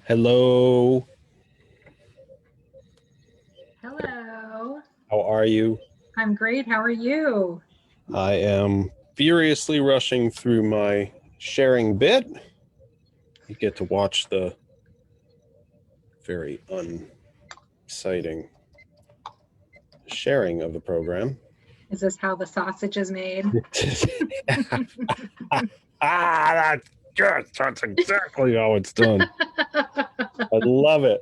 Hello. Hello. How are you? I'm great. How are you? I am furiously rushing through my sharing bit. You get to watch the very unexciting sharing of the program. Is this how the sausage is made? That's good. That's exactly how it's done. I love it.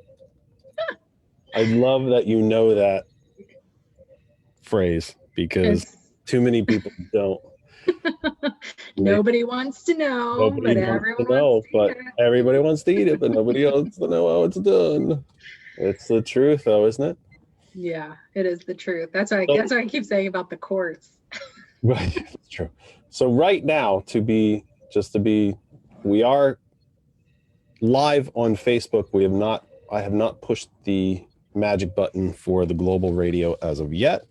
I love that you know that phrase because too many people don't. Nobody wants to know, Nobody but wants everyone to know, wants to but eat it. everybody wants to eat it, but nobody wants to know how it's done. It's the truth, though, isn't it? Yeah, it is the truth. That's why I keep saying about the courts. Right, it's true. So right now, we are live on Facebook. I have not pushed the magic button for the global radio as of yet.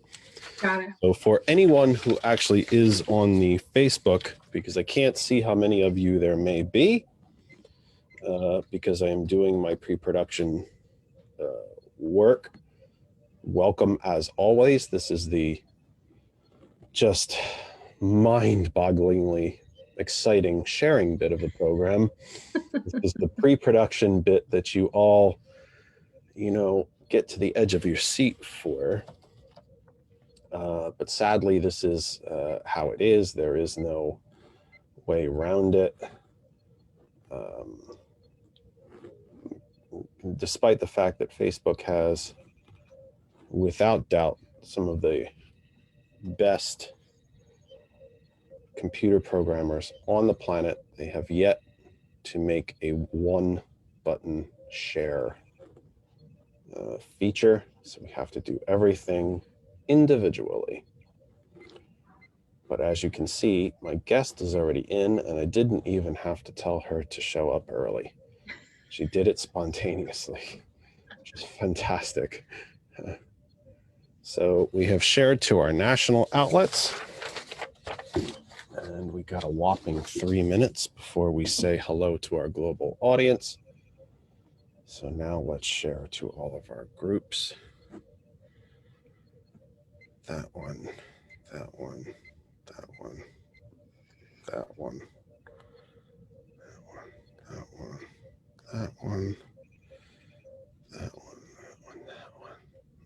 Got it. So for anyone who actually is on the Facebook, because I can't see how many of you there may be, because I am doing my pre-production work. Welcome as always. This is the just mind-bogglingly exciting sharing bit of the program. This is the pre-production bit that you all, get to the edge of your seat for. But sadly, this is how it is. There is no way around it. Despite the fact that Facebook has, without doubt, some of the best computer programmers on the planet, they have yet to make a one-button share feature. So we have to do everything individually. But as you can see, my guest is already in, and I didn't even have to tell her to show up early. She did it spontaneously, which is fantastic. So we have shared to our national outlets. And we got a whopping 3 minutes before we say hello to our global audience. So now let's share to all of our groups. That one, that one, that one, that one, that one, that one, that one, that one.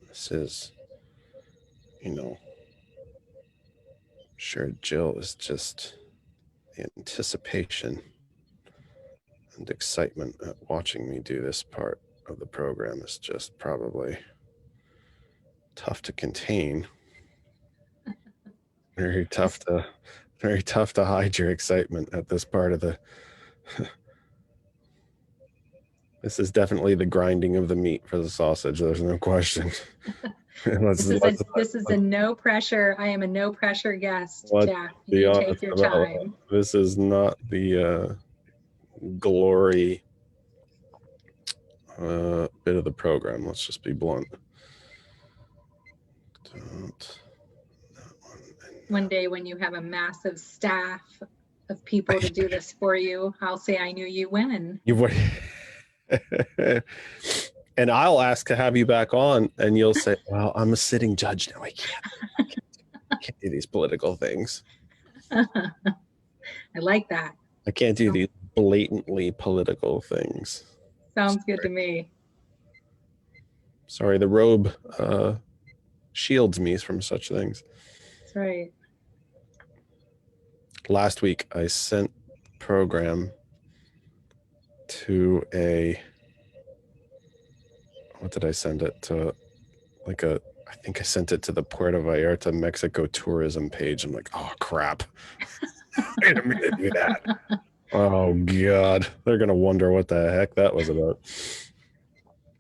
This is, sure, Jill is just the anticipation and excitement at watching me do this part of the program is just probably tough to contain. Very tough to hide your excitement at this part of the. This is definitely the grinding of the meat for the sausage. There's no question. This is a no pressure. I am a no pressure guest, Jack. You take your time. This is not the glory bit of the program. Let's just be blunt. One day when you have a massive staff of people to do this for you, I'll say I knew you when. And I'll ask to have you back on, and you'll say, well, I'm a sitting judge now. I can't do these political things. I like that. I can't do these blatantly political things. Sounds good to me. Sorry, the robe shields me from such things. That's right. Last week, I sent program to what did I send it to? I think I sent it to the Puerto Vallarta, Mexico tourism page. I'm like, oh, crap. I didn't mean to do that. Oh, God. They're going to wonder what the heck that was about.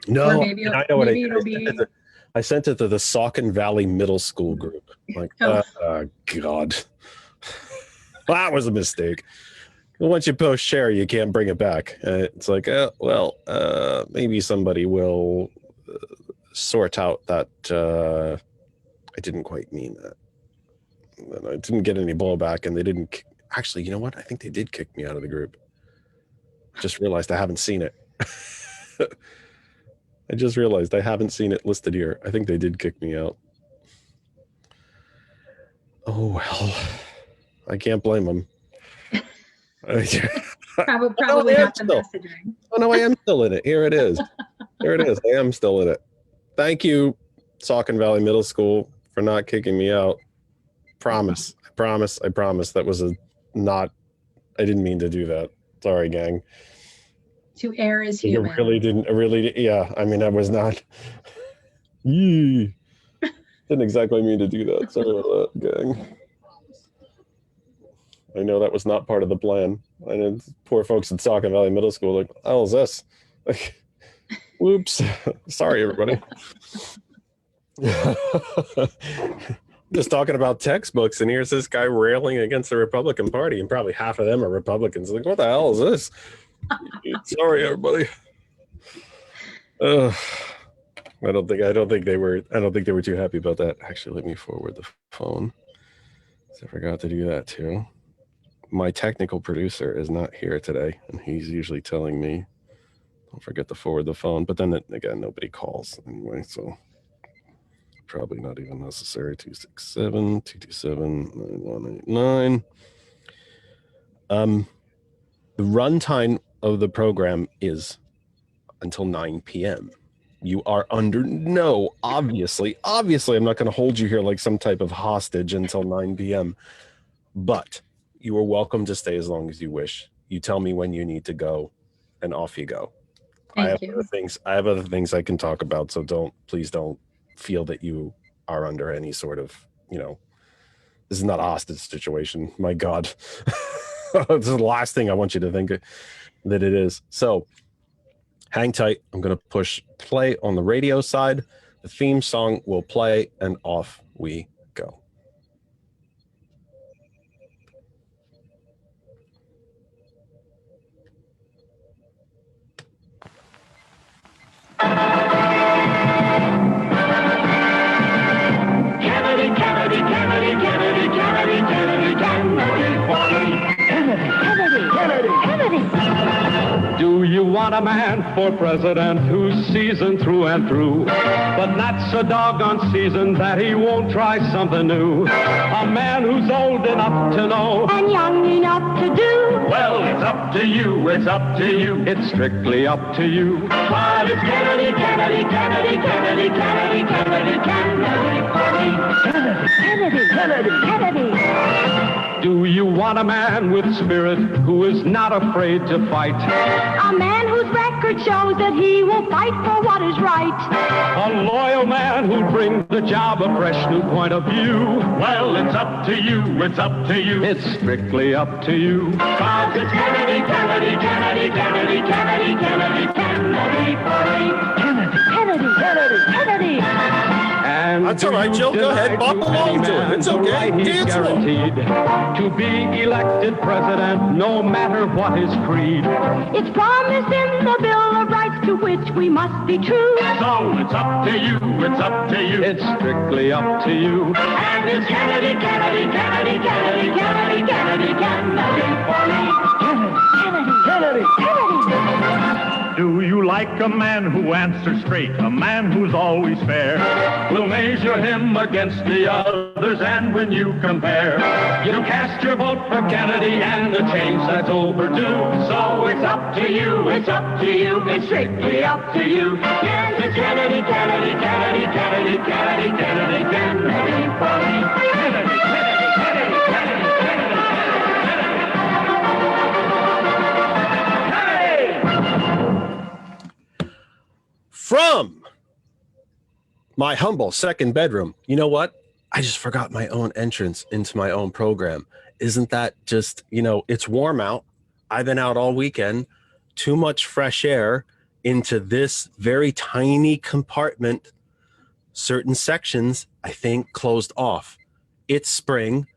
No, I know what I did. I sent it to the Saucon Valley Middle School group. Like, God. That was a mistake. Once you post share, you can't bring it back. It's like, maybe somebody will sort out that I didn't quite mean that. And I didn't get any blowback, and they didn't. Actually, you know what? I think they did kick me out of the group. I just realized I haven't seen it. I just realized I haven't seen it listed here. I think they did kick me out. Oh, well. I can't blame them. Probably not the messaging. Oh, no, I am still in it. Here it is. There it is. I am still in it. Thank you, Saucon Valley Middle School, for not kicking me out. Promise. I promise. That was I didn't mean to do that. Sorry, gang. To err is human. Yeah. I mean, I was not. Didn't exactly mean to do that. Sorry about that, gang. I know that was not part of the plan. I know poor folks at Saucon Valley Middle School like, what the hell is this? Like, whoops. Sorry, everybody. Just talking about textbooks, and here's this guy railing against the Republican Party, and probably half of them are Republicans. Like, what the hell is this? Sorry, everybody. I don't think they were too happy about that. Actually, let me forward the phone. I forgot to do that too. My technical producer is not here today, and he's usually telling me, don't forget to forward the phone. But then again, nobody calls anyway, so probably not even necessary. 267-227-9189. The runtime of the program is until 9 p.m. You are under obviously, I'm not going to hold you here like some type of hostage until 9 p.m. But you are welcome to stay as long as you wish. You tell me when you need to go, and off you go. I have other things I can talk about, so please don't feel that you are under any sort of, this is not a hostage situation. My God. This is the last thing I want you to think that it is. So hang tight. I'm going to push play on the radio side. The theme song will play, and off we go. Kennedy, Kennedy, Kennedy, Kennedy, Kennedy, Kennedy, Kennedy. want a man for president who's seasoned through and through, but not so doggone seasoned that he won't try something new? A man who's old enough to know and young enough to do. Well, it's up to you, it's up to you, it's strictly up to you. But it's Kennedy, Kennedy, Kennedy, Kennedy, Kennedy, Kennedy, Kennedy for me. Kennedy, Kennedy, Kennedy, Kennedy. Do you want a man with spirit who is not afraid to fight? A man whose record shows that he will fight for what is right. A loyal man who'll bring the job a fresh new point of view. Well, it's up to you, it's up to you, it's strictly up to you. Cause it's Kennedy, Kennedy, Kennedy, Kennedy, Kennedy, Kennedy, Kennedy for me. Kennedy, Kennedy, Kennedy, Kennedy. And that's all right, Jill. Go ahead, bop along to it. It's okay. Dance guaranteed to be elected president, no matter what his creed. It's promised in the Bill of Rights to which we must be true. So it's up to you, it's up to you, it's strictly up to you. And it's Kennedy, Kennedy, Kennedy, Kennedy, Kennedy, Kennedy, Kennedy for me. Kennedy, Kennedy, Kennedy, Kennedy. Do you like a man who answers straight, a man who's always fair? We'll measure him against the others, and when you compare, you cast your vote for Kennedy and the change that's overdue. So it's up to you, it's up to you, it's strictly up to you. Yes, it's Kennedy, Kennedy, Kennedy, Kennedy, Kennedy, Kennedy, Kennedy for me. Kennedy, Kennedy, Kennedy, Kennedy, Kennedy. From my humble second bedroom. You know what? I just forgot my own entrance into my own program. Isn't that just, it's warm out. I've been out all weekend. Too much fresh air into this very tiny compartment. Certain sections, I think, closed off. It's spring.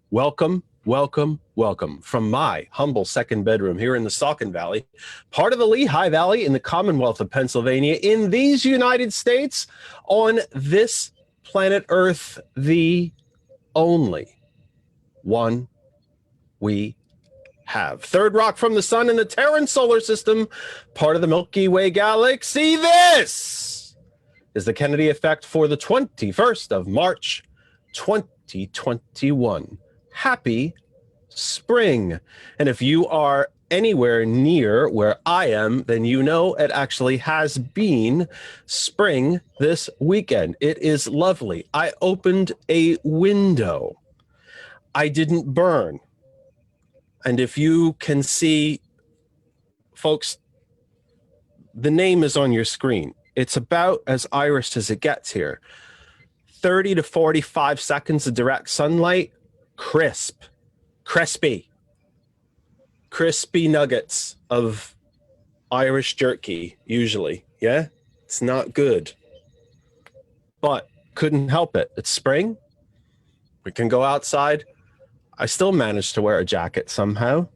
Welcome, welcome, welcome from my humble second bedroom here in the Saucon Valley, part of the Lehigh Valley in the Commonwealth of Pennsylvania, in these United States, on this planet Earth, the only one we have. Third rock from the sun in the Terran solar system, part of the Milky Way galaxy. This is the Kennedy Effect for the 21st of March, 2021. Happy spring. And if you are anywhere near where I am, then you know it actually has been spring this weekend. It is lovely. I opened a window. I didn't burn. And if you can see, folks, the name is on your screen. It's about as Irish as it gets here. 30 to 45 seconds of direct sunlight. Crisp, crispy nuggets of Irish jerky, usually. Yeah, it's not good, but couldn't help it. It's spring. We can go outside. I still managed to wear a jacket somehow.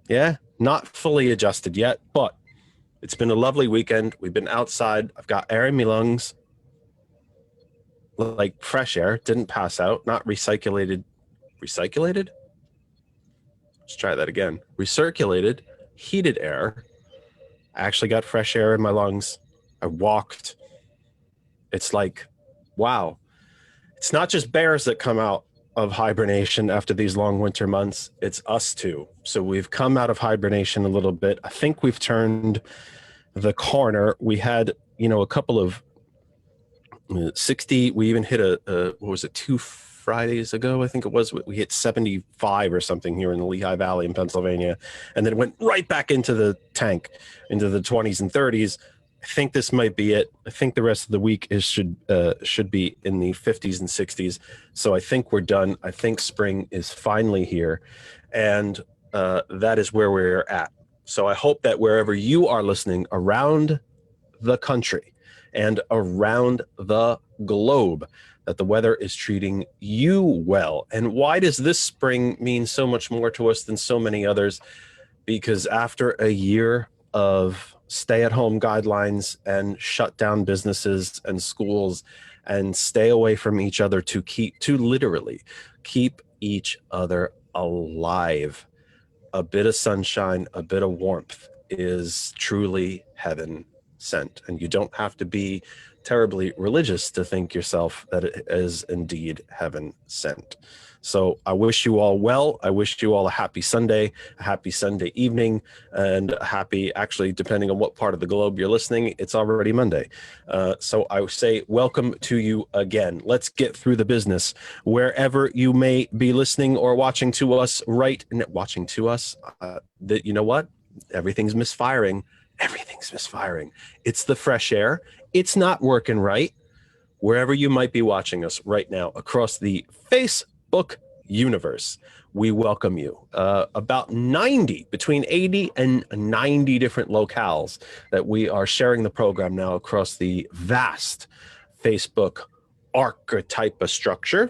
Yeah, not fully adjusted yet, but it's been a lovely weekend. We've been outside. I've got air in my lungs. Like fresh air, didn't pass out, not recirculated. Let's try that again. Recirculated, heated air. I actually got fresh air in my lungs. I walked. It's like, wow. It's not just bears that come out of hibernation after these long winter months. It's us too. So we've come out of hibernation a little bit. I think we've turned the corner. We had, a couple of 60, we even hit what was it, 2 Fridays ago, I think it was. We hit 75 or something here in the Lehigh Valley in Pennsylvania, and then it went right back into the tank, into the 20s and 30s. I think this might be it. I think the rest of the week should be in the 50s and 60s. So I think we're done. I think spring is finally here, and that is where we're at. So I hope that wherever you are listening around the country and around the globe, that the weather is treating you well. And why does this spring mean so much more to us than so many others? Because after a year of stay-at-home guidelines and shut down businesses and schools and stay away from each other to literally keep each other alive, a bit of sunshine, a bit of warmth is truly heaven sent. And you don't have to be terribly religious to think yourself that it is indeed heaven sent. So I wish you all well. I wish you all a happy Sunday evening, and a happy, actually, depending on what part of the globe you're listening, it's already Monday. So I say welcome to you again. Let's get through the business. Wherever you may be listening or watching to us, that you know what? Everything's misfiring. Everything's misfiring. It's the fresh air. It's not working right. Wherever you might be watching us right now across the Facebook universe, we welcome you. About 90, between 80 and 90 different locales that we are sharing the program now across the vast Facebook archetype of structure.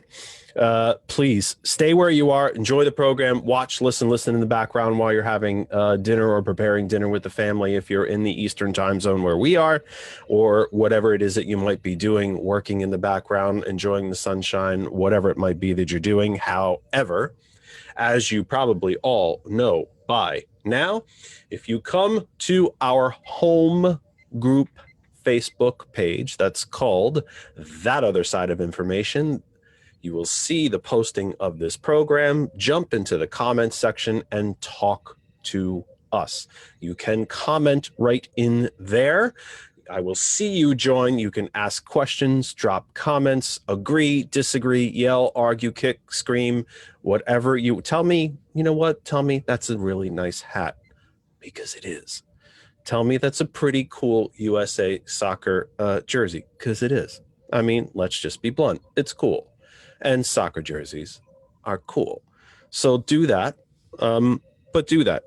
Please stay where you are, enjoy the program, watch, listen in the background while you're having dinner or preparing dinner with the family if you're in the Eastern time zone where we are, or whatever it is that you might be doing, working in the background, enjoying the sunshine, whatever it might be that you're doing. However, as you probably all know by now, if you come to our home group Facebook page that's called That Other Side of Information, you will see the posting of this program. Jump into the comments section and talk to us. You can comment right in there. I will see you join. You can ask questions, drop comments, agree, disagree, yell, argue, kick, scream, whatever you tell me. You know what? Tell me that's a really nice hat, because it is. Tell me that's a pretty cool USA soccer jersey, because it is. I mean, let's just be blunt. It's cool. And soccer jerseys are cool. So do that. But do that.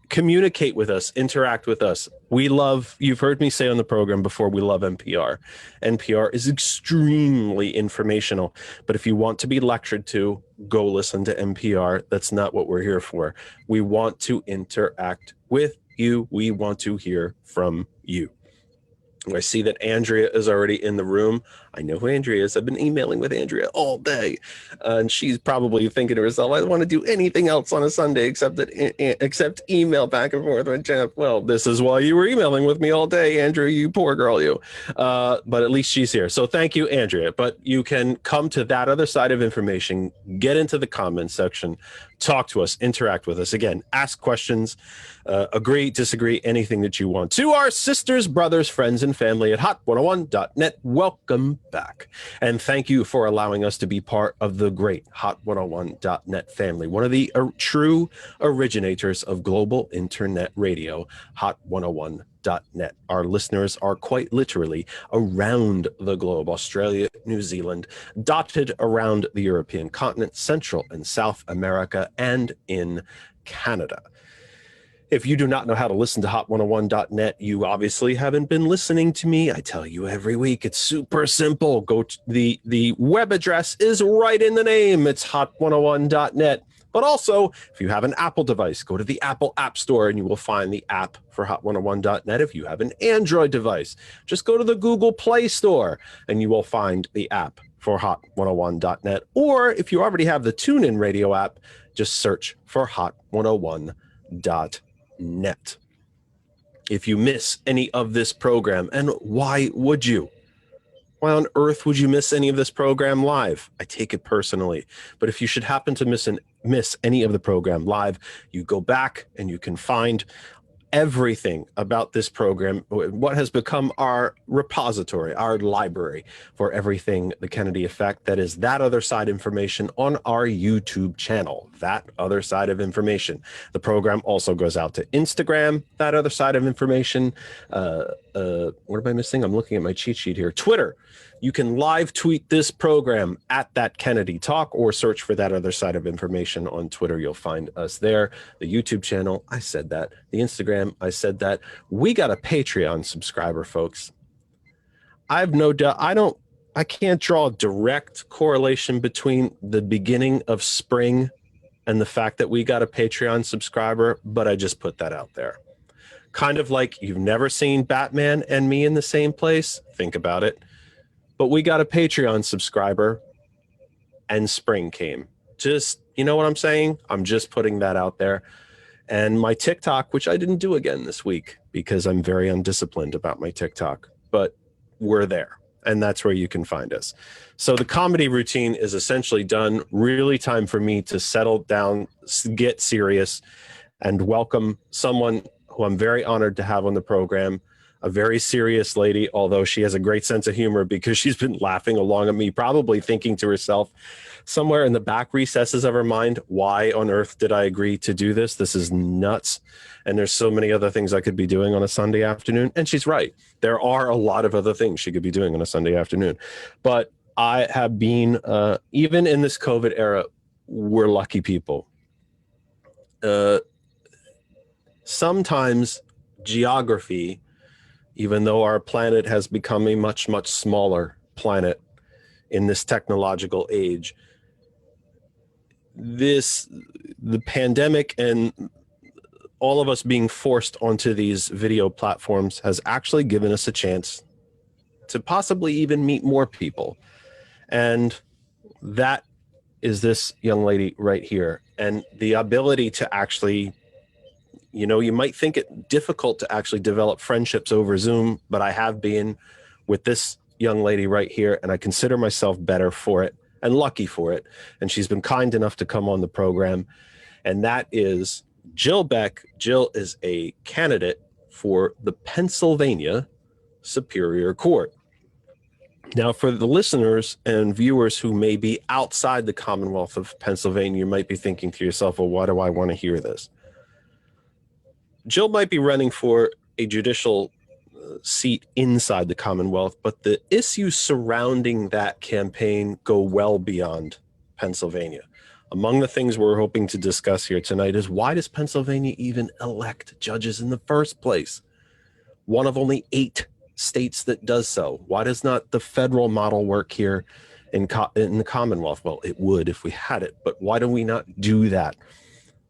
Communicate with us. Interact with us. We love, you've heard me say on the program before, we love NPR. NPR is extremely informational. But if you want to be lectured to, go listen to NPR. That's not what we're here for. We want to interact with you. We want to hear from you. I see that Andrea is already in the room. I know who Andrea is. I've been emailing with Andrea all day. And she's probably thinking to herself, I don't want to do anything else on a Sunday except email back and forth with Jeff. Well, this is why you were emailing with me all day, Andrea, you poor girl, you. But at least she's here. So thank you, Andrea. But you can come to That Other Side of Information, get into the comments section, talk to us, interact with us. Again, ask questions, agree, disagree, anything that you want. To our sisters, brothers, friends, and family at hot101.net, welcome back. And thank you for allowing us to be part of the great hot101.net family, one of the true originators of global internet radio, hot101.net. Our listeners are quite literally around the globe: Australia, New Zealand, dotted around the European continent, Central and South America, and in Canada. If you do not know how to listen to hot101.net, you obviously haven't been listening to me. I tell you every week, it's super simple. Go to the web address is right in the name. It's hot101.net. But also, if you have an Apple device, go to the Apple App Store and you will find the app for hot101.net. If you have an Android device, just go to the Google Play Store and you will find the app for hot101.net. Or if you already have the TuneIn Radio app, just search for hot101.net. If you miss any of this program, and why would you? Why on earth would you miss any of this program live? I take it personally. But if you should happen to miss any of the program live, you go back and you can find everything about this program, what has become our repository, our library for everything the Kennedy Effect. That is That Other Side Information on our YouTube channel, That Other Side of Information. The program also goes out to Instagram, That Other Side of Information. What am I missing? I'm looking at my cheat sheet here. Twitter. You can live tweet this program at That Kennedy Talk, or search for That Other Side of Information on Twitter. You'll find us there. The YouTube channel, I said that. The Instagram, I said that. We got a Patreon subscriber, folks. I've no doubt. I can't draw a direct correlation between the beginning of spring and the fact that we got a Patreon subscriber, but I just put that out there. Kind of like you've never seen Batman and me in the same place. Think about it. But we got a Patreon subscriber and spring came. Just, you know what I'm saying? I'm just putting that out there. and my TikTok, which I didn't do again this week because I'm very undisciplined about my TikTok, but we're there. And that's where you can find us. So the comedy routine is essentially done. Really time for me to settle down, get serious, and welcome someone who I'm very honored to have on the program, a very serious lady, although she has a great sense of humor because she's been laughing along at me, probably thinking to herself somewhere in the back recesses of her mind, why on earth did I agree to do this? This is nuts. And there's so many other things I could be doing on a Sunday afternoon. And she's right. There are a lot of other things she could be doing on a Sunday afternoon. But I have been, even in this COVID era, we're lucky people. Sometimes geography, even though our planet has become a much, much smaller planet in this technological age, the pandemic and all of us being forced onto these video platforms has actually given us a chance to possibly even meet more people. And that is this young lady right here. And the ability to actually, you know, you might think it difficult to actually develop friendships over Zoom, but I have been with this young lady right here, and I consider myself better for it and lucky for it. And she's been kind enough to come on the program. And that is Jill Beck. Jill is a candidate for the Pennsylvania Superior Court. Now, for the listeners and viewers who may be outside the Commonwealth of Pennsylvania, you might be thinking to yourself, well, why do I want to hear this? Jill might be running for a judicial seat inside the Commonwealth, but the issues surrounding that campaign go well beyond Pennsylvania. Among the things we're hoping to discuss here tonight is, why does Pennsylvania even elect judges in the first place? One of only 8 states that does so. Why does not the federal model work here in the Commonwealth? Well, it would if we had it, but why do we not do that?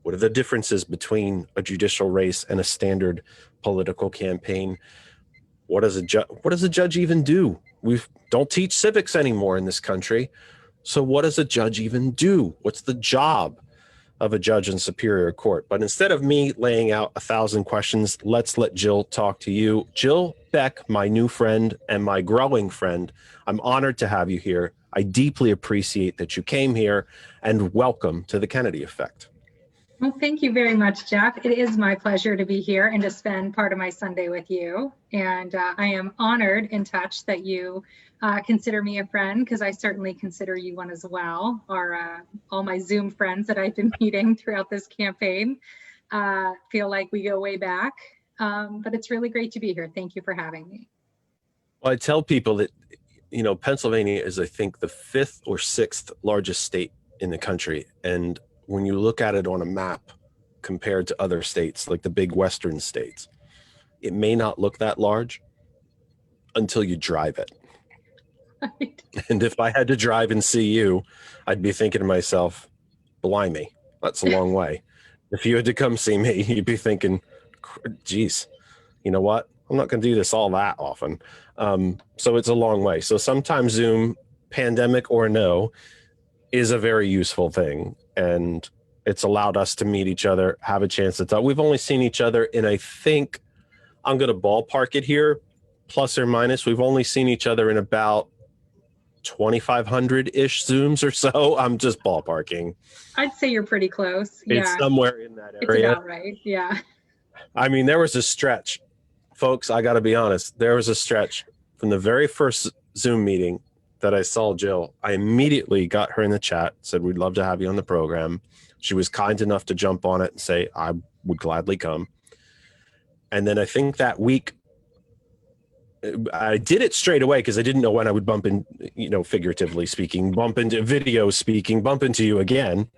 What are the differences between a judicial race and a standard political campaign? What does a judge even do? We don't teach civics anymore in this country. So what does a judge even do? What's the job of a judge in Superior Court? But instead of me laying out 1,000 questions, let's let Jill talk to you. Jill Beck, my new friend and my growing friend, I'm honored to have you here. I deeply appreciate that you came here, and welcome to the Kennedy Effect. Well, thank you very much, Jeff. It is my pleasure to be here and to spend part of my Sunday with you. And I am honored and touched that you consider me a friend, because I certainly consider you one as well. All my Zoom friends that I've been meeting throughout this campaign feel like we go way back. But it's really great to be here. Thank you for having me. Well, I tell people that, you know, Pennsylvania is, I think, the 5th or 6th largest state in the country. And when you look at it on a map compared to other states, like the big Western states, it may not look that large until you drive it. Right. And if I had to drive and see you, I'd be thinking to myself, blimey, that's a long way. If you had to come see me, you'd be thinking, geez, you know what? I'm not going to do this all that often. So it's a long way. So sometimes Zoom, pandemic or no, is a very useful thing. And it's allowed us to meet each other, have a chance to talk. We've only seen each other in, I think, I'm going to ballpark it here, plus or minus. We've only seen each other in about 2,500-ish Zooms or so. I'm just ballparking. I'd say you're pretty close. It's Yeah, somewhere in that it's area. about right. Yeah. I mean, there was a stretch, folks. I got to be honest. There was a stretch from the very first Zoom meeting that I saw Jill. I immediately got her in the chat, said, we'd love to have you on the program. She was kind enough to jump on it and say, I would gladly come. And then I think that week, I did it straight away because I didn't know when I would bump in, you know, figuratively speaking, bump into video speaking, bump into you again.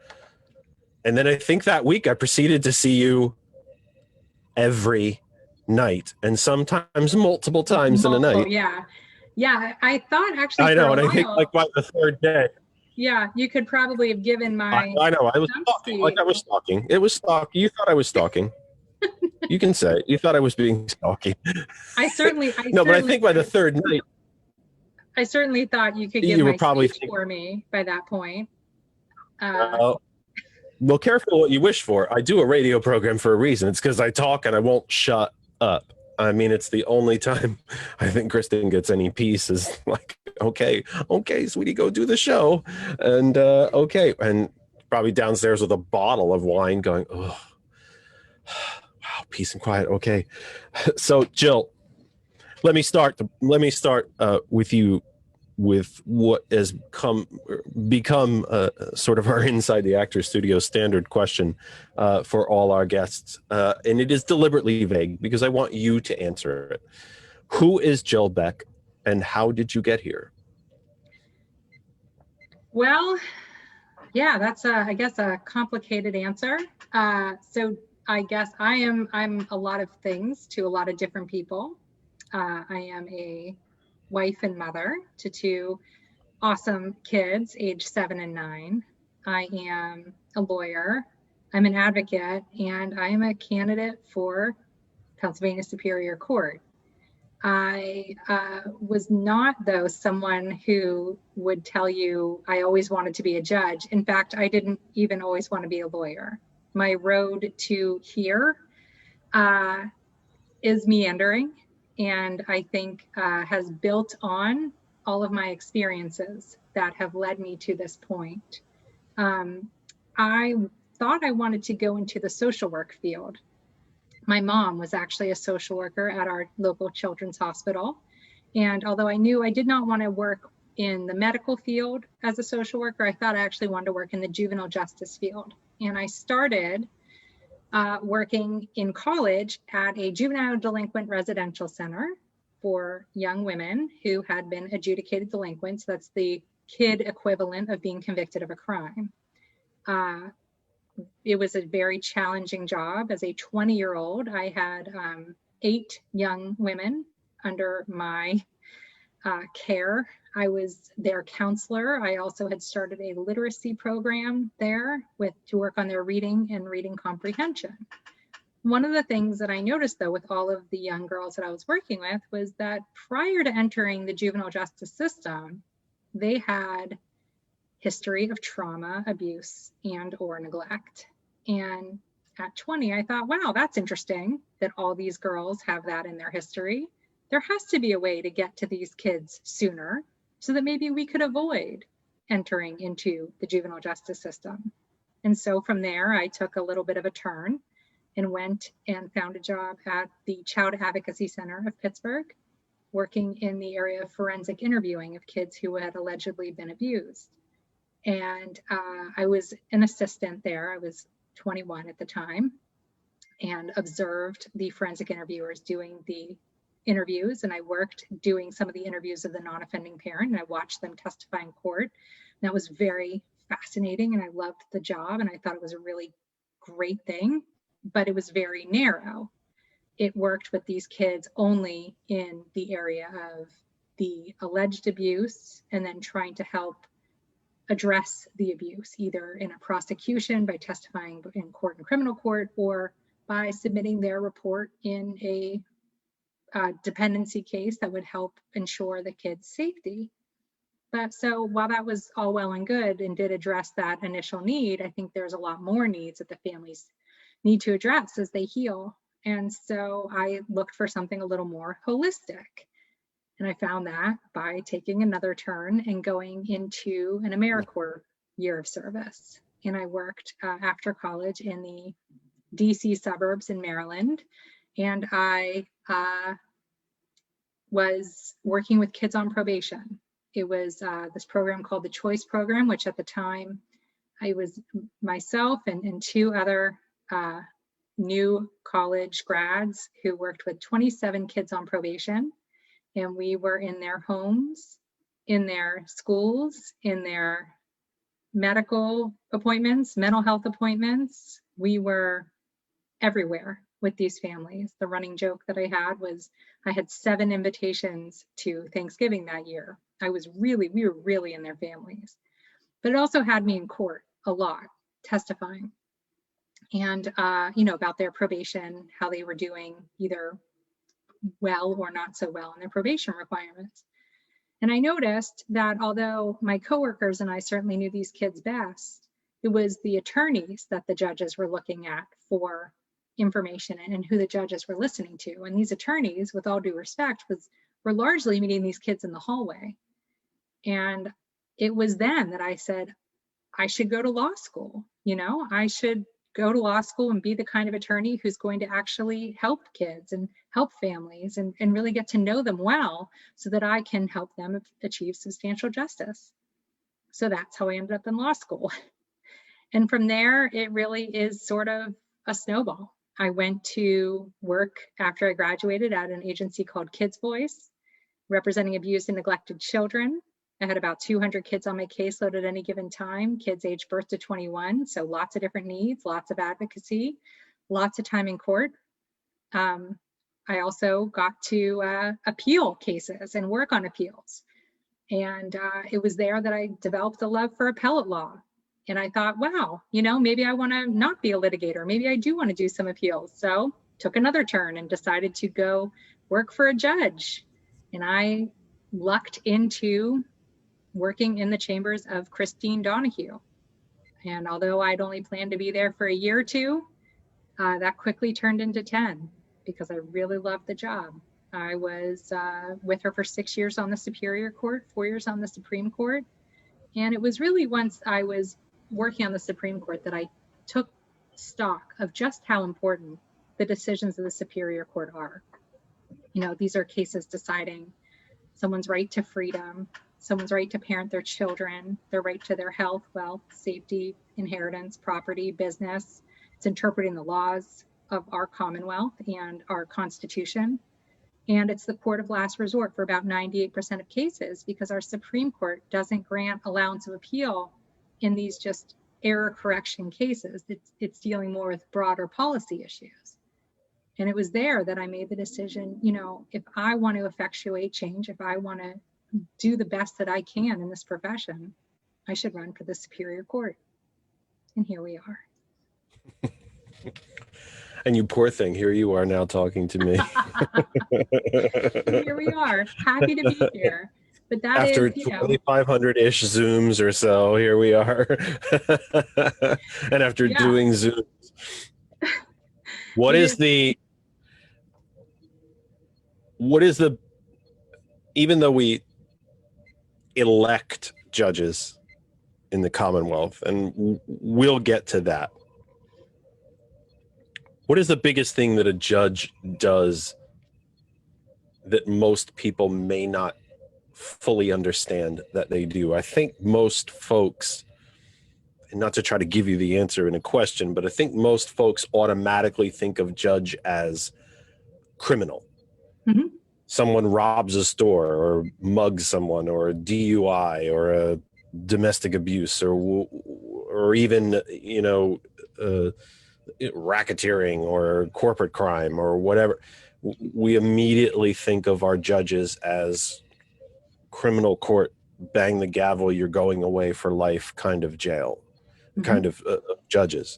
And then I think that week I proceeded to see you every night, and sometimes multiple times in a night. Yeah, I thought actually. I know, for a and I think while, like by the 3rd day. Yeah, you could probably have given my. I know, I was stalking. Like I was stalking. It was stalking. You thought I was stalking. You can say it. You thought I was being stalky. I certainly. No, but I think by the 3rd night. I certainly thought you could give my speech for me by that point. Well, careful what you wish for. I do a radio program for a reason. It's because I talk and I won't shut up. I mean, it's the only time I think Kristen gets any peace is like, okay, sweetie, go do the show. And okay. And probably downstairs with a bottle of wine going, oh, wow, peace and quiet. Okay. So Jill, let me start with you with what has become sort of our Inside the Actors Studio standard question for all our guests. And it is deliberately vague because I want you to answer it. Who is Jill Beck and how did you get here? Well, yeah, that's I guess a complicated answer. So I guess I'm a lot of things to a lot of different people. I am a wife and mother to two awesome kids, age 7 and 9. I am a lawyer. I'm an advocate, and I am a candidate for Pennsylvania Superior Court. I was not, though, someone who would tell you I always wanted to be a judge. In fact, I didn't even always want to be a lawyer. My road to here is meandering, and I think has built on all of my experiences that have led me to this point. I thought I wanted to go into the social work field. My mom was actually a social worker at our local children's hospital. And although I knew I did not want to work in the medical field as a social worker, I thought I actually wanted to work in the juvenile justice field. And I started working in college at a juvenile delinquent residential center for young women who had been adjudicated delinquents. That's the kid equivalent of being convicted of a crime. It was a very challenging job. As a 20-year-old, I had 8 young women under my care. I was their counselor. I also had started a literacy program there to work on their reading and reading comprehension. One of the things that I noticed, though, with all of the young girls that I was working with was that prior to entering the juvenile justice system, they had history of trauma, abuse, and or neglect. And at 20, I thought, wow, that's interesting that all these girls have that in their history. There has to be a way to get to these kids sooner so that maybe we could avoid entering into the juvenile justice system. And so from there, I took a little bit of a turn and went and found a job at the Child Advocacy Center of Pittsburgh, working in the area of forensic interviewing of kids who had allegedly been abused. And I was an assistant there. I was 21 at the time and observed the forensic interviewers doing the interviews. And I worked doing some of the interviews of the non-offending parent, and I watched them testify in court. And that was very fascinating, and I loved the job, and I thought it was a really great thing, but it was very narrow. It worked with these kids only in the area of the alleged abuse and then trying to help address the abuse, either in a prosecution by testifying in court and criminal court, or by submitting their report in a dependency case that would help ensure the kid's safety. But so while that was all well and good and did address that initial need, I think there's a lot more needs that the families need to address as they heal. And so I looked for something a little more holistic. And I found that by taking another turn and going into an AmeriCorps year of service. And I worked after college in the DC suburbs in Maryland. And I was working with kids on probation. It was this program called the Choice Program, which at the time I was myself and 2 other new college grads who worked with 27 kids on probation. And we were in their homes, in their schools, in their medical appointments, mental health appointments. We were everywhere with these families. The running joke that I had was I had 7 invitations to Thanksgiving that year. we were really in their families. But it also had me in court a lot, testifying. And, about their probation, how they were doing either well or not so well in their probation requirements. And I noticed that although my coworkers and I certainly knew these kids best, it was the attorneys that the judges were looking at for information and who the judges were listening to. And these attorneys, with all due respect, were largely meeting these kids in the hallway. And it was then that I said, I should go to law school. I should go to law school and be the kind of attorney who's going to actually help kids and help families and really get to know them well so that I can help them achieve substantial justice. So that's how I ended up in law school. And from there, it really is sort of a snowball. I went to work after I graduated at an agency called Kids Voice, representing abused and neglected children. I had about 200 kids on my caseload at any given time, kids aged birth to 21. So lots of different needs, lots of advocacy, lots of time in court. I also got to appeal cases and work on appeals. And it was there that I developed a love for appellate law. And I thought, wow, maybe I want to not be a litigator. Maybe I do want to do some appeals. So took another turn and decided to go work for a judge. And I lucked into working in the chambers of Christine Donahue. And although I'd only planned to be there for a year or two, that quickly turned into 10 because I really loved the job. I was with her for 6 years on the Superior Court, 4 years on the Supreme Court. And it was really once I was working on the Supreme Court that I took stock of just how important the decisions of the Superior Court are. These are cases deciding someone's right to freedom, someone's right to parent their children, their right to their health, wealth, safety, inheritance, property, business. It's interpreting the laws of our Commonwealth and our Constitution. And it's the court of last resort for about 98% of cases because our Supreme Court doesn't grant allowance of appeal in these just error correction cases. It's dealing more with broader policy issues. And it was there that I made the decision, if I want to effectuate change, if I want to do the best that I can in this profession, I should run for the Superior Court. And here we are. And you poor thing, here you are now talking to me. Here we are, happy to be here. But that after is, 2,500-ish Zooms or so, here we are. And after doing Zooms, what is the, even though we elect judges in the Commonwealth, and we'll get to that, what is the biggest thing that a judge does that most people may not fully understand that they do? I think most folks, and not to try to give you the answer in a question, but I think most folks automatically think of judge as criminal. Mm-hmm. Someone robs a store or mugs someone or a DUI or a domestic abuse or even, racketeering or corporate crime or whatever. We immediately think of our judges as criminal court, bang the gavel, you're going away for life kind of jail, kind of judges.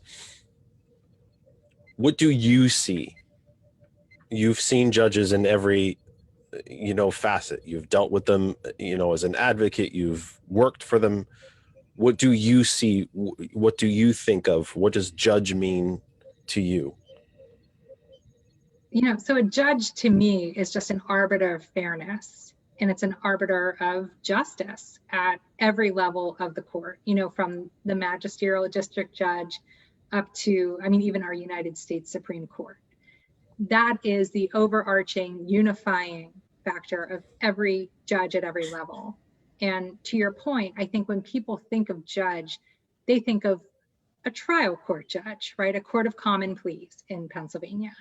What do you see? You've seen judges in every, facet. You've dealt with them, as an advocate, you've worked for them. What do you see? What do you think of? What does judge mean to you? So a judge to me is just an arbiter of fairness, and it's an arbiter of justice at every level of the court, from the magisterial district judge up to, even our United States Supreme Court. That is the overarching unifying factor of every judge at every level. And to your point, I think when people think of judge, they think of a trial court judge, right? A court of common pleas in Pennsylvania.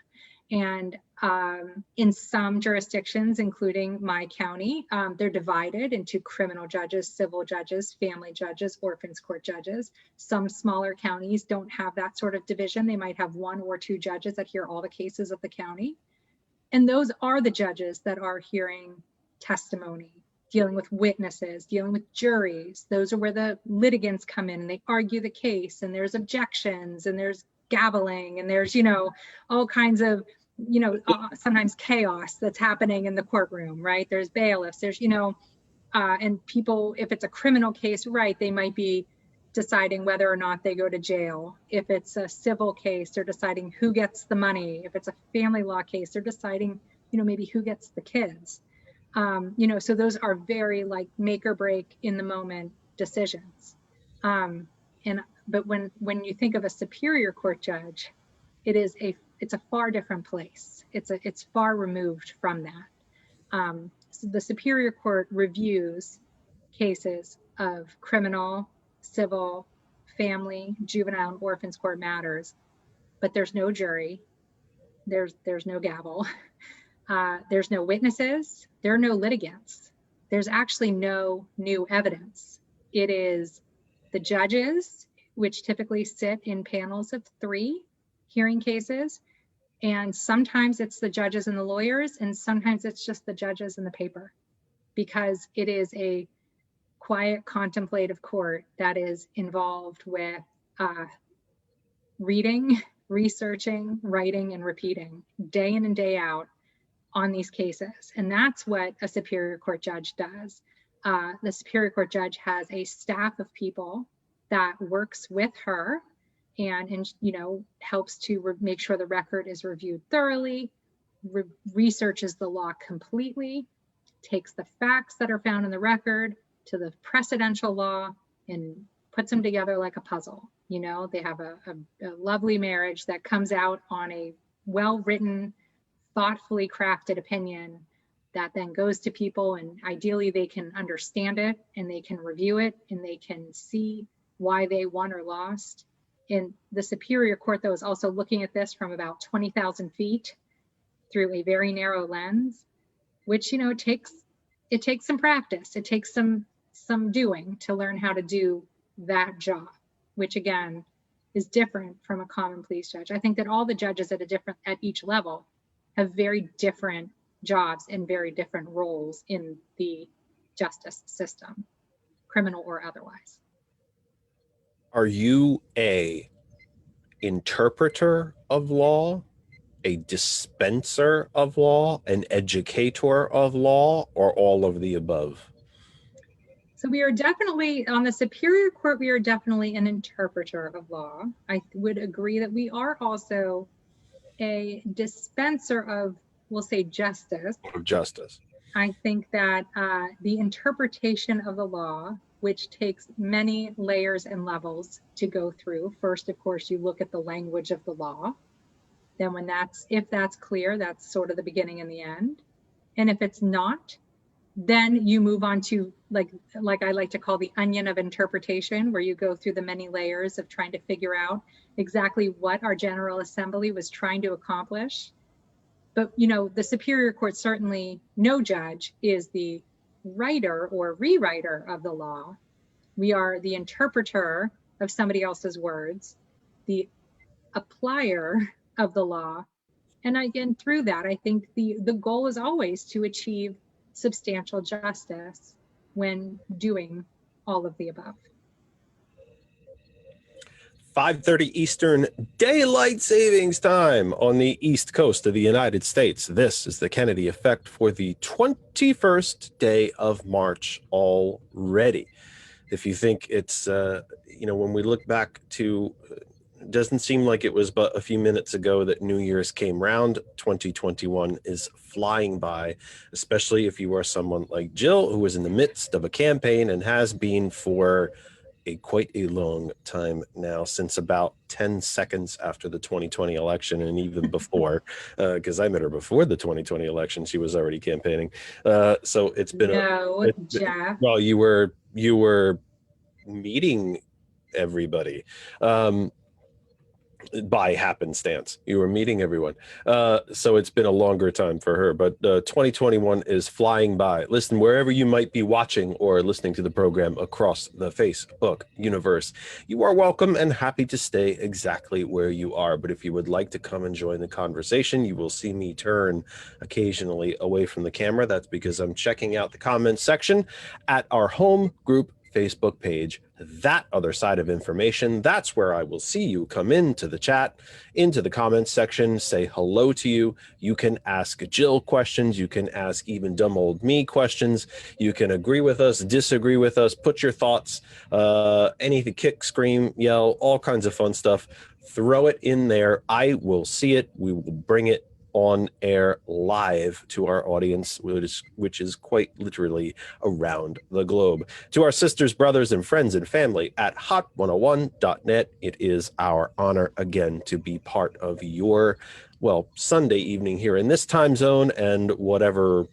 And in some jurisdictions, including my county, they're divided into criminal judges, civil judges, family judges, orphans court judges. Some smaller counties don't have that sort of division. They might have one or two judges that hear all the cases of the county. And those are the judges that are hearing testimony, dealing with witnesses, dealing with juries. Those are where the litigants come in and they argue the case, and there's objections and there's gaveling and there's, all kinds of, sometimes chaos that's happening in the courtroom, right? There's bailiffs, there's, and people, if it's a criminal case, right, they might be deciding whether or not they go to jail. If it's a civil case, they're deciding who gets the money. If it's a family law case, they're deciding, maybe who gets the kids. So those are very like make or break in the moment decisions. But when you think of a superior court judge, it's a far different place. It's far removed from that. So the superior court reviews cases of criminal, civil, family, juvenile, and orphans court matters, but there's no jury. There's no gavel. There's no witnesses. There are no litigants. There's actually no new evidence. It is the judges, which typically sit in panels of 3 hearing cases. And sometimes it's the judges and the lawyers, and sometimes it's just the judges and the paper, because it is a quiet, contemplative court that is involved with reading, researching, writing, and repeating day in and day out on these cases. And that's what a superior court judge does. The superior court judge has a staff of people that works with her and helps to make sure the record is reviewed thoroughly, researches the law completely, takes the facts that are found in the record to the precedential law and puts them together like a puzzle. They have a lovely marriage that comes out on a well-written, thoughtfully crafted opinion that then goes to people, and ideally they can understand it and they can review it and they can see why they won or lost. And the superior court, though, is also looking at this from about 20,000 feet through a very narrow lens, which it takes some practice. It takes some doing to learn how to do that job, which again is different from a common pleas judge. I think that all the judges at each level have very different jobs and very different roles in the justice system, criminal or otherwise. Are you a interpreter of law, a dispenser of law, an educator of law, or all of the above? So we are definitely, on the superior court, we are definitely an interpreter of law. I would agree that we are also a dispenser of, we'll say, justice. Of justice. I think that the interpretation of the law, which takes many layers and levels to go through. First, of course, you look at the language of the law. Then if that's clear, that's sort of the beginning and the end. And if it's not, then you move on to like I like to call the onion of interpretation, where you go through the many layers of trying to figure out exactly what our General Assembly was trying to accomplish. But, the superior court, certainly no judge is the writer or rewriter of the law. We are the interpreter of somebody else's words, the applier of the law. And again, through that, I think the goal is always to achieve substantial justice when doing all of the above. 5:30 Eastern Daylight Savings Time on the East Coast of the United States. This is the Kennedy Effect for the 21st day of March already. If you think it's, when we look back to, doesn't seem like it was but a few minutes ago that New Year's came round. 2021 is flying by, especially if you are someone like Jill, who is in the midst of a campaign and has been for quite a long time now, since about 10 seconds after the 2020 election, and even before, because I met her before the 2020 election. She was already campaigning. So it's been Jeff. Well, you were meeting everybody. By happenstance, you were meeting everyone. So it's been a longer time for her, but 2021 is flying by. Listen, wherever you might be watching or listening to the program across the Facebook universe, you are welcome and happy to stay exactly where you are. But if you would like to come and join the conversation, you will see me turn occasionally away from the camera. That's because I'm checking out the comments section at our home group Facebook page that other side of information, that's where I will see you come into the chat, into the comments section, say hello to you. You can ask Jill questions. You can ask even dumb old me questions. You can agree with us, disagree with us, put your thoughts, anything, kick, scream, yell, all kinds of fun stuff. Throw it in there. I will see it. We will bring it on air live to our audience, which is quite literally around the globe. To our sisters, brothers, and friends and family at hot101.net, it is our honor again to be part of your, well, Sunday evening here in this time zone, and whatever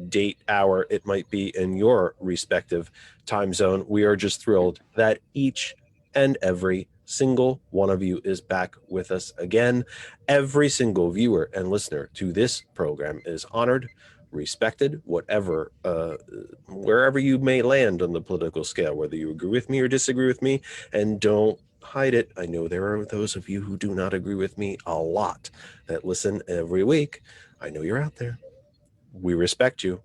date, hour it might be in your respective time zone. We are just thrilled that each and every single one of you is back with us again. Every single viewer and listener to this program is honored, respected, whatever, wherever you may land on the political scale, whether you agree with me or disagree with me, and don't hide it. I know there are those of you who do not agree with me a lot that listen every week. I know you're out there. We respect you.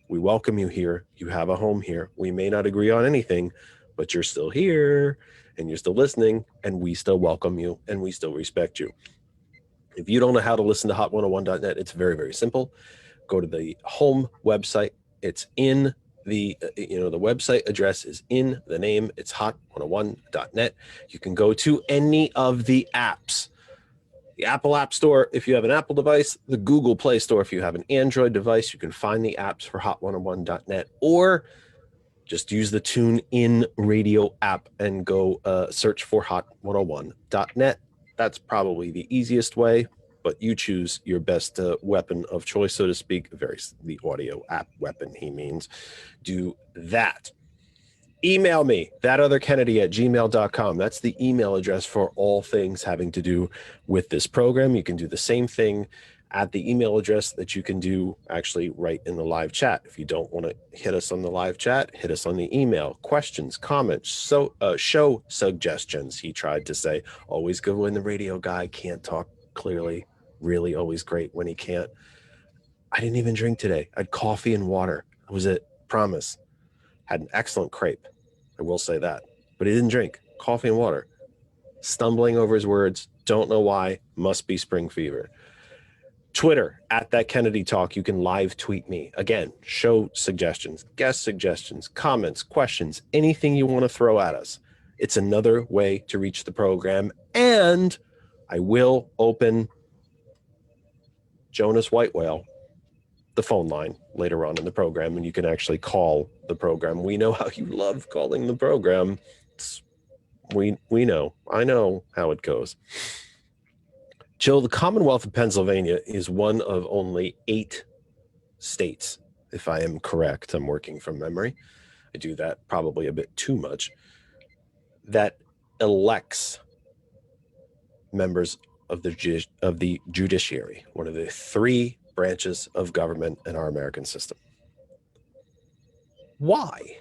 We welcome you here. You have a home here. We may not agree on anything, but you're still here and you're still listening, and we still welcome you and we still respect you. If you don't know how to listen to hot101.net, it's very, very simple. Go to the home website. It's in the, the website address is in the name. It's hot101.net. You can go to any of the apps. The Apple App Store, if you have an Apple device, the Google Play Store, if you have an Android device, you can find the apps for hot101.net, or just use the TuneIn Radio app and go search for hot101.net. That's probably the easiest way, but you choose your best weapon of choice, so to speak. The audio app weapon, he means. Do that. Email me, thatotherkennedy@gmail.com. That's the email address for all things having to do with this program. You can do the same thing at the email address that you can do actually right in the live chat. If you don't want to hit us on the live chat, hit us on the email. Questions, comments, show suggestions, he tried to say. Always good when the radio guy can't talk clearly. Really always great when he can't. I didn't even drink today. I had coffee and water. That was it. Promise. Had an excellent crepe. I will say that. But he didn't drink. Coffee and water. Stumbling over his words. Don't know why. Must be spring fever. Twitter, @ThatKennedyTalk. You can live tweet me. Again, show suggestions, guest suggestions, comments, questions, anything you want to throw at us. It's another way to reach the program. And I will open Jonas White Whale, the phone line, later on in the program, and you can actually call the program. We know how you love calling the program. We know. I know how it goes. Jill, the Commonwealth of Pennsylvania is one of only 8 states, if I am correct. I'm working from memory. I do that probably a bit too much. That elects members of the judiciary, one of the 3 branches of government in our American system. Why?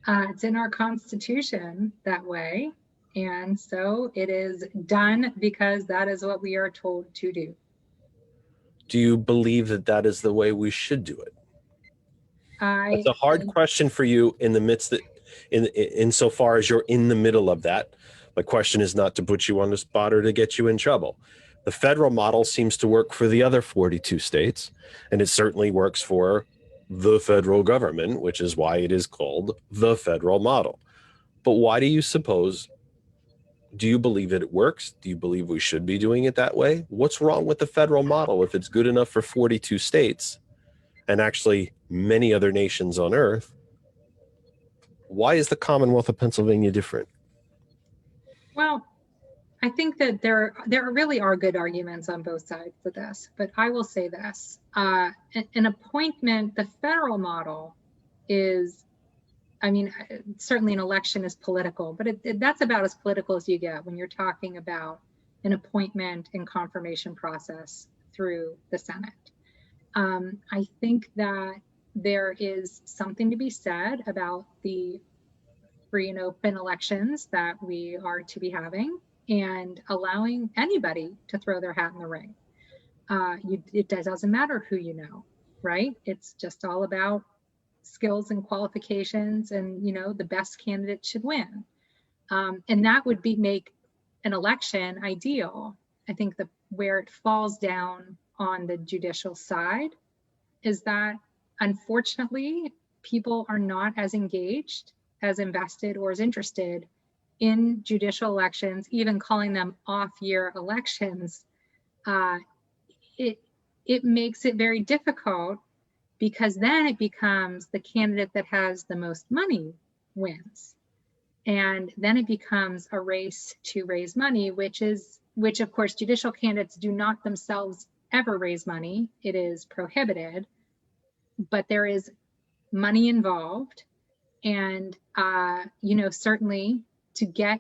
It's in our Constitution that way. And so it is done because that is what we are told to do. Do you believe that that is the way we should do it? It's a hard question for you in the midst that, insofar as you're in the middle of that. My question is not to put you on the spot or to get you in trouble. The federal model seems to work for the other 42 states, and it certainly works for the federal government, which is why it is called the federal model. But why do you believe that it works? Do you believe we should be doing it that way? What's wrong with the federal model if it's good enough for 42 states and actually many other nations on earth? Why is the Commonwealth of Pennsylvania different? Well, I think that there really are good arguments on both sides of this, but I will say this. An appointment, the federal model is, certainly an election is political, but that's about as political as you get when you're talking about an appointment and confirmation process through the Senate. I think that there is something to be said about the free and open elections that we are to be having and allowing anybody to throw their hat in the ring. It doesn't matter who you know, right? It's just all about skills and qualifications, and the best candidate should win. And that would make an election ideal. I think where it falls down on the judicial side is that, unfortunately, people are not as engaged, as invested, or as interested in judicial elections, even calling them off-year elections. It makes it very difficult, because then it becomes the candidate that has the most money wins. And then it becomes a race to raise money, which of course judicial candidates do not themselves ever raise money. It is prohibited, but there is money involved. And, certainly to get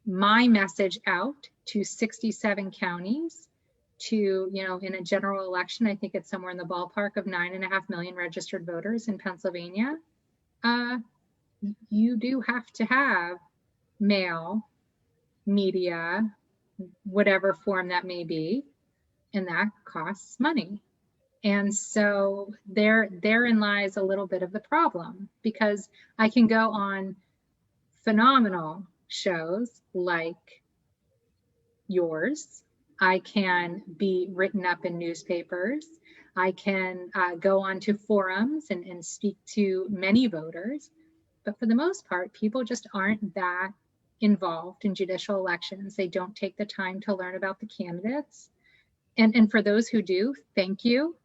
my message out to 67 counties, to, in a general election, I think it's somewhere in the ballpark of 9.5 million registered voters in Pennsylvania. You do have to have mail, media, whatever form that may be, and that costs money. And so therein lies a little bit of the problem, because I can go on phenomenal shows like yours. I can be written up in newspapers. I can go onto forums and speak to many voters. But for the most part, people just aren't that involved in judicial elections. They don't take the time to learn about the candidates. And for those who do, thank you.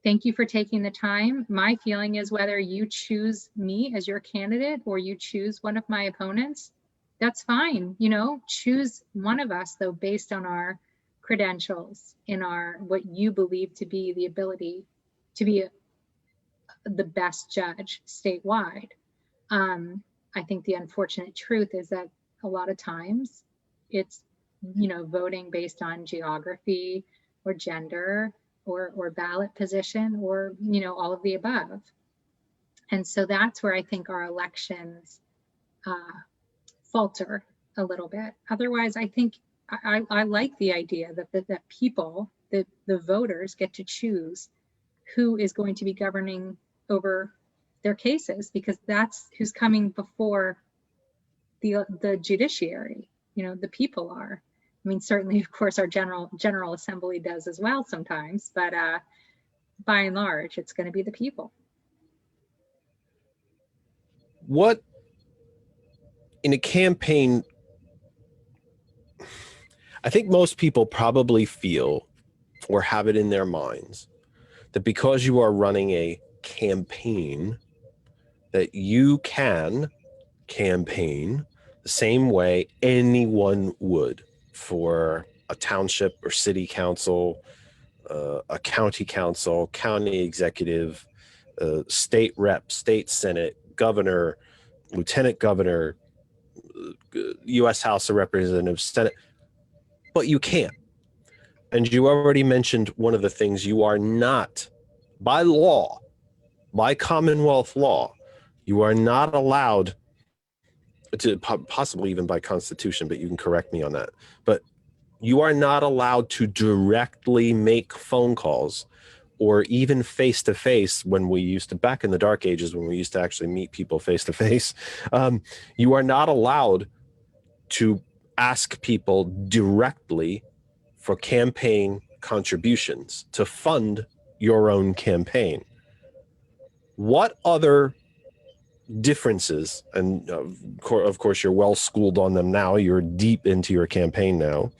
Thank you for taking the time. My feeling is, whether you choose me as your candidate or you choose one of my opponents, that's fine. Choose one of us, though, based on our credentials, in what you believe to be the ability to be the best judge statewide. I think the unfortunate truth is that a lot of times it's, voting based on geography or gender or ballot position, or, all of the above. And so that's where I think our elections falter a little bit. Otherwise, I think I like the idea that people, the voters, get to choose who is going to be governing over their cases, because that's who's coming before the judiciary. The people are. I mean, certainly, of course, our General Assembly does as well sometimes, but by and large, it's going to be the people. What in a campaign, I think most people probably feel or have it in their minds that because you are running a campaign, that you can campaign the same way anyone would for a township or city council, a county council, county executive, state rep, state senate, governor, lieutenant governor, U.S. House of Representatives, Senate. But you can't. And you already mentioned one of the things: you are not, by law, by Commonwealth law, you are not allowed to, possibly even by Constitution, but you can correct me on that, but you are not allowed to directly make phone calls or even face-to-face. When we used to, back in the dark ages, when we used to actually meet people face-to-face, you are not allowed to ask people directly for campaign contributions to fund your own campaign. What other differences, and of course you're well schooled on them now, you're deep into your campaign now,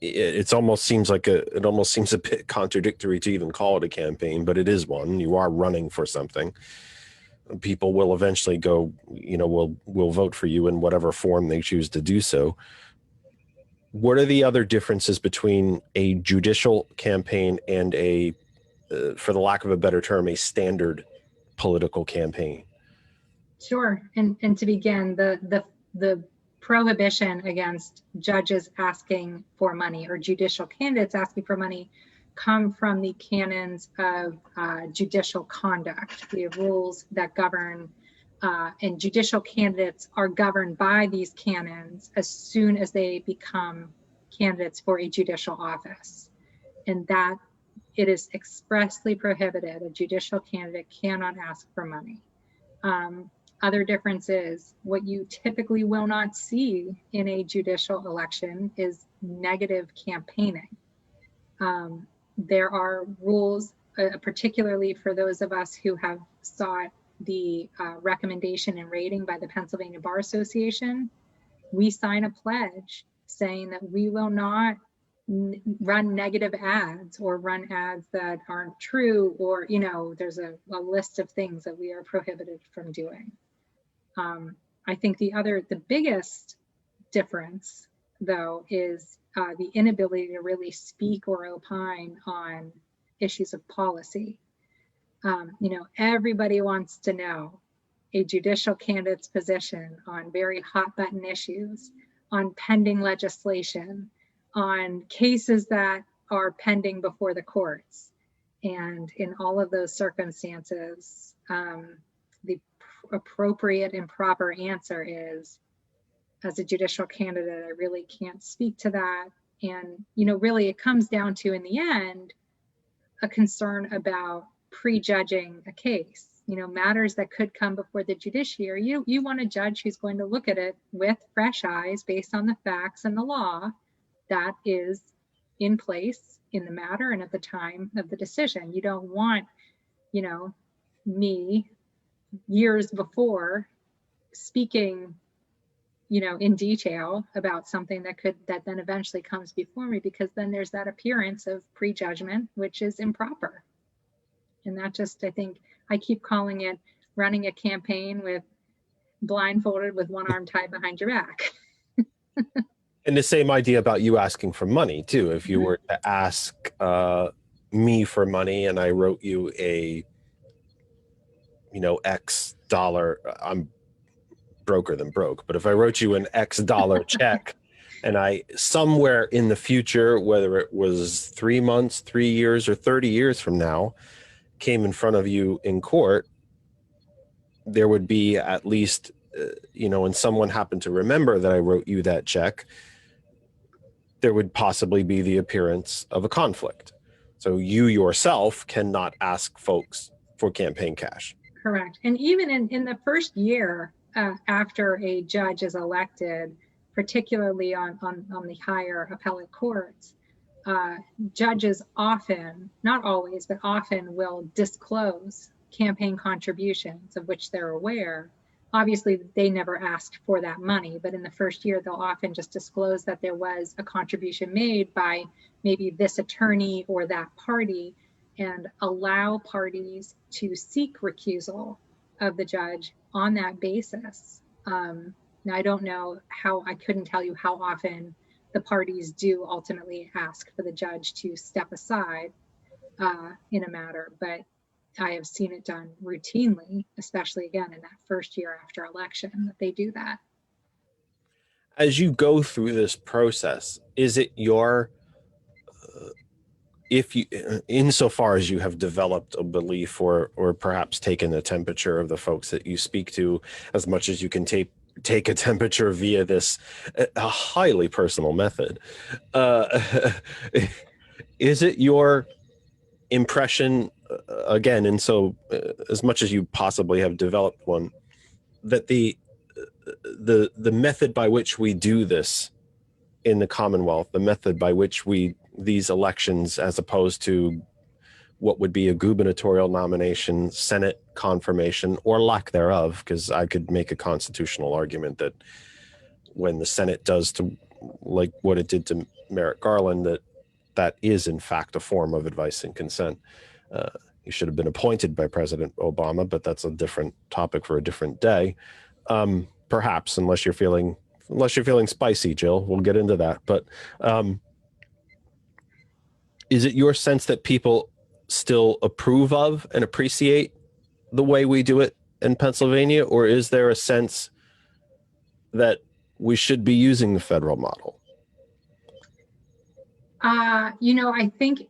it almost seems a bit contradictory to even call it a campaign, but it is one. You are running for something. People will eventually go, will vote for you in whatever form they choose to do so. What are the other differences between a judicial campaign and a, for the lack of a better term, a standard political campaign? Sure. And to begin, the prohibition against judges asking for money or judicial candidates asking for money come from the canons of judicial conduct. We have rules that govern, and judicial candidates are governed by these canons as soon as they become candidates for a judicial office. And that it is expressly prohibited. A judicial candidate cannot ask for money. Other difference is what you typically will not see in a judicial election is negative campaigning. There are rules, particularly for those of us who have sought the recommendation and rating by the Pennsylvania Bar Association. We sign a pledge saying that we will not run negative ads or run ads that aren't true, or, you know, there's a list of things that we are prohibited from doing. I think the biggest difference, though, is the inability to really speak or opine on issues of policy. You know, everybody wants to know a judicial candidate's position on very hot button issues, on pending legislation, on cases that are pending before the courts. And in all of those circumstances, the appropriate and proper answer is, as a judicial candidate, I really can't speak to that. And, you know, really it comes down to, in the end, a concern about prejudging a case. You know, matters that could come before the judiciary, you want a judge who's going to look at it with fresh eyes based on the facts and the law that is in place in the matter and at the time of the decision. You don't want, you know, me years before speaking, you know, in detail about something that then eventually comes before me, because then there's that appearance of prejudgment, which is improper. And that just, I think, I keep calling it running a campaign with blindfolded with one arm tied behind your back. And the same idea about you asking for money too. If you were to ask me for money and I wrote you a, you know, X dollar, I'm broker than broke, but if I wrote you an X dollar check and I somewhere in the future, whether it was 3 months, 3 years, or 30 years from now, came in front of you in court, there would be at least, you know, and someone happened to remember that I wrote you that check, there would possibly be the appearance of a conflict. So you yourself cannot ask folks for campaign cash. Correct. And even in the first year after a judge is elected, particularly on the higher appellate courts, judges often, not always, but often will disclose campaign contributions of which they're aware. Obviously, they never asked for that money, but in the first year, they'll often just disclose that there was a contribution made by maybe this attorney or that party, and allow parties to seek recusal of the judge on that basis. Now, I don't know how, I couldn't tell you how often the parties do ultimately ask for the judge to step aside in a matter, but I have seen it done routinely, especially again in that first year after election, that they do that. As you go through this process, is it your, if you, insofar as you have developed a belief or perhaps taken the temperature of the folks that you speak to, as much as you can take a temperature via this a highly personal method, is it your impression, again, and so as much as you possibly have developed one, that the method by which we do this in the Commonwealth, the method by which these elections, as opposed to what would be a gubernatorial nomination, Senate confirmation, or lack thereof, because I could make a constitutional argument that when the Senate does to, like what it did to Merrick Garland, that is in fact a form of advice and consent. He should have been appointed by President Obama, but that's a different topic for a different day. Perhaps, unless you're feeling spicy, Jill, we'll get into that. But is it your sense that people still approve of and appreciate the way we do it in Pennsylvania, or is there a sense that we should be using the federal model? You know, I think,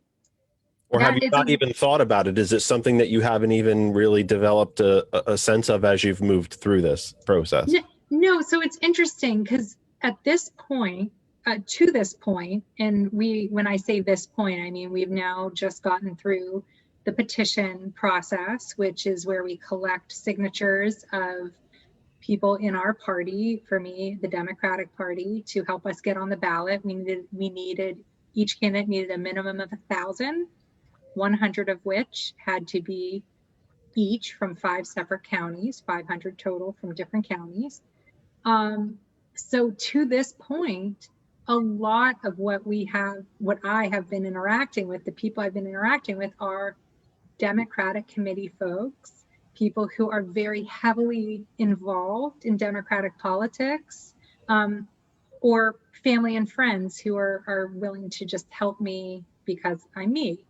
or have you not even thought about it? Is it something that you haven't even really developed a sense of as you've moved through this process? No, so it's interesting because at this point, to this point, and when I say this point, I mean we've now just gotten through the petition process, which is where we collect signatures of people in our party, for me, the Democratic Party, to help us get on the ballot. Each candidate needed a minimum of 1,000, 100 of which had to be each from 5 separate counties, 500 total from different counties. So to this point, a lot of what I have been interacting with, the people I've been interacting with are Democratic committee folks, people who are very heavily involved in Democratic politics, or family and friends who are willing to just help me because I'm me,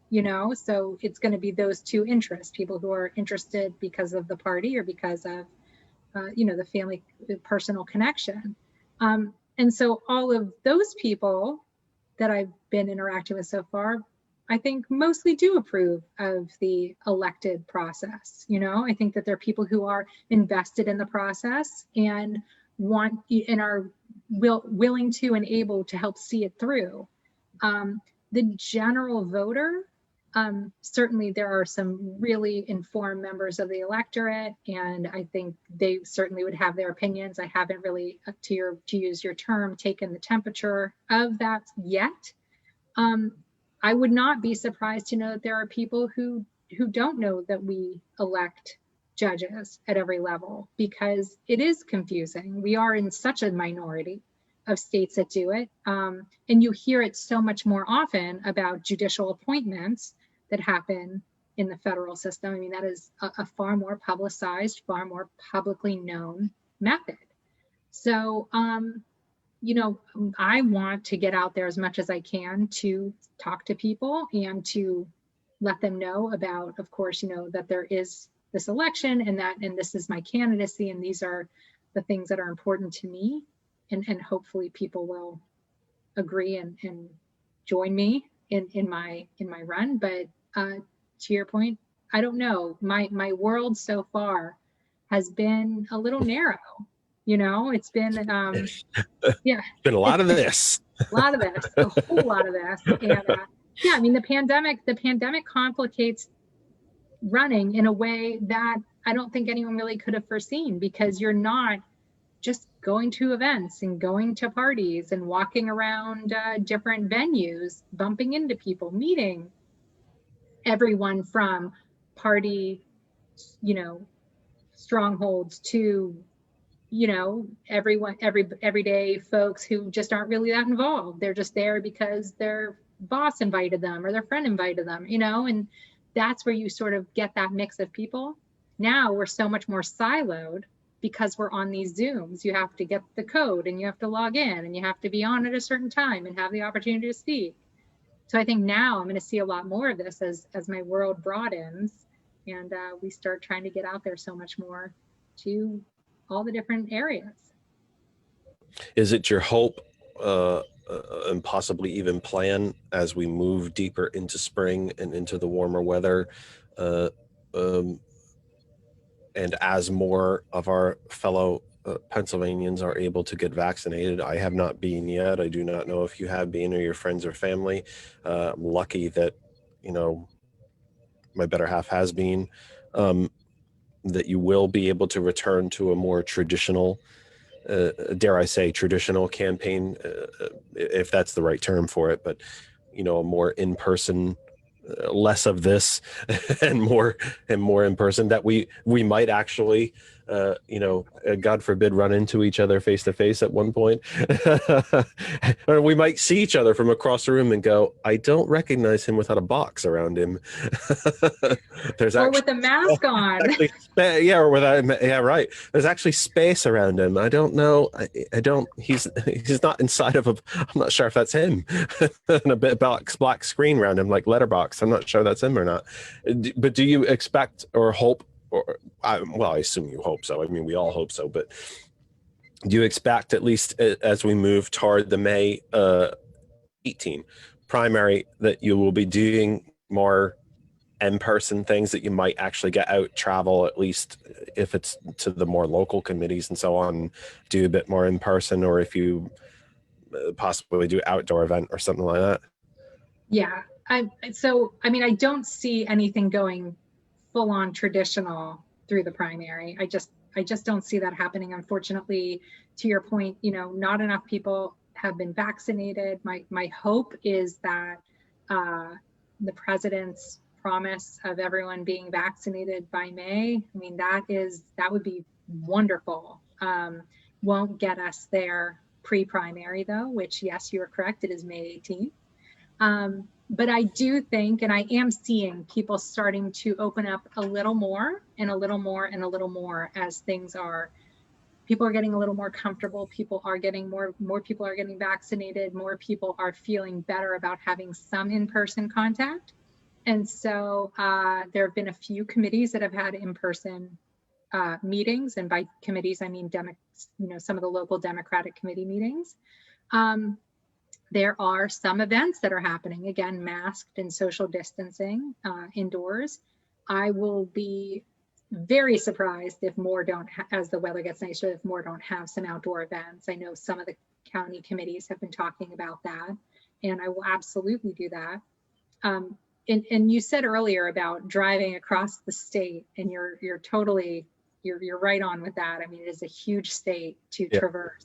so it's going to be those two interests, people who are interested because of the party or because of, the family, personal connection. And so all of those people that I've been interacting with so far, I think mostly do approve of the elected process. I think that there are people who are invested in the process and are willing to and able to help see it through. The general voter, certainly there are some really informed members of the electorate, and I think they certainly would have their opinions. I haven't really, to use your term, taken the temperature of that yet. I would not be surprised to know that there are people who don't know that we elect judges at every level, because it is confusing. We are in such a minority of states that do it. And you hear it so much more often about judicial appointments that happen in the federal system. I mean, that is a far more publicized, far more publicly known method. So, I want to get out there as much as I can to talk to people and to let them know about, of course, that there is this election and this is my candidacy and these are the things that are important to me. And hopefully people will agree and join me in my run. But to your point, I don't know. My world so far has been a little narrow. It's been yeah, it's been a lot of this. A lot of this, a whole lot of this. And yeah, I mean the pandemic complicates running in a way that I don't think anyone really could have foreseen, because you're not just going to events and going to parties and walking around different venues, bumping into people, meeting everyone from party, strongholds to, everyday folks who just aren't really that involved. They're just there because their boss invited them or their friend invited them, and that's where you sort of get that mix of people. Now we're so much more siloed because we're on these Zooms. You have to get the code and you have to log in and you have to be on at a certain time and have the opportunity to speak. So I think now I'm going to see a lot more of this as my world broadens and we start trying to get out there so much more to all the different areas. Is it your hope and possibly even plan as we move deeper into spring and into the warmer weather, and as more of our fellow Pennsylvanians are able to get vaccinated? I have not been yet. I do not know if you have been or your friends or family. I'm lucky that, my better half has been, that you will be able to return to a more traditional, dare I say, traditional campaign, if that's the right term for it, but, a more in-person, less of this and more in person, that we might actually God forbid run into each other face to face at one point. Or we might see each other from across the room and go, I don't recognize him without a box around him. Or with a mask on. Right. There's actually space around him. I don't know. I don't, he's not inside of I'm not sure if that's him. And a bit black screen around him, like letterbox. I'm not sure that's him or not. But do you expect or hope, I assume you hope so. I mean, we all hope so, but do you expect, at least as we move toward the May 18 primary, that you will be doing more in-person things, that you might actually get out, travel, at least if it's to the more local committees and so on, do a bit more in person? Or if you possibly do outdoor event or something like that. Yeah. I mean, I don't see anything going full on traditional through the primary. I just don't see that happening. Unfortunately, to your point, not enough people have been vaccinated. My hope is that the president's promise of everyone being vaccinated by May, I mean, that would be wonderful. Won't get us there pre-primary though, which, yes, you're correct, it is May 18th. But I do think, and I am seeing people starting to open up a little more and a little more and a little more as people are getting a little more comfortable. People are getting more people are getting vaccinated. More people are feeling better about having some in-person contact. And so there have been a few committees that have had in-person meetings. And by committees, I mean, some of the local Democratic committee meetings. There are some events that are happening, again, masked and social distancing indoors. I will be very surprised if more don't, as the weather gets nicer, if more don't have some outdoor events. I know some of the county committees have been talking about that, and I will absolutely do that. And you said earlier about driving across the state, and you're right on with that. I mean, it is a huge state to traverse.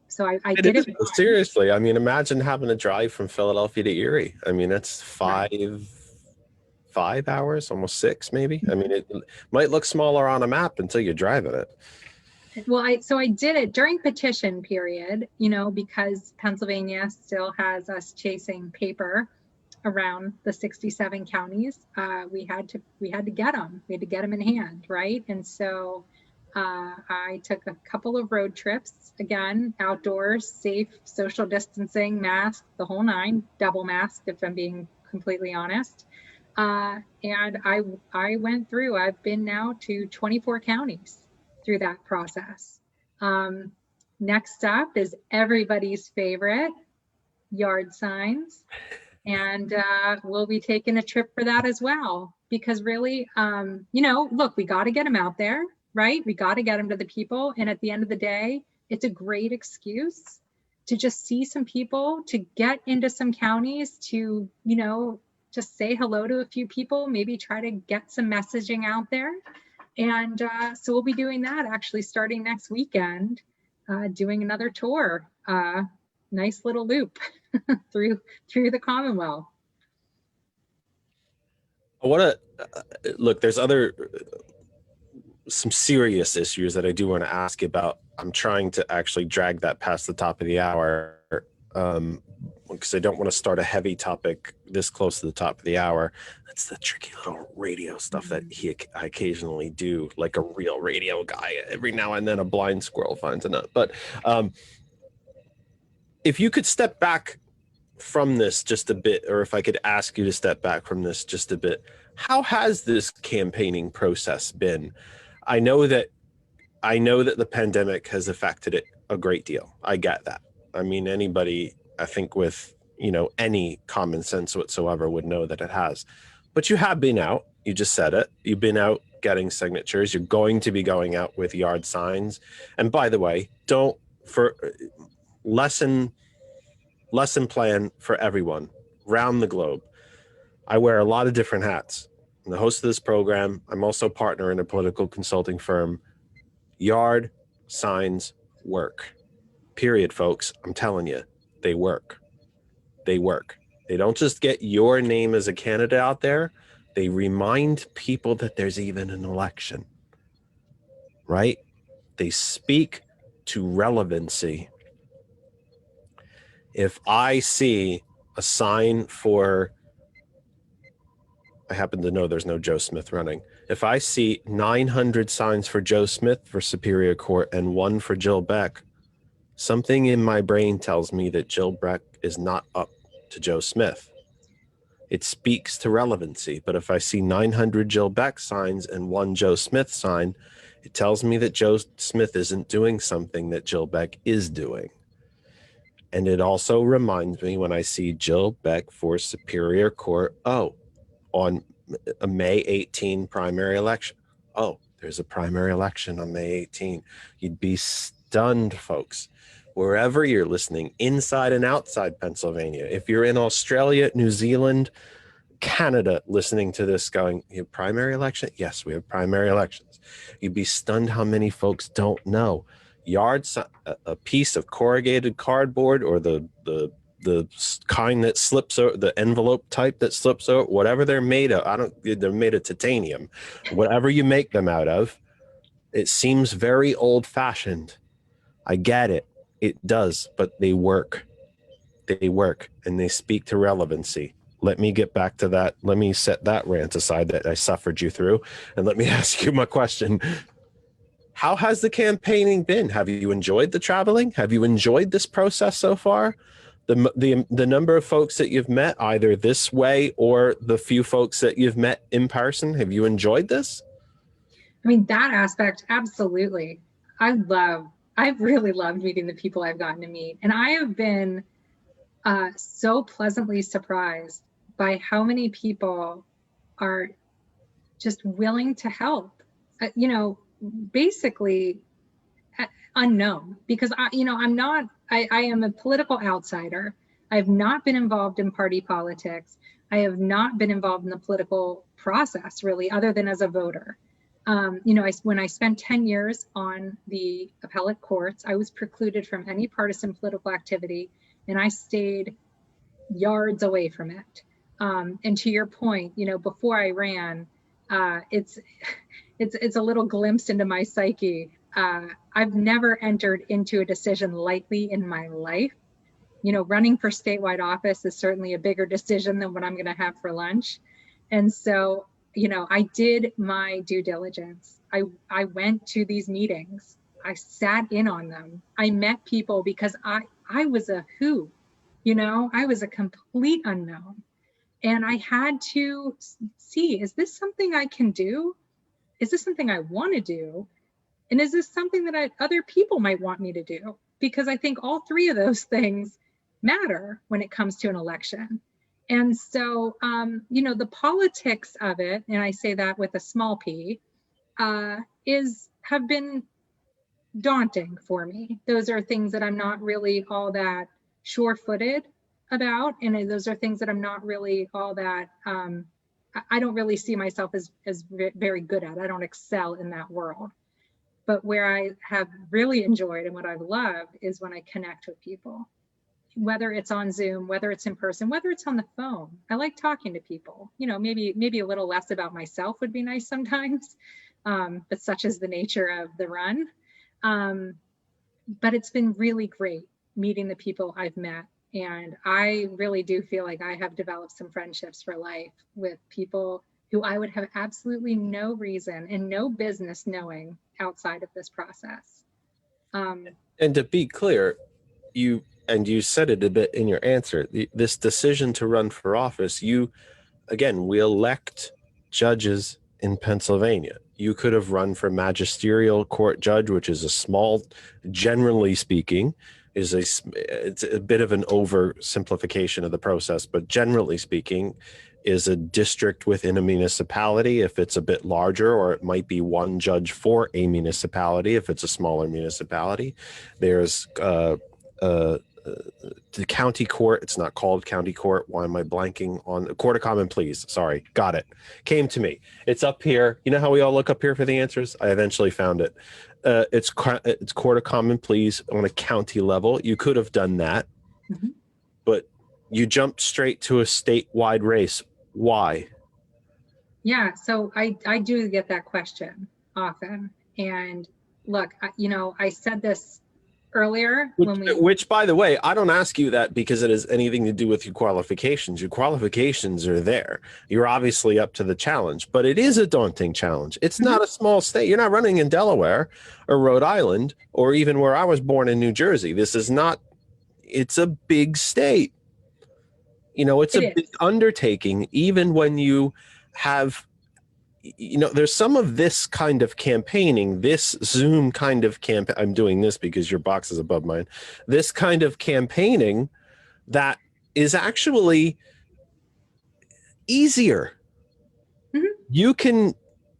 So I did it. Seriously, I mean, imagine having to drive from Philadelphia to Erie. I mean, that's 5 hours, almost 6 maybe. I mean, it might look smaller on a map until you're driving it. Well, I did it during petition period, because Pennsylvania still has us chasing paper around the 67 counties. We had to get them. We had to get them in hand, right? And so I took a couple of road trips, again, outdoors, safe, social distancing, mask, the whole nine, double mask, if I'm being completely honest. And I went through, I've been now to 24 counties through that process. Next up is everybody's favorite, yard signs. And we'll be taking a trip for that as well, because really, look, we got to get them out there. Right? We got to get them to the people. And at the end of the day, it's a great excuse to just see some people, to get into some counties, to, just say hello to a few people, maybe try to get some messaging out there. And so we'll be doing that actually starting next weekend, doing another tour, nice little loop through the Commonwealth. I want to look, there's some serious issues that I do want to ask you about. I'm trying to actually drag that past the top of the hour because I don't want to start a heavy topic this close to the top of the hour. That's the tricky little radio stuff that I occasionally do, like a real radio guy. Every now and then a blind squirrel finds a nut. But if you could step back from this just a bit, or if I could ask you to step back from this just a bit, how has this campaigning process been? I know that the pandemic has affected it a great deal. I get that. I mean, anybody, I think, with, any common sense whatsoever would know that it has. But you have been out. You just said it. You've been out getting signatures. You're going to be going out with yard signs. And by the way, lesson plan for everyone around the globe. I wear a lot of different hats. I'm the host of this program. I'm also a partner in a political consulting firm. Yard signs work. Period, folks. I'm telling you, they work. They work. They don't just get your name as a candidate out there. They remind people that there's even an election, right? They speak to relevancy. If I see a sign for, I happen to know there's no Joe Smith running. If I see 900 signs for Joe Smith for Superior Court and 1 for Jill Beck, something in my brain tells me that Jill Beck is not up to Joe Smith. It speaks to relevancy. But if I see 900 Jill Beck signs and 1 Joe Smith sign, it tells me that Joe Smith isn't doing something that Jill Beck is doing. And it also reminds me when I see Jill Beck for Superior Court, on a May 18 primary election. There's a primary election on May 18. You'd be stunned, folks. wherever you're listening, inside and outside Pennsylvania. If you're in Australia, New Zealand, Canada, listening to this going, you have primary election? Yes, we have primary elections. You'd be stunned how many folks don't know. A piece of corrugated cardboard, or the kind that slips over, the envelope type that slips over, whatever they're made of. They're made of titanium. Whatever you make them out of, it seems very old fashioned. I get it. It does, but they work. They work, and they speak to relevancy. Let me get back to that. Let me set that rant aside that I suffered you through, and let me ask you my question. How has the campaigning been? Have you enjoyed the traveling? Have you enjoyed this process so far? The number of folks that you've met, either this way or the few folks that you've met in person, have you enjoyed this? I mean, that aspect, absolutely. I've really loved meeting the people I've gotten to meet. And I have been so pleasantly surprised by how many people are just willing to help, basically unknown, because I am a political outsider. I have not been involved in party politics. I have not been involved in the political process really, other than as a voter. When I spent 10 years on the appellate courts, I was precluded from any partisan political activity, and I stayed yards away from it. And to your point, before I ran, it's a little glimpse into my psyche. I've never entered into a decision lightly in my life. Running for statewide office is certainly a bigger decision than what I'm going to have for lunch. And so, I did my due diligence. I went to these meetings. I sat in on them. I met people because I was a who, I was a complete unknown. And I had to see, is this something I can do? Is this something I want to do? And is this something that other people might want me to do? Because I think all three of those things matter when it comes to an election. And so, the politics of it, and I say that with a small p, have been daunting for me. Those are things that I'm not really all that sure-footed about, and those are things that I'm not really all that, I don't really see myself as very good at. I don't excel in that world. But where I have really enjoyed and what I've loved is when I connect with people, whether it's on Zoom, whether it's in person, whether it's on the phone. I like talking to people. Maybe a little less about myself would be nice sometimes, but such is the nature of the run. But it's been really great meeting the people I've met. And I really do feel like I have developed some friendships for life with people who I would have absolutely no reason and no business knowing outside of this process. And to be clear, you said it a bit in your answer, this decision to run for office, we elect judges in Pennsylvania. You could have run for magisterial court judge, which is a small, generally speaking, it's a bit of an oversimplification of the process, but generally speaking, is a district within a municipality if it's a bit larger, or it might be one judge for a municipality if it's a smaller municipality. There's the county court. It's not called county court. Why am I blanking on the Court of Common Pleas? Sorry, got it. Came to me. It's up here. You know how we all look up here for the answers? I eventually found it. It's Court of Common Pleas on a county level. You could have done that, but you jumped straight to a statewide race. Why? Yeah, so I do get that question often. And look, I said this earlier which by the way, I don't ask you that because it has anything to do with your qualifications. Your qualifications are there. You're obviously up to the challenge, but it is a daunting challenge. It's not a small state. You're not running in Delaware or Rhode Island or even where I was born in New Jersey. It's a big state. It's a big undertaking, even when you have, there's some of this kind of campaigning, this Zoom kind of campaign. I'm doing this because your box is above mine. This kind of campaigning that is actually easier. You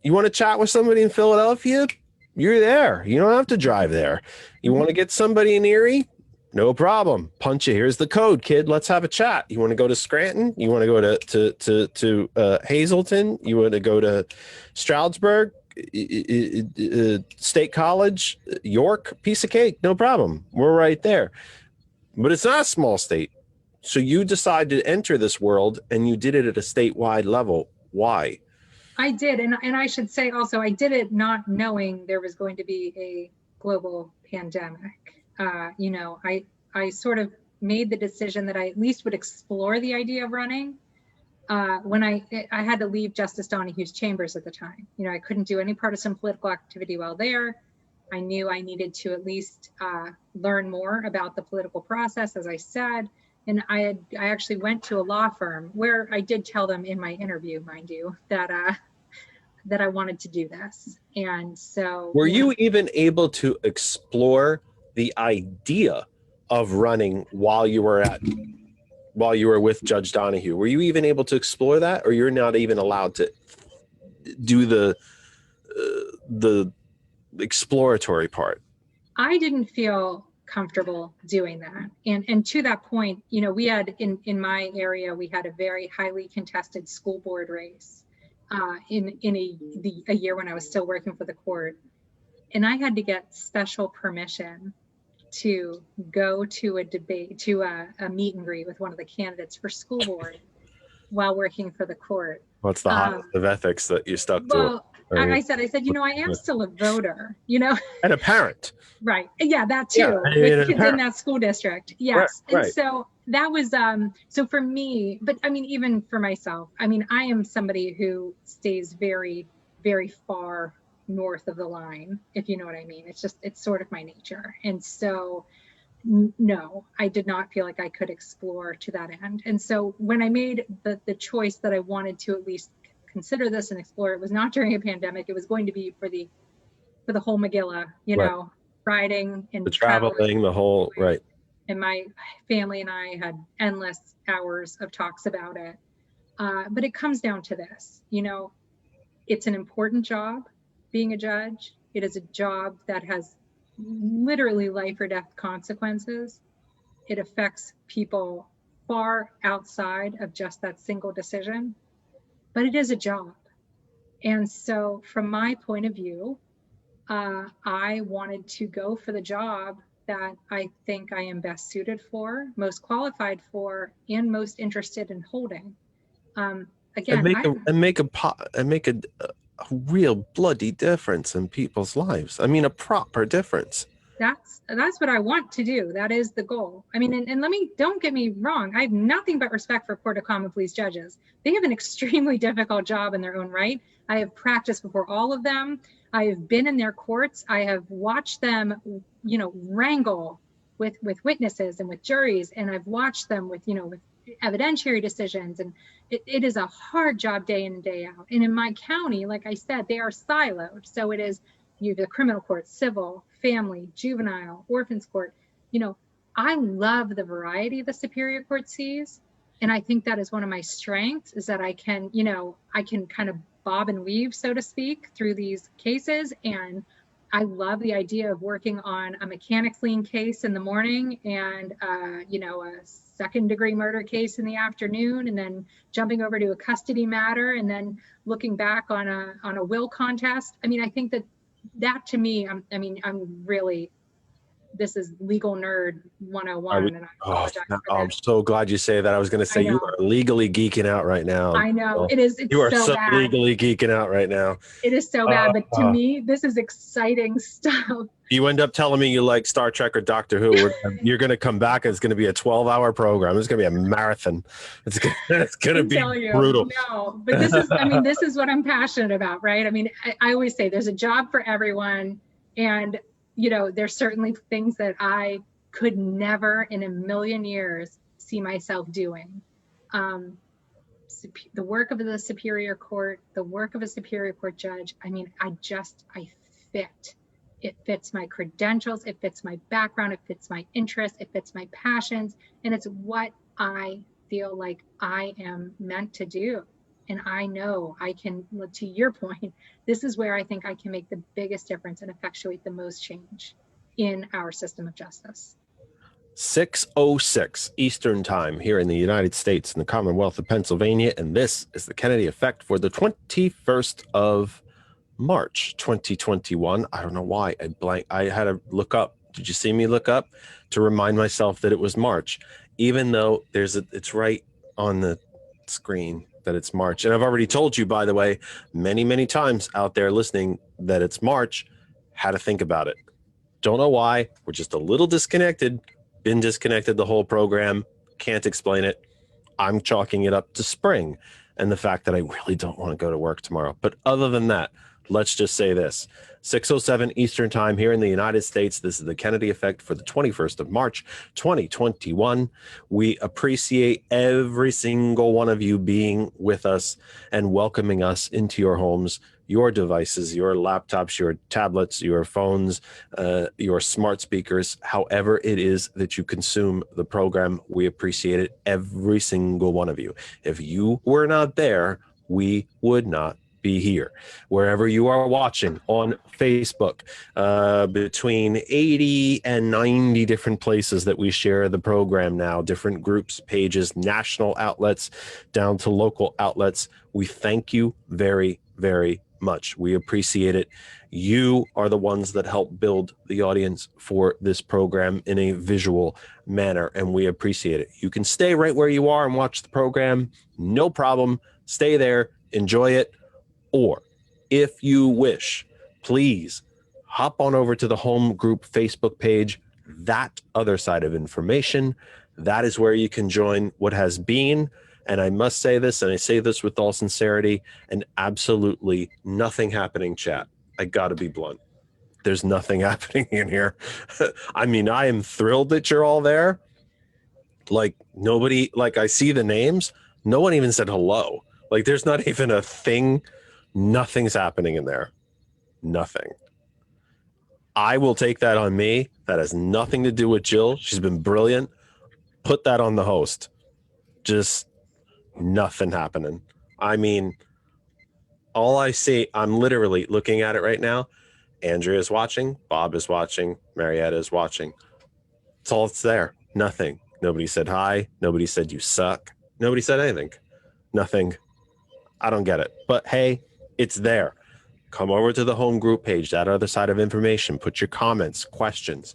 want to chat with somebody in Philadelphia? You're there. You don't have to drive there. You want to get somebody in Erie? No problem. Punch it. Here's the code, kid. Let's have a chat. You want to go to Scranton? You want to go to Hazleton? You want to go to Stroudsburg, State College, York? Piece of cake. No problem. We're right there. But it's not a small state. So you decided to enter this world, and you did it at a statewide level. Why? I did, and I should say also, I did it not knowing there was going to be a global pandemic. I sort of made the decision that I at least would explore the idea of running when I had to leave Justice Donahue's chambers at the time. I couldn't do any partisan political activity while there. I knew I needed to at least learn more about the political process, as I said. And I actually went to a law firm where I did tell them in my interview, mind you, that I wanted to do this. And so, were you even able to explore the idea of running while you were with Judge Donahue? Were you even able to explore that, or you're not even allowed to do the exploratory part? I didn't feel comfortable doing that. And to that point, we had in my area, we had a very highly contested school board race in a year when I was still working for the court. And I had to get special permission to go to a debate, to a meet and greet with one of the candidates for school board while working for the court. What's the hottest of ethics that you stuck to? Well, I said, I am still a voter, And a parent. Right. Yeah, that too. Yeah, with kids in that school district. Yes. Right. And so that was, so for me, but even for myself, I am somebody who stays very, very far north of the line, if you know what I mean. It's sort of my nature. And so, no, I did not feel like I could explore to that end. And so when I made the choice that I wanted to at least consider this and explore, it was not during a pandemic. It was going to be for the whole Megillah, Right. Riding and The traveling, the whole, right. And my family and I had endless hours of talks about it. But it comes down to this, it's an important job being a judge. It is a job that has literally life or death consequences. It affects people far outside of just that single decision, but it is a job. And so from my point of view, I wanted to go for the job that I think I am best suited for, most qualified for, and most interested in holding. Again, and make a real bloody difference in people's lives. A proper difference. That's what I want to do. That is the goal. And don't get me wrong. I have nothing but respect for Court of Common Pleas judges. They have an extremely difficult job in their own right. I have practiced before all of them. I have been in their courts. I have watched them, wrangle with witnesses and with juries. And I've watched them with evidentiary decisions. And it is a hard job day in and day out. And in my county, like I said, they are siloed. So it is the criminal court, civil, family, juvenile, orphans court. I love the variety the Superior Court sees. And I think that is one of my strengths, is that I can kind of bob and weave, so to speak, through these cases. And I love the idea of working on a mechanics lien case in the morning and, a second-degree murder case in the afternoon, and then jumping over to a custody matter, and then looking back on a will contest. I think that to me, I'm really, this is legal nerd 101. And I apologize for that. I'm so glad you say that. I was going to say you are legally geeking out right now. I know. You are so bad. Legally geeking out right now. It is so bad, but to me, this is exciting stuff. You end up telling me you like Star Trek or Doctor Who. You're going to come back and it's going to be a 12-hour program. It's going to be a marathon. It's going to be brutal. No, but this is, this is what I'm passionate about, right? I always say there's a job for everyone. And, there's certainly things that I could never in a million years see myself doing. The work of the Superior Court, the work of a Superior Court judge, I fit. It fits my credentials, it fits my background, it fits my interests, it fits my passions, and it's what I feel like I am meant to do. And I know I can, to your point, this is where I think I can make the biggest difference and effectuate the most change in our system of justice. 6:06 Eastern Time here in the United States in the Commonwealth of Pennsylvania, and this is the Kennedy Effect for the 21st of March 2021. I don't know why I had to look up. Did you see me look up to remind myself that it was March, even though it's right on the screen that it's March. And I've already told you, by the way, many times out there listening that it's March. How to think about it. Don't know why. We're just a little disconnected. Been disconnected the whole program. Can't explain it. I'm chalking it up to spring and the fact that I really don't want to go to work tomorrow. But other than that, let's just say this. 6:07 Eastern Time here in the United States. This is the Kennedy Effect for the 21st of March, 2021. We appreciate every single one of you being with us and welcoming us into your homes, your devices, your laptops, your tablets, your phones, your smart speakers, however it is that you consume the program. We appreciate it, every single one of you. If you were not there, we would not be here. Wherever you are watching on Facebook, between 80 and 90 different places that we share the program now, different groups, pages, national outlets, down to local outlets. We thank you very, very much. We appreciate it. You are the ones that help build the audience for this program in a visual manner, and we appreciate it. You can stay right where you are and watch the program. No problem. Stay there. Enjoy it. Or if you wish, please hop on over to the home group Facebook page, That Other Side of Information. That is where you can join what has been, and I must say this, and I say this with all sincerity, and absolutely nothing happening, chat. I got to be blunt. There's nothing happening in here. I mean, I am thrilled that you're all there. Like, nobody, like, I see the names. No one even said hello. Like, there's not even a thing. Nothing's happening in there. Nothing. I will take that on me. That has nothing to do with Jill. She's been brilliant. Put that on the host. Just nothing happening. I mean, all I see, I'm literally looking at it right now. Andrea is watching. Bob is watching. Marietta is watching. It's all that's there. Nothing. Nobody said hi. Nobody said you suck. Nobody said anything. Nothing. I don't get it. But hey, it's there. Come over to the home group page, That Other Side of Information. Put your comments, questions,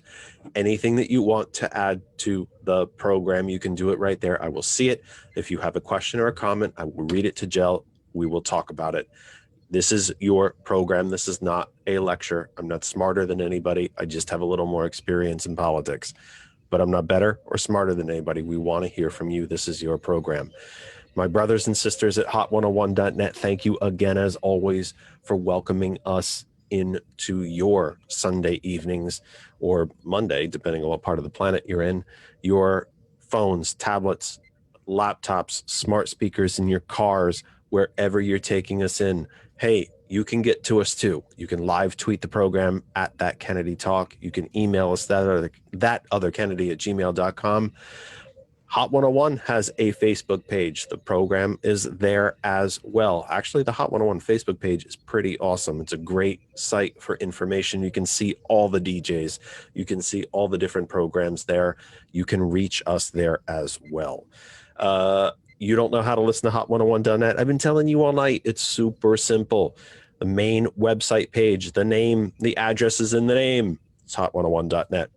anything that you want to add to the program. You can do it right there. I will see it. If you have a question or a comment, I will read it to Jill. We will talk about it. This is your program. This is not a lecture. I'm not smarter than anybody. I just have a little more experience in politics. But I'm not better or smarter than anybody. We want to hear from you. This is your program. My brothers and sisters at hot101.net, thank you again, as always, for welcoming us into your Sunday evenings or Monday, depending on what part of the planet you're in, your phones, tablets, laptops, smart speakers in your cars, wherever you're taking us in. Hey, you can get to us too. You can live tweet the program at That Kennedy Talk. You can email us thatotherkennedy@gmail.com. Hot 101 has a Facebook page. The program is there as well. Actually, the Hot 101 Facebook page is pretty awesome. It's a great site for information. You can see all the DJs. You can see all the different programs there. You can reach us there as well. You don't know how to listen to hot101.net? I've been telling you all night. It's super simple. The main website page, the name, the address is in the name. It's hot101.net.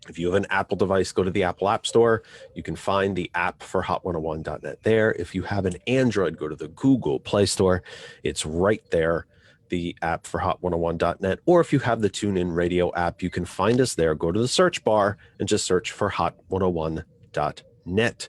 If you have an Apple device, go to the Apple App Store. You can find the app for hot101.net there. If you have an Android, go to the Google Play Store. It's right there, the app for hot101.net. Or if you have the TuneIn Radio app, you can find us there. Go to the search bar and just search for hot101.net.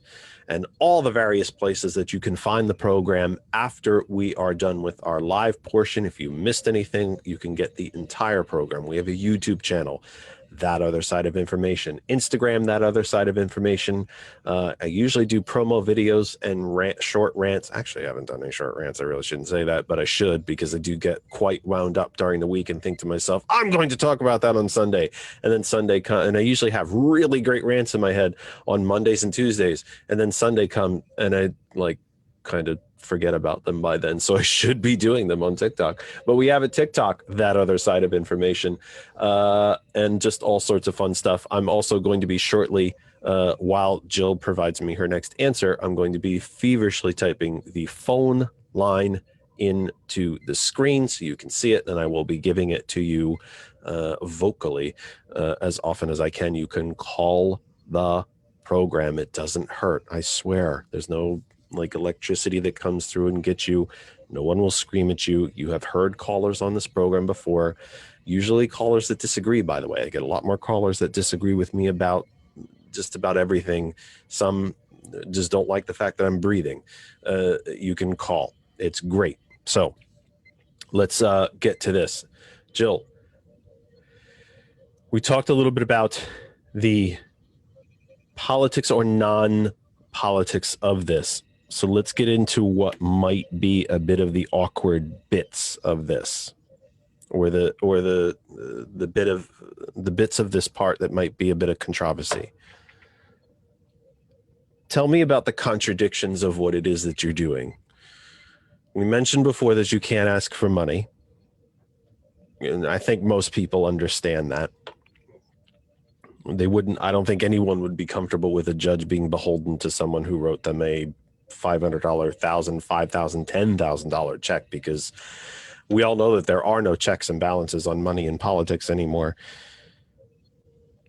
And all the various places that you can find the program after we are done with our live portion. If you missed anything, you can get the entire program. We have a YouTube channel, That Other Side of Information. Instagram, That Other Side of Information. I usually do promo videos and short rants. Actually, I haven't done any short rants. I really shouldn't say that, but I should, because I do get quite wound up during the week and think to myself, I'm going to talk about that on Sunday. And then Sunday comes, and I usually have really great rants in my head on Mondays and Tuesdays. And then Sunday come, and I like kind of forget about them by then. So I should be doing them on TikTok. But we have a TikTok, That Other Side of Information, and just all sorts of fun stuff. I'm also going to be shortly, while Jill provides me her next answer, I'm going to be feverishly typing the phone line into the screen so you can see it, and I will be giving it to you vocally as often as I can. You can call the program. It doesn't hurt. I swear. There's no like electricity that comes through and gets you. No one will scream at you. You have heard callers on this program before, usually callers that disagree, by the way. I get a lot more callers that disagree with me about just about everything. Some just don't like the fact that I'm breathing. You can call. It's great. So let's get to this. Jill, we talked a little bit about the politics or non-politics of this. So let's get into what might be a bit of the awkward bits of this, or the bits of this part that might be a bit of controversy. Tell me about the contradictions of what it is that you're doing. We mentioned before that you can't ask for money. And I think most people understand that. They wouldn't, I don't think anyone would be comfortable with a judge being beholden to someone who wrote them a $500, $1,000, $5,000, $10,000 check, because we all know that there are no checks and balances on money in politics anymore.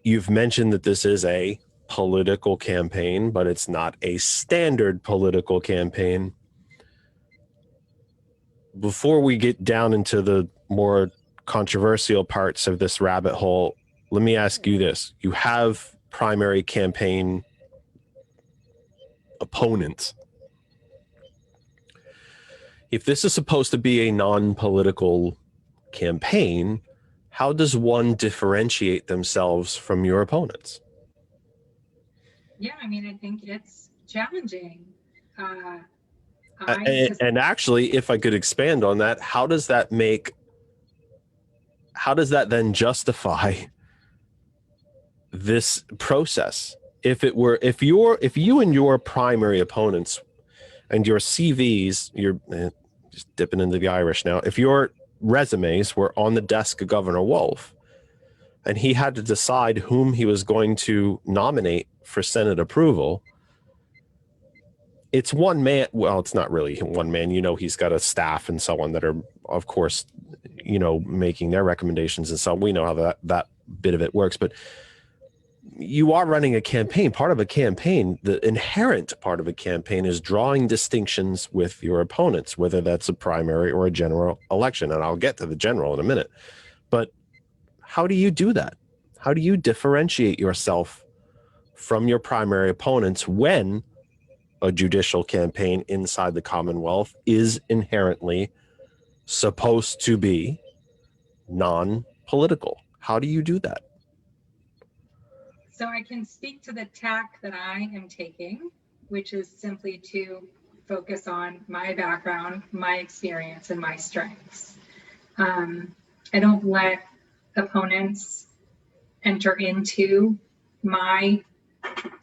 You've mentioned that this is a political campaign, but it's not a standard political campaign. Before we get down into the more controversial parts of this rabbit hole, let me ask you this. You have primary campaign opponents. If this is supposed to be a non-political campaign, how does one differentiate themselves from your opponents? Yeah, I mean, I think it's challenging. And actually, if I could expand on that, how does that then justify this process? If you and your primary opponents and your CVs, you're just dipping into the Irish now, if your resumes were on the desk of Governor Wolf and he had to decide whom he was going to nominate for Senate approval, it's one man. Well, it's not really one man. He's got a staff and so on that are, of course, making their recommendations and so on. We know how that bit of it works, but you are running a campaign. Part of a campaign, the inherent part of a campaign, is drawing distinctions with your opponents, whether that's a primary or a general election. And I'll get to the general in a minute. But how do you do that? How do you differentiate yourself from your primary opponents when a judicial campaign inside the Commonwealth is inherently supposed to be non-political? How do you do that? So I can speak to the tack that I am taking, which is simply to focus on my background, my experience, and my strengths. I don't let opponents enter into my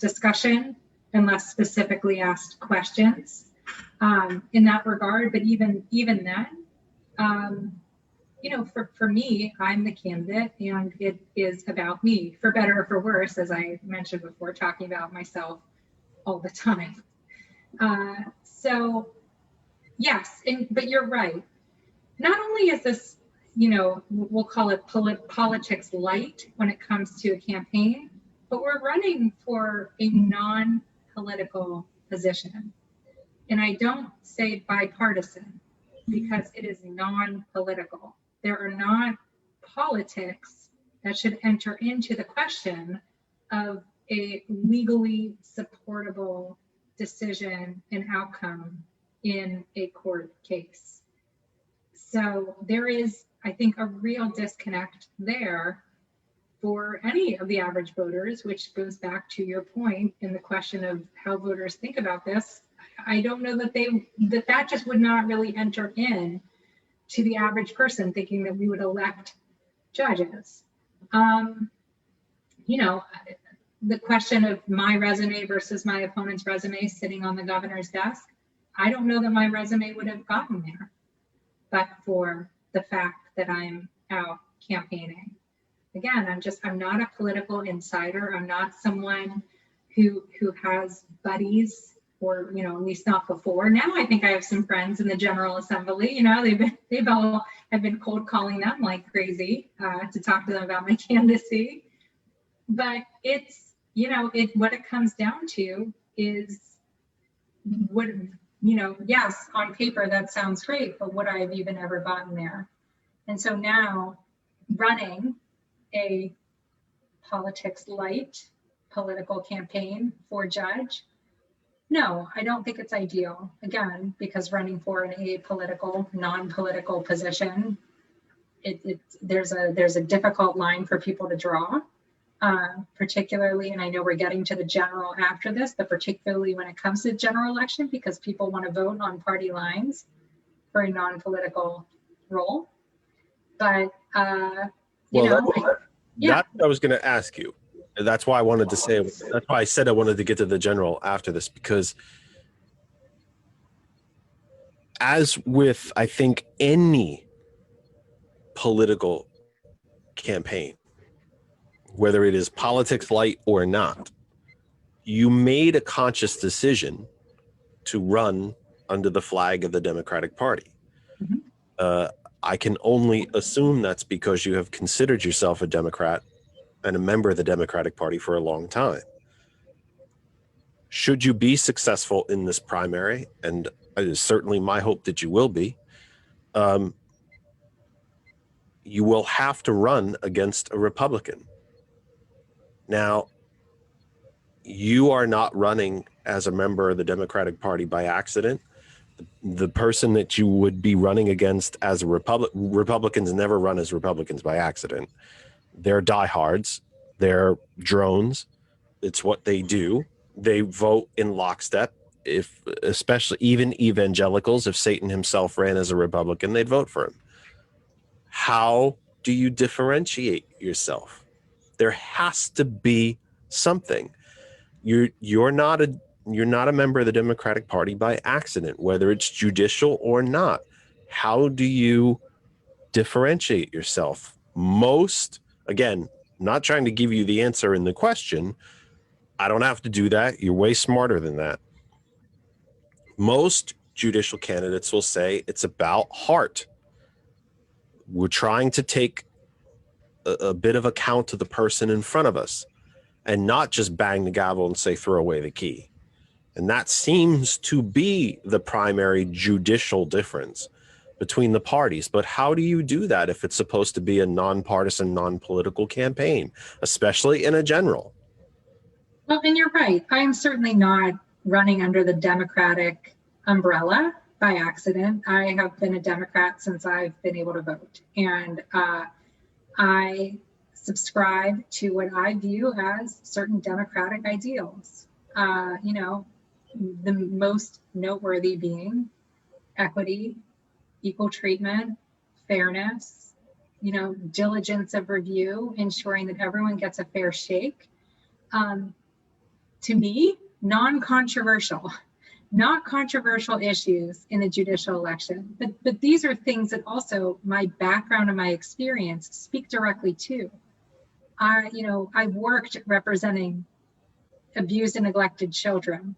discussion unless specifically asked questions in that regard. But even then, for me, I'm the candidate and it is about me, for better or for worse, as I mentioned before, talking about myself all the time. So yes, but you're right. Not only is this, we'll call it politics light when it comes to a campaign, but we're running for a non-political position. And I don't say bipartisan because it is non-political. There are not politics that should enter into the question of a legally supportable decision and outcome in a court case. So there is, I think, a real disconnect there for any of the average voters, which goes back to your point in the question of how voters think about this. I don't know that that just would not really enter in to the average person thinking that we would elect judges. The question of my resume versus my opponent's resume sitting on the governor's desk, I don't know that my resume would have gotten there, but for the fact that I'm out campaigning. Again, I'm not a political insider. I'm not someone who has buddies, or, you know, at least not before. Now I think I have some friends in the General Assembly. You know, they've all have been cold calling them like crazy to talk to them about my candidacy. But it's, you know, what it comes down to is what, you know, yes, on paper that sounds great, but would I have even ever gotten there? And so now running a politics light political campaign for judge, no, I don't think it's ideal. Again, because running for an apolitical, non-political position, there's a difficult line for people to draw, particularly, and I know we're getting to the general after this, but particularly when it comes to the general election, because people want to vote on party lines for a non-political role. But That's what I was going to ask you. That's why I wanted to say, that's why I said I wanted to get to the general after this, because as with, I think, any political campaign, whether it is politics light or not, you made a conscious decision to run under the flag of the Democratic Party. Mm-hmm. I can only assume that's because you have considered yourself a Democrat and a member of the Democratic Party for a long time. Should you be successful in this primary, and it is certainly my hope that you will be, you will have to run against a Republican. Now, you are not running as a member of the Democratic Party by accident. The person that you would be running against as a Republicans never run as Republicans by accident. They're diehards. They're drones. It's what they do. They vote in lockstep. Especially even evangelicals, if Satan himself ran as a Republican, they'd vote for him. How do you differentiate yourself? There has to be something. You're not a member of the Democratic Party by accident, whether it's judicial or not. How do you differentiate yourself? Most, again, not trying to give you the answer in the question. I don't have to do that. You're way smarter than that. Most judicial candidates will say it's about heart. We're trying to take a bit of account of the person in front of us and not just bang the gavel and say, throw away the key. And that seems to be the primary judicial difference between the parties. But how do you do that if it's supposed to be a nonpartisan, non-political campaign, especially in a general? Well, and you're right. I'm certainly not running under the Democratic umbrella by accident. I have been a Democrat since I've been able to vote. And I subscribe to what I view as certain democratic ideals. You know, the most noteworthy being equity, equal treatment, fairness, you know, diligence of review, ensuring that everyone gets a fair shake. To me, non-controversial, not controversial issues in a judicial election. But these are things that also my background and my experience speak directly to. I've worked representing abused and neglected children,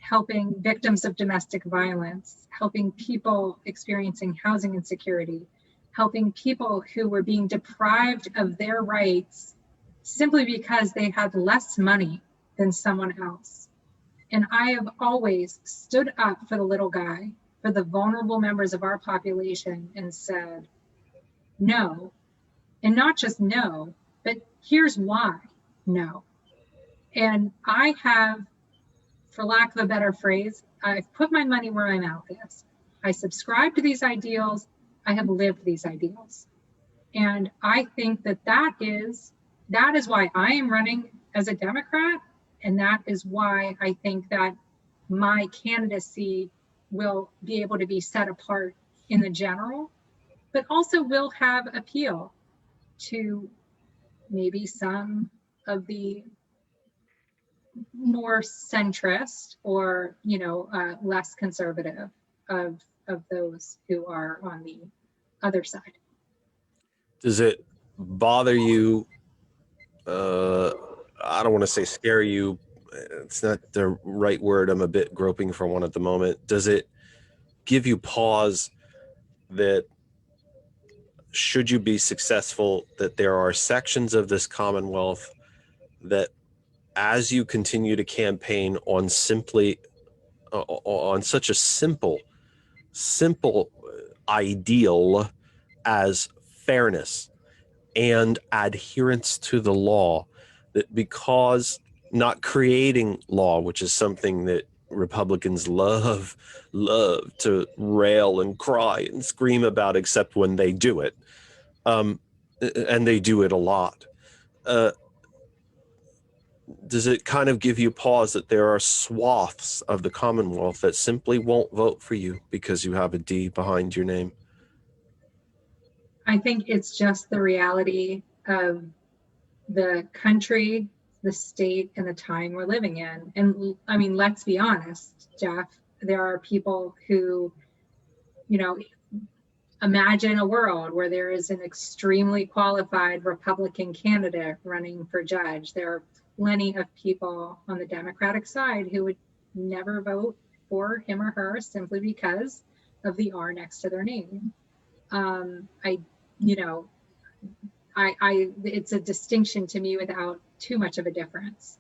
helping victims of domestic violence, helping people experiencing housing insecurity, helping people who were being deprived of their rights simply because they had less money than someone else. And I have always stood up for the little guy, for the vulnerable members of our population, and said, no. And not just no, but here's why no. And I have, for lack of a better phrase, I've put my money where my mouth is. I subscribe to these ideals. I have lived these ideals. And I think that is why I am running as a Democrat. And that is why I think that my candidacy will be able to be set apart in the general, but also will have appeal to maybe some of the more centrist or, less conservative of those who are on the other side. Does it bother you? I don't want to say scare you. It's not the right word. I'm a bit groping for one at the moment. Does it give you pause that should you be successful, that there are sections of this Commonwealth that as you continue to campaign on simply on such a simple ideal as fairness and adherence to the law, that because not creating law, which is something that Republicans love to rail and cry and scream about, except when they do it, and they do it a lot. Does it kind of give you pause that there are swaths of the Commonwealth that simply won't vote for you because you have a D behind your name? I think it's just the reality of the country, the state, and the time we're living in. And I mean, let's be honest, Jeff, there are people who, imagine a world where there is an extremely qualified Republican candidate running for judge. There are plenty of people on the Democratic side who would never vote for him or her simply because of the R next to their name. It's a distinction to me without too much of a difference.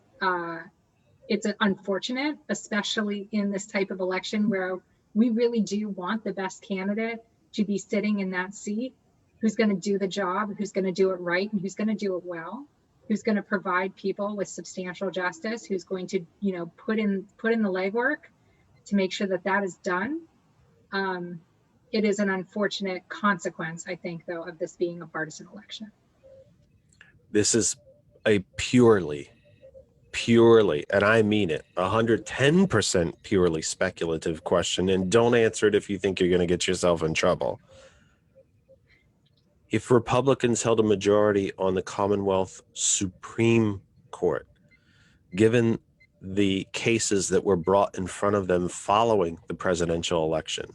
It's unfortunate, especially in this type of election where we really do want the best candidate to be sitting in that seat, who's going to do the job, who's going to do it right, and who's going to do it well, who's going to provide people with substantial justice, who's going to, put in the legwork to make sure that is done. It is an unfortunate consequence, I think, though, of this being a partisan election. This is a purely, and I mean it, 110% purely speculative question, and don't answer it if you think you're going to get yourself in trouble. If Republicans held a majority on the Commonwealth Supreme Court, given the cases that were brought in front of them following the presidential election,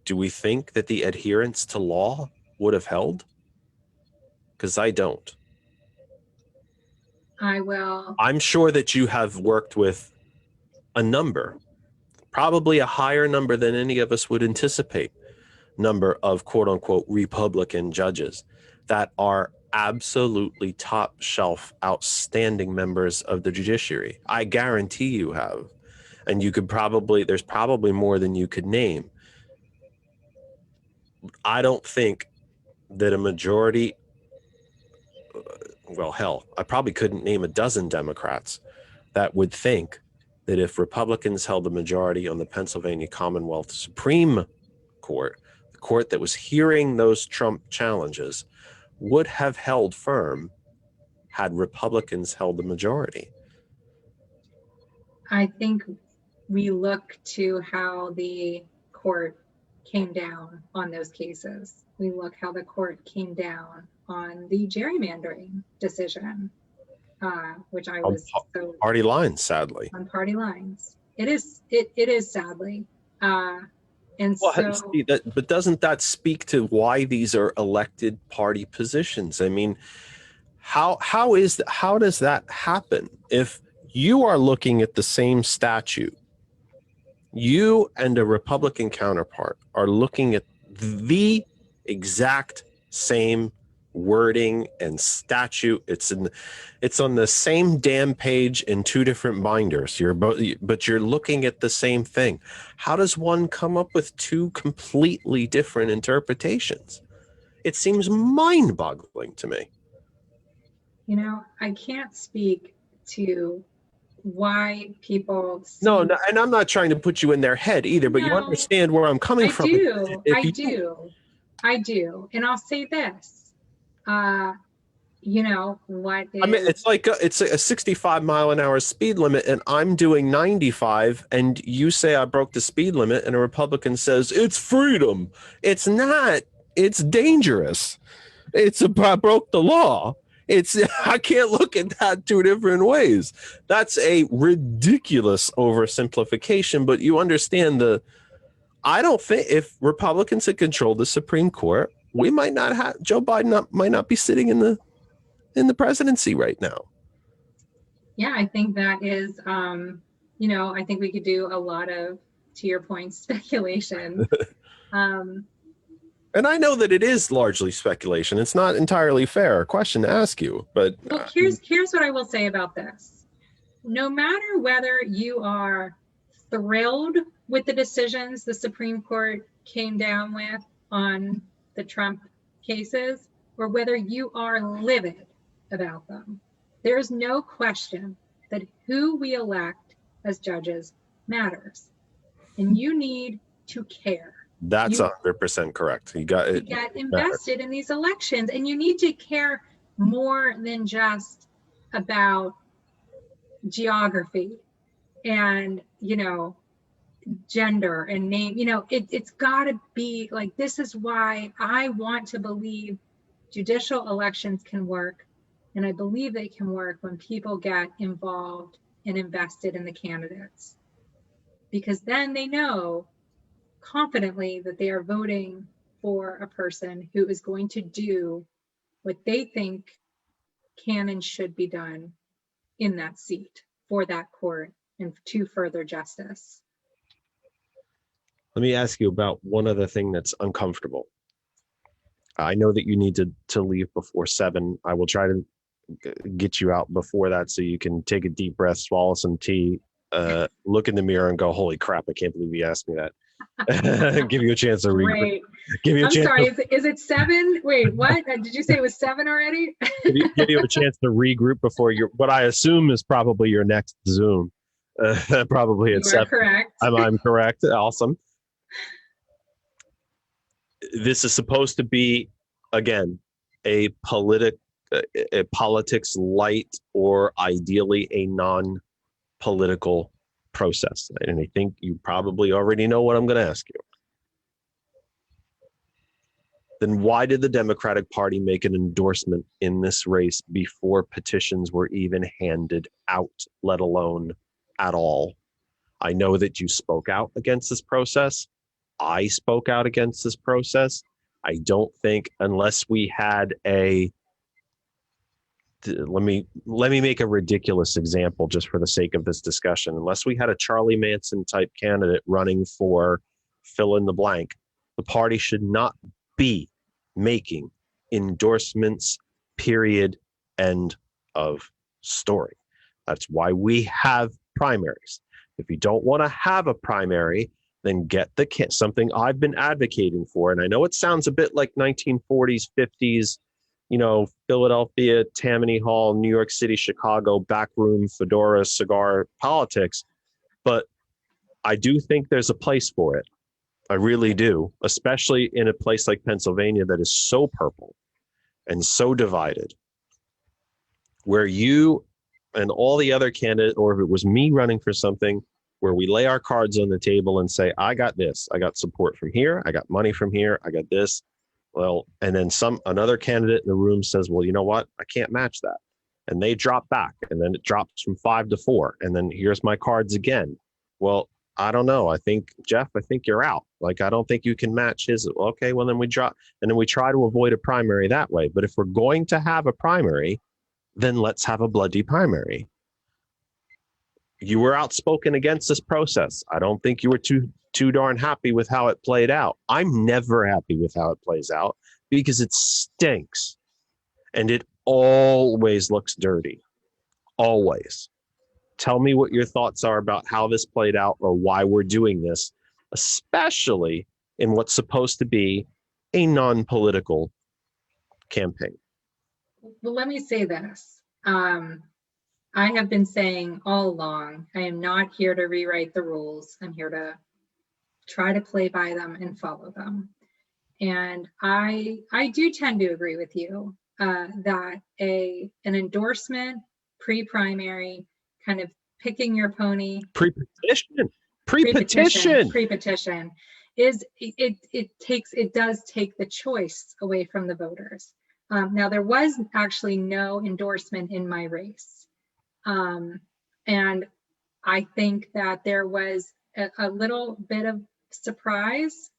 do we think that the adherence to law would have held? Because I don't. I will. I'm sure that you have worked with a number, probably a higher number than any of us would anticipate, number of quote unquote Republican judges that are absolutely top shelf, outstanding members of the judiciary. I guarantee you have. And there's probably more than you could name. I don't think that a majority, well, hell, I probably couldn't name a dozen Democrats that would think that if Republicans held the majority on the Pennsylvania Commonwealth Supreme Court, the court that was hearing those Trump challenges, would have held firm had Republicans held the majority. I think we look to how the court came down on those cases. We look how the court came down on the gerrymandering decision, which I was party lines, sadly. On party lines, it is sadly, and well, so. But doesn't that speak to why these are elected party positions? I mean, how does that happen? If you are looking at the same statute, you and a Republican counterpart are looking at the exact same wording and statute. It's on the same damn page in two different binders. But you're looking at the same thing. How does one come up with two completely different interpretations? It seems mind-boggling to me. I can't speak to why people no, and I'm not trying to put you in their head either, but you understand where I'm coming from. I do. And I'll say this, what is, I mean, it's like it's a 65 mile an hour speed limit and I'm doing 95 and you say I broke the speed limit and a Republican says it's freedom. It's not. It's dangerous. I broke the law. I can't look at that two different ways. That's a ridiculous oversimplification, but you understand I don't think if Republicans had controlled the Supreme Court, we might not have Joe Biden might not be sitting in the presidency right now. Yeah, I think that is, I think we could do a lot of, to your point, speculation. And I know that it is largely speculation. It's not entirely fair a question to ask you, but well, here's what I will say about this. No matter whether you are thrilled with the decisions the Supreme Court came down with on the Trump cases, or whether you are livid about them, there is no question that who we elect as judges matters, and you need to care. That's 100% correct. You got it. Get invested in these elections, and you need to care more than just about geography and, gender and name. It's got to be like, this is why I want to believe judicial elections can work. And I believe they can work when people get involved and invested in the candidates, because then they know confidently that they are voting for a person who is going to do what they think can and should be done in that seat for that court and to further justice. Let me ask you about one other thing that's uncomfortable. I know that you need to leave before 7. I will try to get you out before that so you can take a deep breath, swallow some tea, look in the mirror and go, holy crap, I can't believe you asked me that. Give you a chance to read. Great. Give you a I'm chance. sorry, is it 7? Wait, what? Did you say it was 7 already? give you a chance to regroup before what I assume is probably your next Zoom. Probably at 7. Correct. I'm correct. Awesome. This is supposed to be, again, a politics light, or ideally a non-political process. And I think you probably already know what I'm going to ask you. Then why did the Democratic Party make an endorsement in this race before petitions were even handed out, let alone at all? I know that you spoke out against this process. I spoke out against this process. I don't think, unless we had let me make a ridiculous example just for the sake of this discussion. Unless we had a Charlie Manson type candidate running for fill in the blank, the party should not be making endorsements, period, end of story. That's why we have primaries. If you don't want to have a primary, then get something I've been advocating for. And I know it sounds a bit like 1940s, 50s, Philadelphia, Tammany Hall, New York City, Chicago, backroom, fedora, cigar politics. But I do think there's a place for it. I really do, especially in a place like Pennsylvania that is so purple and so divided, where you and all the other candidates, or if it was me running for something, where we lay our cards on the table and say, I got this, I got support from here, I got money from here, I got this. Well, and then another candidate in the room says, well, you know what? I can't match that. And they drop back, and then it drops from 5 to 4. And then here's my cards again. Well, I don't know. I think, Jeff, you're out. Like, I don't think you can match his. Okay, well, then we drop, and then we try to avoid a primary that way. But if we're going to have a primary, then let's have a bloody primary. You were outspoken against this process. I don't think you were too darn happy with how it played out. I'm never happy with how it plays out because it stinks. And it always looks dirty. Always. Tell me what your thoughts are about how this played out or why we're doing this, especially in what's supposed to be a non-political campaign. Well, let me say this. I have been saying all along, I am not here to rewrite the rules. I'm here to try to play by them and follow them. And I do tend to agree with you that an endorsement pre-primary, kind of picking your pony, pre-petition is it does take the choice away from the voters. Now, there was actually no endorsement in my race. And I think that there was a little bit of surprise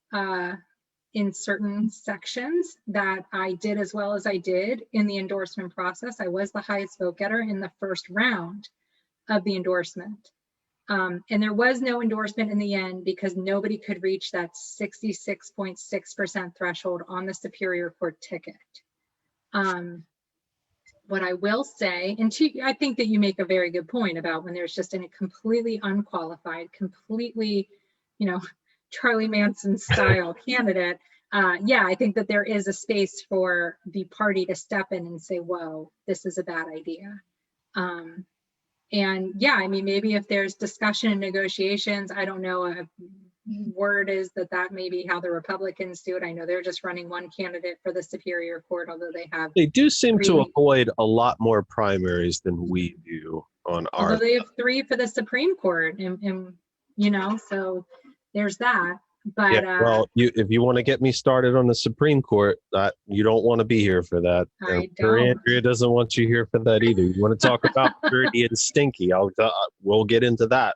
in certain sections that I did as well as I did in the endorsement process. I was the highest vote getter in the first round of the endorsement. And there was no endorsement in the end because nobody could reach that 66.6% threshold on the Superior Court ticket. What I will say, and I think that you make a very good point about when there's just a completely unqualified, completely, Charlie Manson style candidate. Yeah, I think that there is a space for the party to step in and say, whoa, this is a bad idea. And yeah, I mean, maybe if there's discussion and negotiations, I don't know, word is that may be how the Republicans do it. I know they're just running one candidate for the Superior Court, although they do seem to avoid a lot more primaries than we do on our. Although they have 3 for the Supreme Court, and so there's that. But yeah, well, if you want to get me started on the Supreme Court, you don't want to be here for that. I don't. Andrea doesn't want you here for that either. You want to talk about dirty and stinky? We'll get into that.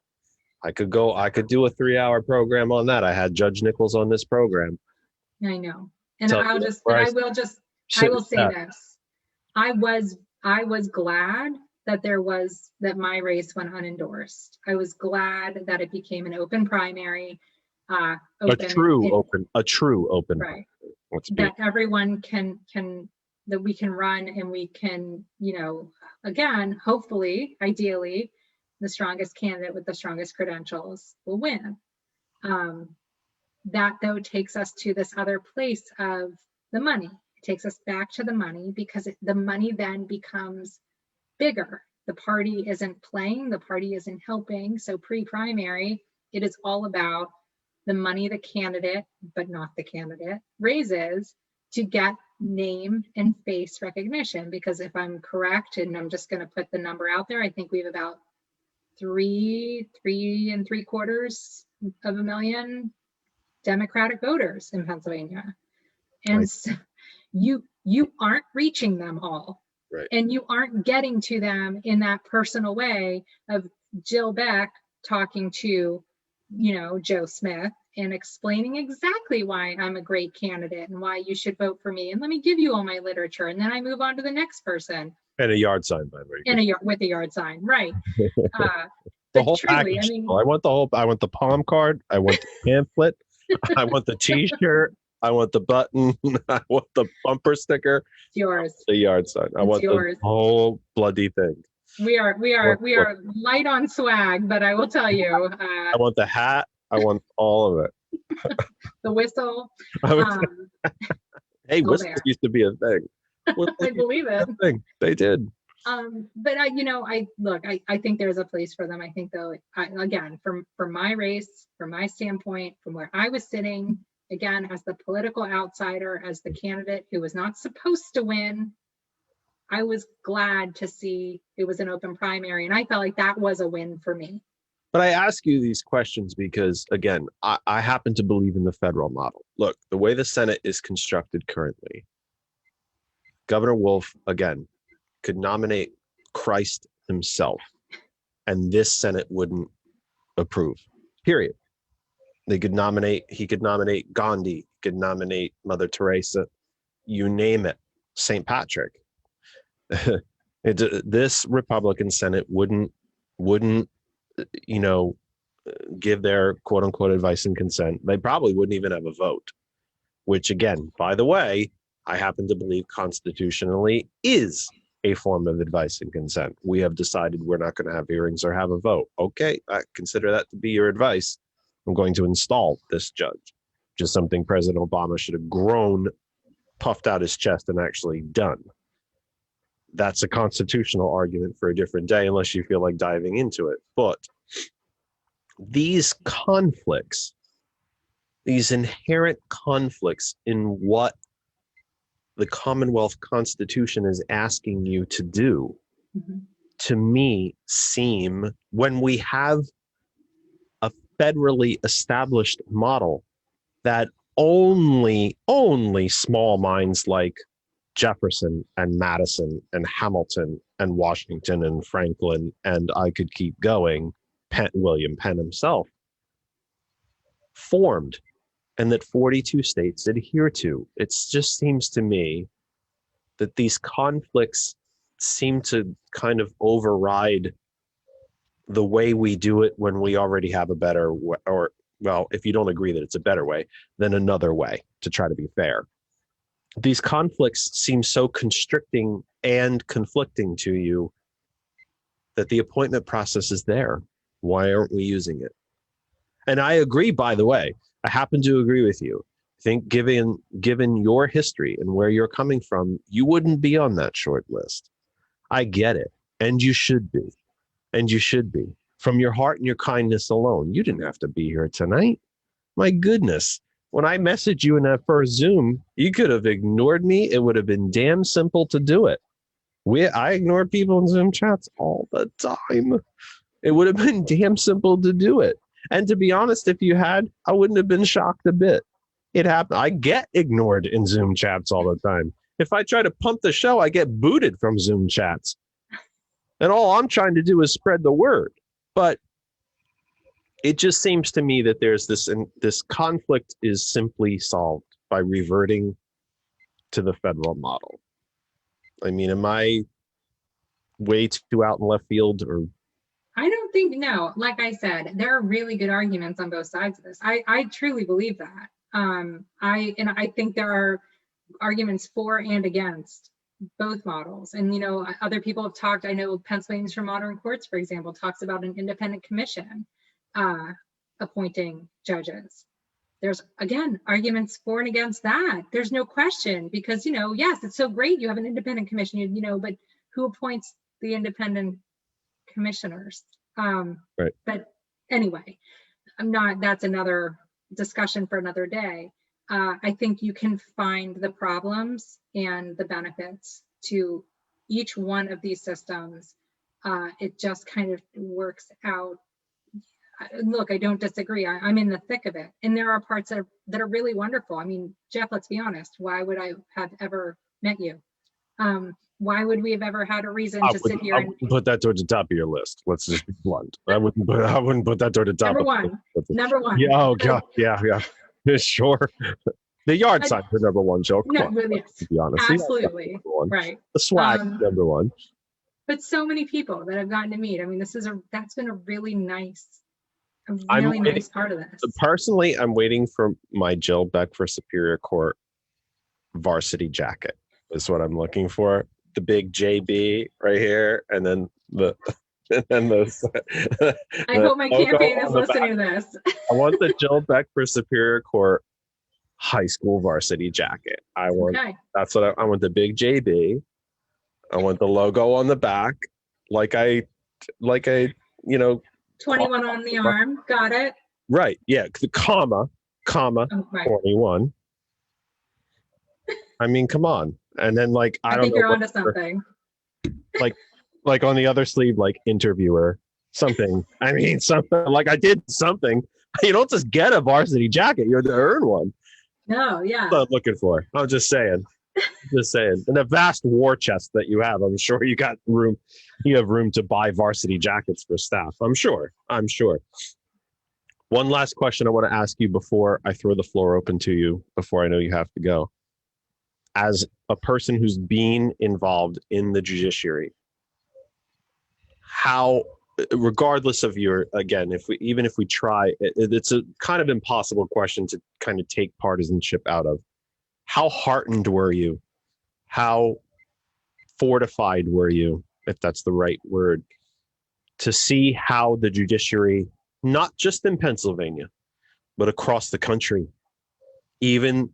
I could do a 3-hour program on that. I had Judge Nichols on this program. I know. And I will say this. I was glad that my race went unendorsed. I was glad that it became an open primary. A true open. Right. That everyone that we can run and we can, again, hopefully, ideally, the strongest candidate with the strongest credentials will win. That though takes us to this other place of the money. It takes us back to the money because the money then becomes bigger. The party isn't playing, the party isn't helping. So pre-primary, it is all about the money the candidate, but not the candidate, raises to get name and face recognition. Because if I'm correct, and I'm just going to put the number out there, I think we have about 3.75 million Democratic voters in Pennsylvania. And right. So you aren't reaching them all. Right. And you aren't getting to them in that personal way of Jill Beck talking to, Joe Smith and explaining exactly why I'm a great candidate and why you should vote for me. And let me give you all my literature. And then I move on to the next person. And a yard sign, by the way. With a yard sign, right. The whole truly, package. I want the palm card. I want the pamphlet. I want the T-shirt. I want the button. I want the bumper sticker. It's yours. The yard sign. I want yours. The whole bloody thing. We are light on swag, but I will tell you. I want the hat. I want all of it. The whistle. Hey, whistles used to be a thing. I believe it. Thing. They did. But I think there's a place for them. I think though, again, from my race, from my standpoint, from where I was sitting, again, as the political outsider, as the candidate who was not supposed to win, I was glad to see it was an open primary. And I felt like that was a win for me. But I ask you these questions because, again, I happen to believe in the federal model. Look, the way the Senate is constructed currently, Governor Wolf, again, could nominate Christ himself, and this Senate wouldn't approve, period. He could nominate Gandhi, he could nominate Mother Teresa, you name it, St. Patrick. This Republican Senate wouldn't give their quote unquote advice and consent. They probably wouldn't even have a vote, which again, by the way, I happen to believe constitutionally is a form of advice and consent. We have decided we're not going to have hearings or have a vote. Okay, I consider that to be your advice. I'm going to install this judge. Just something President Obama should have puffed out his chest and actually done. That's a constitutional argument for a different day, unless you feel like diving into it. But these conflicts, these inherent conflicts in what the Commonwealth Constitution is asking you to do, to me, seem, when we have a federally established model that only small minds like Jefferson and Madison and Hamilton and Washington and Franklin, and I could keep going, William Penn himself, formed, and that 42 states adhere to. It just seems to me that these conflicts seem to kind of override the way we do it when we already have a better way, or, well, if you don't agree that it's a better way, then another way, to try to be fair. These conflicts seem so constricting and conflicting to you that the appointment process is there. Why aren't we using it? And I agree, by the way, I happen to agree with you. I think given your history and where you're coming from, you wouldn't be on that short list. I get it. And you should be. And you should be. From your heart and your kindness alone. You didn't have to be here tonight. My goodness. When I messaged you in that first Zoom, you could have ignored me. It would have been damn simple to do it. I ignore people in Zoom chats all the time. It would have been damn simple to do it. And to be honest, if you had, I wouldn't have been shocked a bit. It happened. I get ignored in Zoom chats all the time. If I try to pump the show, I get booted from Zoom chats. And all I'm trying to do is spread the word. But it just seems to me that there's this conflict is simply solved by reverting to the federal model. I mean, am I way too out in left field? Or I don't think, no, like I said, there are really good arguments on both sides of this. I truly believe that. I think there are arguments for and against both models. And, you know, other people have talked, I know Pennsylvanians for Modern Courts, for example, talks about an independent commission appointing judges. There's, again, arguments for and against that. There's no question, because, you know, yes, it's so great you have an independent commission, you know, but who appoints the independent commissioners? Right. But anyway, that's another discussion for another day. I think you can find the problems and the benefits to each one of these systems. It just kind of works out. Look, I don't disagree. I'm in the thick of it. And there are parts that are really wonderful. I mean, Jeff, let's be honest. Why would I have ever met you? Why would we have ever had a reason to sit here and put that towards the top of your list? Let's just be blunt. I wouldn't put that toward the top. Number one. Yeah. Oh God. Yeah. Sure. The yard signs are number one, Jill. No, really, to be honest. Absolutely. Right. The swag number one. But so many people that I've gotten to meet. I mean, that's been a really nice part of this. Personally, I'm waiting for my Jill Beck for Superior Court varsity jacket. Is what I'm looking for. The big JB right here, and then the. I hope my campaign is listening to this. I want the Jill Beck for Superior Court high school varsity jacket. That's what I want. The big JB. I want the logo on the back, like I, 21 on the arm. Got it. Right. Yeah. The comma, right. 21. I mean, come on. And then I don't think know. You're onto something. Like on the other sleeve, interviewer, something. I mean, something I did something. You don't just get a varsity jacket. You have to earn one. No, yeah. That's what I'm looking for. I'm just saying. In the vast war chest that you have, I'm sure you got room. You have room to buy varsity jackets for staff. I'm sure. One last question I want to ask you before I throw the floor open to you, before I know you have to go. As a person who's been involved in the judiciary, how, regardless of your, again, if we try, it's a kind of impossible question to kind of take partisanship out of. How heartened were you? How fortified were you, if that's the right word, to see how the judiciary, not just in Pennsylvania, but across the country, even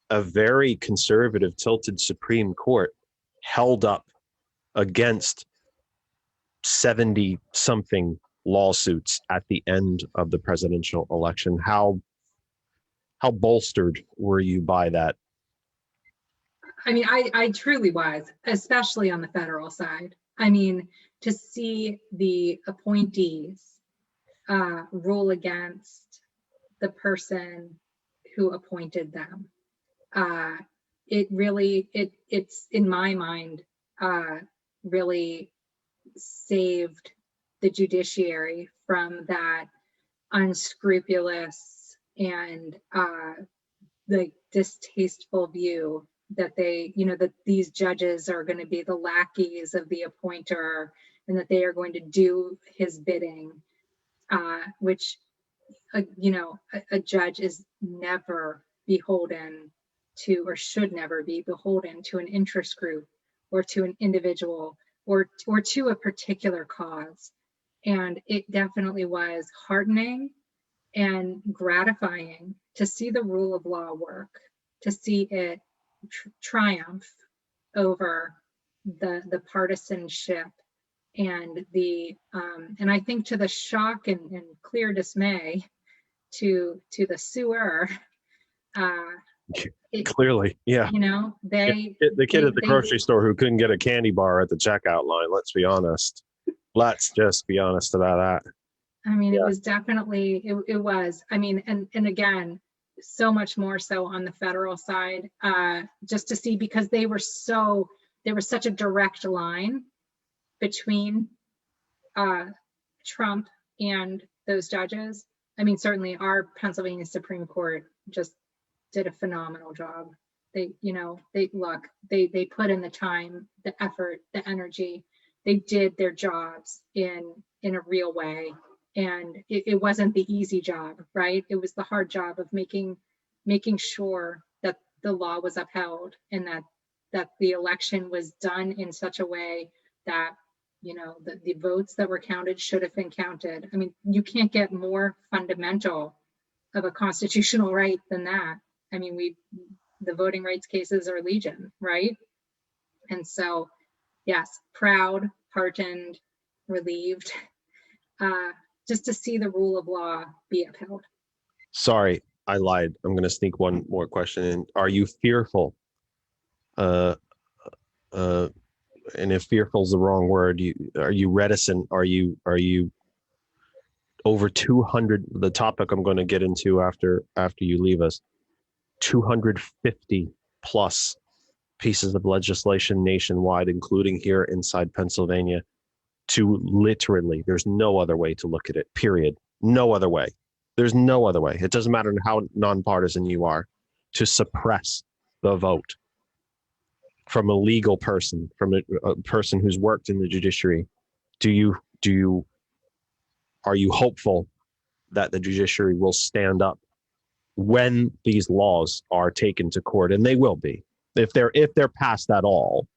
a very conservative, tilted Supreme Court, held up against 70-something lawsuits at the end of the presidential election? How bolstered were you by that? I mean, I truly was, especially on the federal side. I mean, to see the appointees rule against the person who appointed them, it really, it's in my mind, really saved the judiciary from that unscrupulous and the distasteful view that that these judges are going to be the lackeys of the appointer and that they are going to do his bidding, which, a judge is never beholden to, or should never be beholden to, an interest group or to an individual or to a particular cause. And it definitely was heartening and gratifying to see the rule of law work, to see it triumph over the partisanship and and I think to the shock and clear dismay to the suer, Clearly, yeah. The kid at the grocery store who couldn't get a candy bar at the checkout line. Let's be honest. Let's just be honest about that. I mean, it was definitely, it was. I mean, and again, so much more so on the federal side, just to see, because there was such a direct line between Trump and those judges. I mean, certainly our Pennsylvania Supreme Court just did a phenomenal job. They put in the time, the effort, the energy. They did their jobs in a real way. And it wasn't the easy job, right? It was the hard job of making sure that the law was upheld and that the election was done in such a way that, the votes that were counted should have been counted. I mean, you can't get more fundamental of a constitutional right than that. I mean, the voting rights cases are legion, right? And so, yes, proud, heartened, relieved, just to see the rule of law be upheld. Sorry, I lied. I'm going to sneak one more question in. Are you fearful? And if fearful is the wrong word, are you reticent? Are you over 200? The topic I'm going to get into after you leave us. 250 plus pieces of legislation nationwide, including here inside Pennsylvania, to literally, there's no other way to look at it, period. No other way. There's no other way. It doesn't matter how nonpartisan you are, to suppress the vote from a legal person, from a person who's worked in the judiciary. Are you hopeful that the judiciary will stand up when these laws are taken to court? And they will be, if they're passed at all,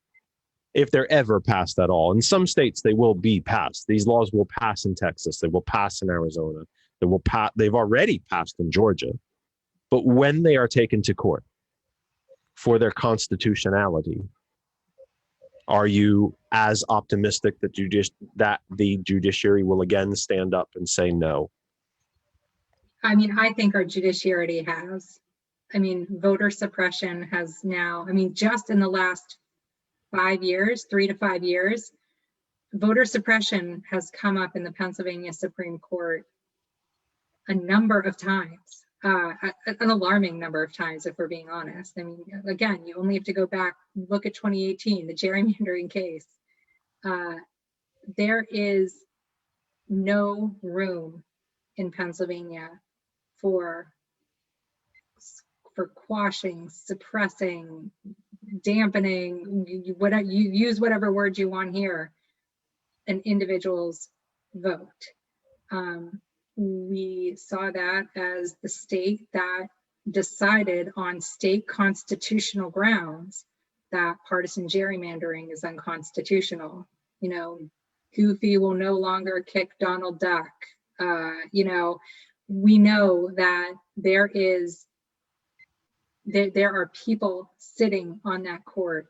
if they're ever passed at all. In some states, they will be passed. These laws will pass in Texas. They will pass in Arizona. They've already passed in Georgia. But when they are taken to court for their constitutionality, are you as optimistic that the judiciary will again stand up and say no? I mean, I think our judiciary has. I mean, voter suppression has now, just in the last 5 years, 3 to 5 years, voter suppression has come up in the Pennsylvania Supreme Court a number of times, an alarming number of times, if we're being honest. I mean, again, you only have to go back, look at 2018, the gerrymandering case. There is no room in Pennsylvania for quashing, suppressing, dampening, you use whatever word you want here, an individual's vote. We saw that as the state that decided on state constitutional grounds that partisan gerrymandering is unconstitutional. Goofy will no longer kick Donald Duck. We know that there are people sitting on that court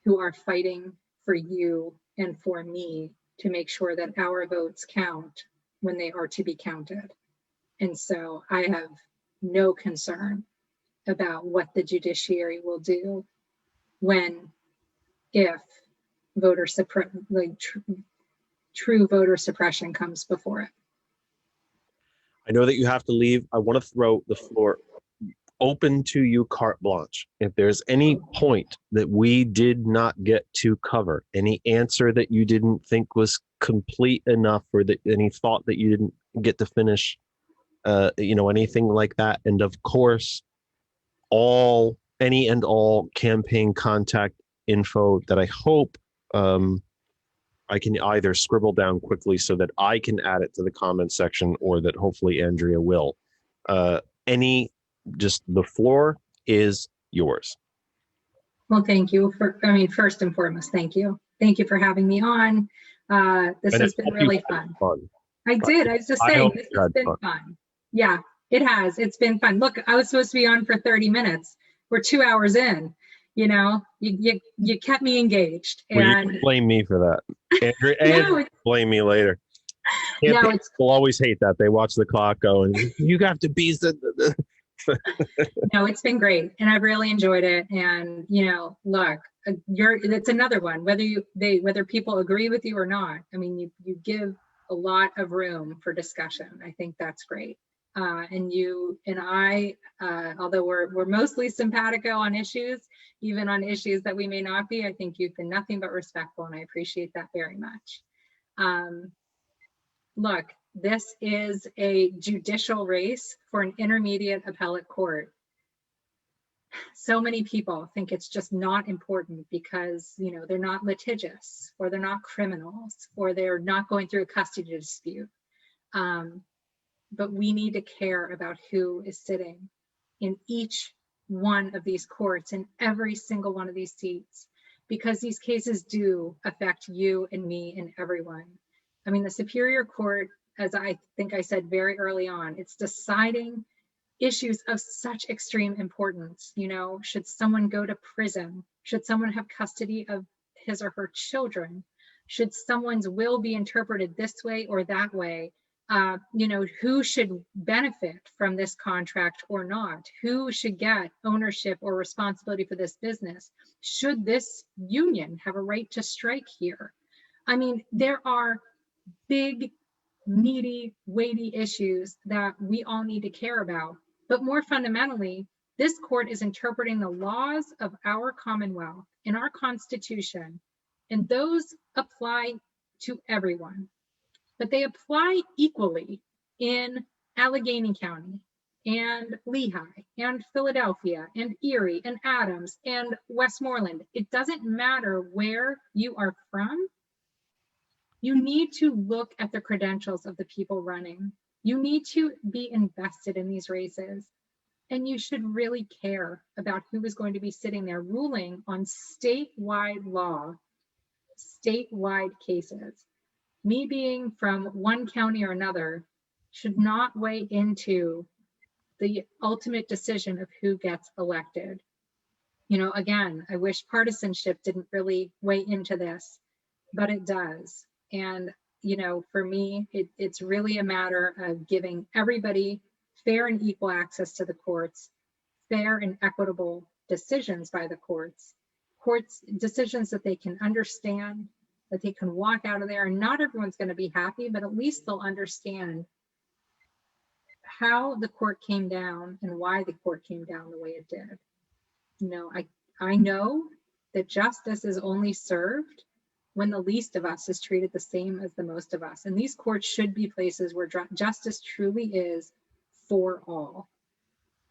who are fighting for you and for me to make sure that our votes count when they are to be counted. And so I have no concern about what the judiciary will do if true voter suppression comes before it. I know that you have to leave. I want to throw the floor open to you carte blanche. If there's any point that we did not get to cover, any answer that you didn't think was complete enough, or that any thought that you didn't get to finish, anything like that. And of course, any and all campaign contact info that I hope I can either scribble down quickly so that I can add it to the comment section, or that hopefully Andrea will. The floor is yours. Well, thank you first and foremost, thank you. Thank you for having me on. This has been really fun. I was just saying, this has been fun. Yeah, it has. It's been fun. Look, I was supposed to be on for 30 minutes. We're 2 hours in. You kept me engaged. And you blame me for that. Andrea, blame me later. People always hate that. They watch the clock go, and you have to be. No, it's been great, and I've really enjoyed it. And look, it's another one. Whether people agree with you or not, I mean, you give a lot of room for discussion. I think that's great. And you and I, although we're mostly simpatico on issues, even on issues that we may not be, I think you've been nothing but respectful, and I appreciate that very much. Look, this is a judicial race for an intermediate appellate court. So many people think it's just not important because, they're not litigious, or they're not criminals, or they're not going through a custody dispute. But we need to care about who is sitting in each one of these courts, in every single one of these seats, because these cases do affect you and me and everyone. I mean, the Superior Court, as I think I said very early on, it's deciding issues of such extreme importance. Should someone go to prison? Should someone have custody of his or her children? Should someone's will be interpreted this way or that way? Who should benefit from this contract or not? Who should get ownership or responsibility for this business? Should this union have a right to strike here? I mean, there are big, meaty, weighty issues that we all need to care about. But more fundamentally, this court is interpreting the laws of our Commonwealth in our Constitution, and those apply to everyone. But they apply equally in Allegheny County and Lehigh and Philadelphia and Erie and Adams and Westmoreland. It doesn't matter where you are from. You need to look at the credentials of the people running. You need to be invested in these races. And you should really care about who is going to be sitting there ruling on statewide law, statewide cases. Me being from one county or another should not weigh into the ultimate decision of who gets elected. Again, I wish partisanship didn't really weigh into this, but it does. And, for me, it's really a matter of giving everybody fair and equal access to the courts, fair and equitable decisions by the courts decisions that they can understand, that they can walk out of there, and not everyone's going to be happy, but at least they'll understand how the court came down and why the court came down the way it did. I know that justice is only served when the least of us is treated the same as the most of us. And these courts should be places where justice truly is for all.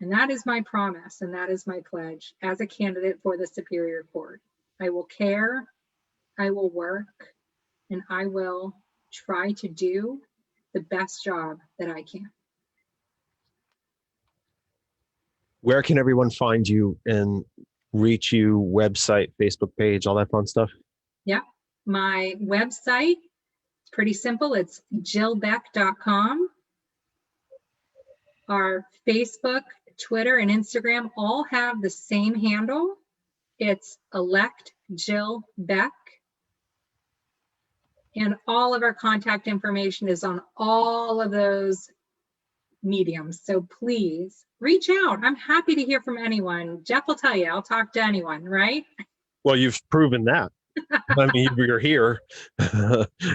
And that is my promise, and that is my pledge as a candidate for the Superior Court. I will care, I will work, and I will try to do the best job that I can. Where can everyone find you and reach you? Website, Facebook page, all that fun stuff? Yeah, my website, pretty simple. It's jillbeck.com. Our Facebook, Twitter, and Instagram all have the same handle. It's elect Jill Beck. And all of our contact information is on all of those mediums. So please reach out. I'm happy to hear from anyone. Jeff will tell you, I'll talk to anyone, right? Well, you've proven that. I mean, you're here.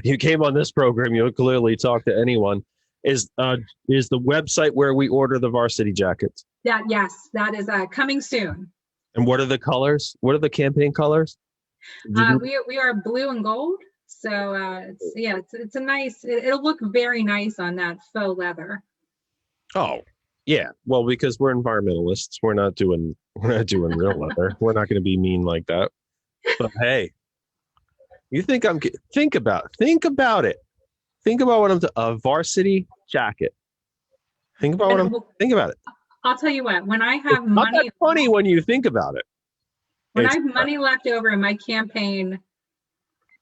You came on this program, you'll clearly talk to anyone. Is the website where we order the varsity jackets? Yes, that is coming soon. And what are the colors? What are the campaign colors? We are blue and gold. So it's a nice. It'll look very nice on that faux leather. Oh, yeah. Well, because we're environmentalists, we're not doing real leather. We're not going to be mean like that. But hey, you think think about it. Think about what a varsity jacket. Think about it. I'll tell you what. When I have It's not money, that funny when you think about it. when I have money left over in my campaign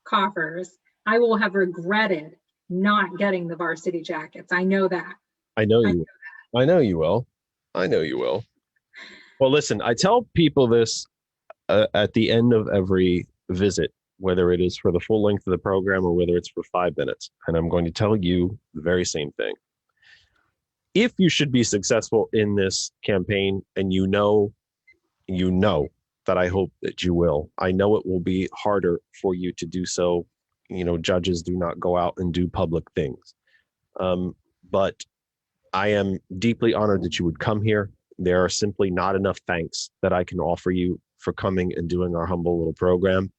coffers, I will have regretted not getting the varsity jackets. I know that. I know you will. Well, listen, I tell people this at the end of every visit, whether it is for the full length of the program or whether it's for 5 minutes. And I'm going to tell you the very same thing. If you should be successful in this campaign, and you know that I hope that you will, I know it will be harder for you to do so. Judges do not go out and do public things. But I am deeply honored that you would come here. There are simply not enough thanks that I can offer you for coming and doing our humble little program.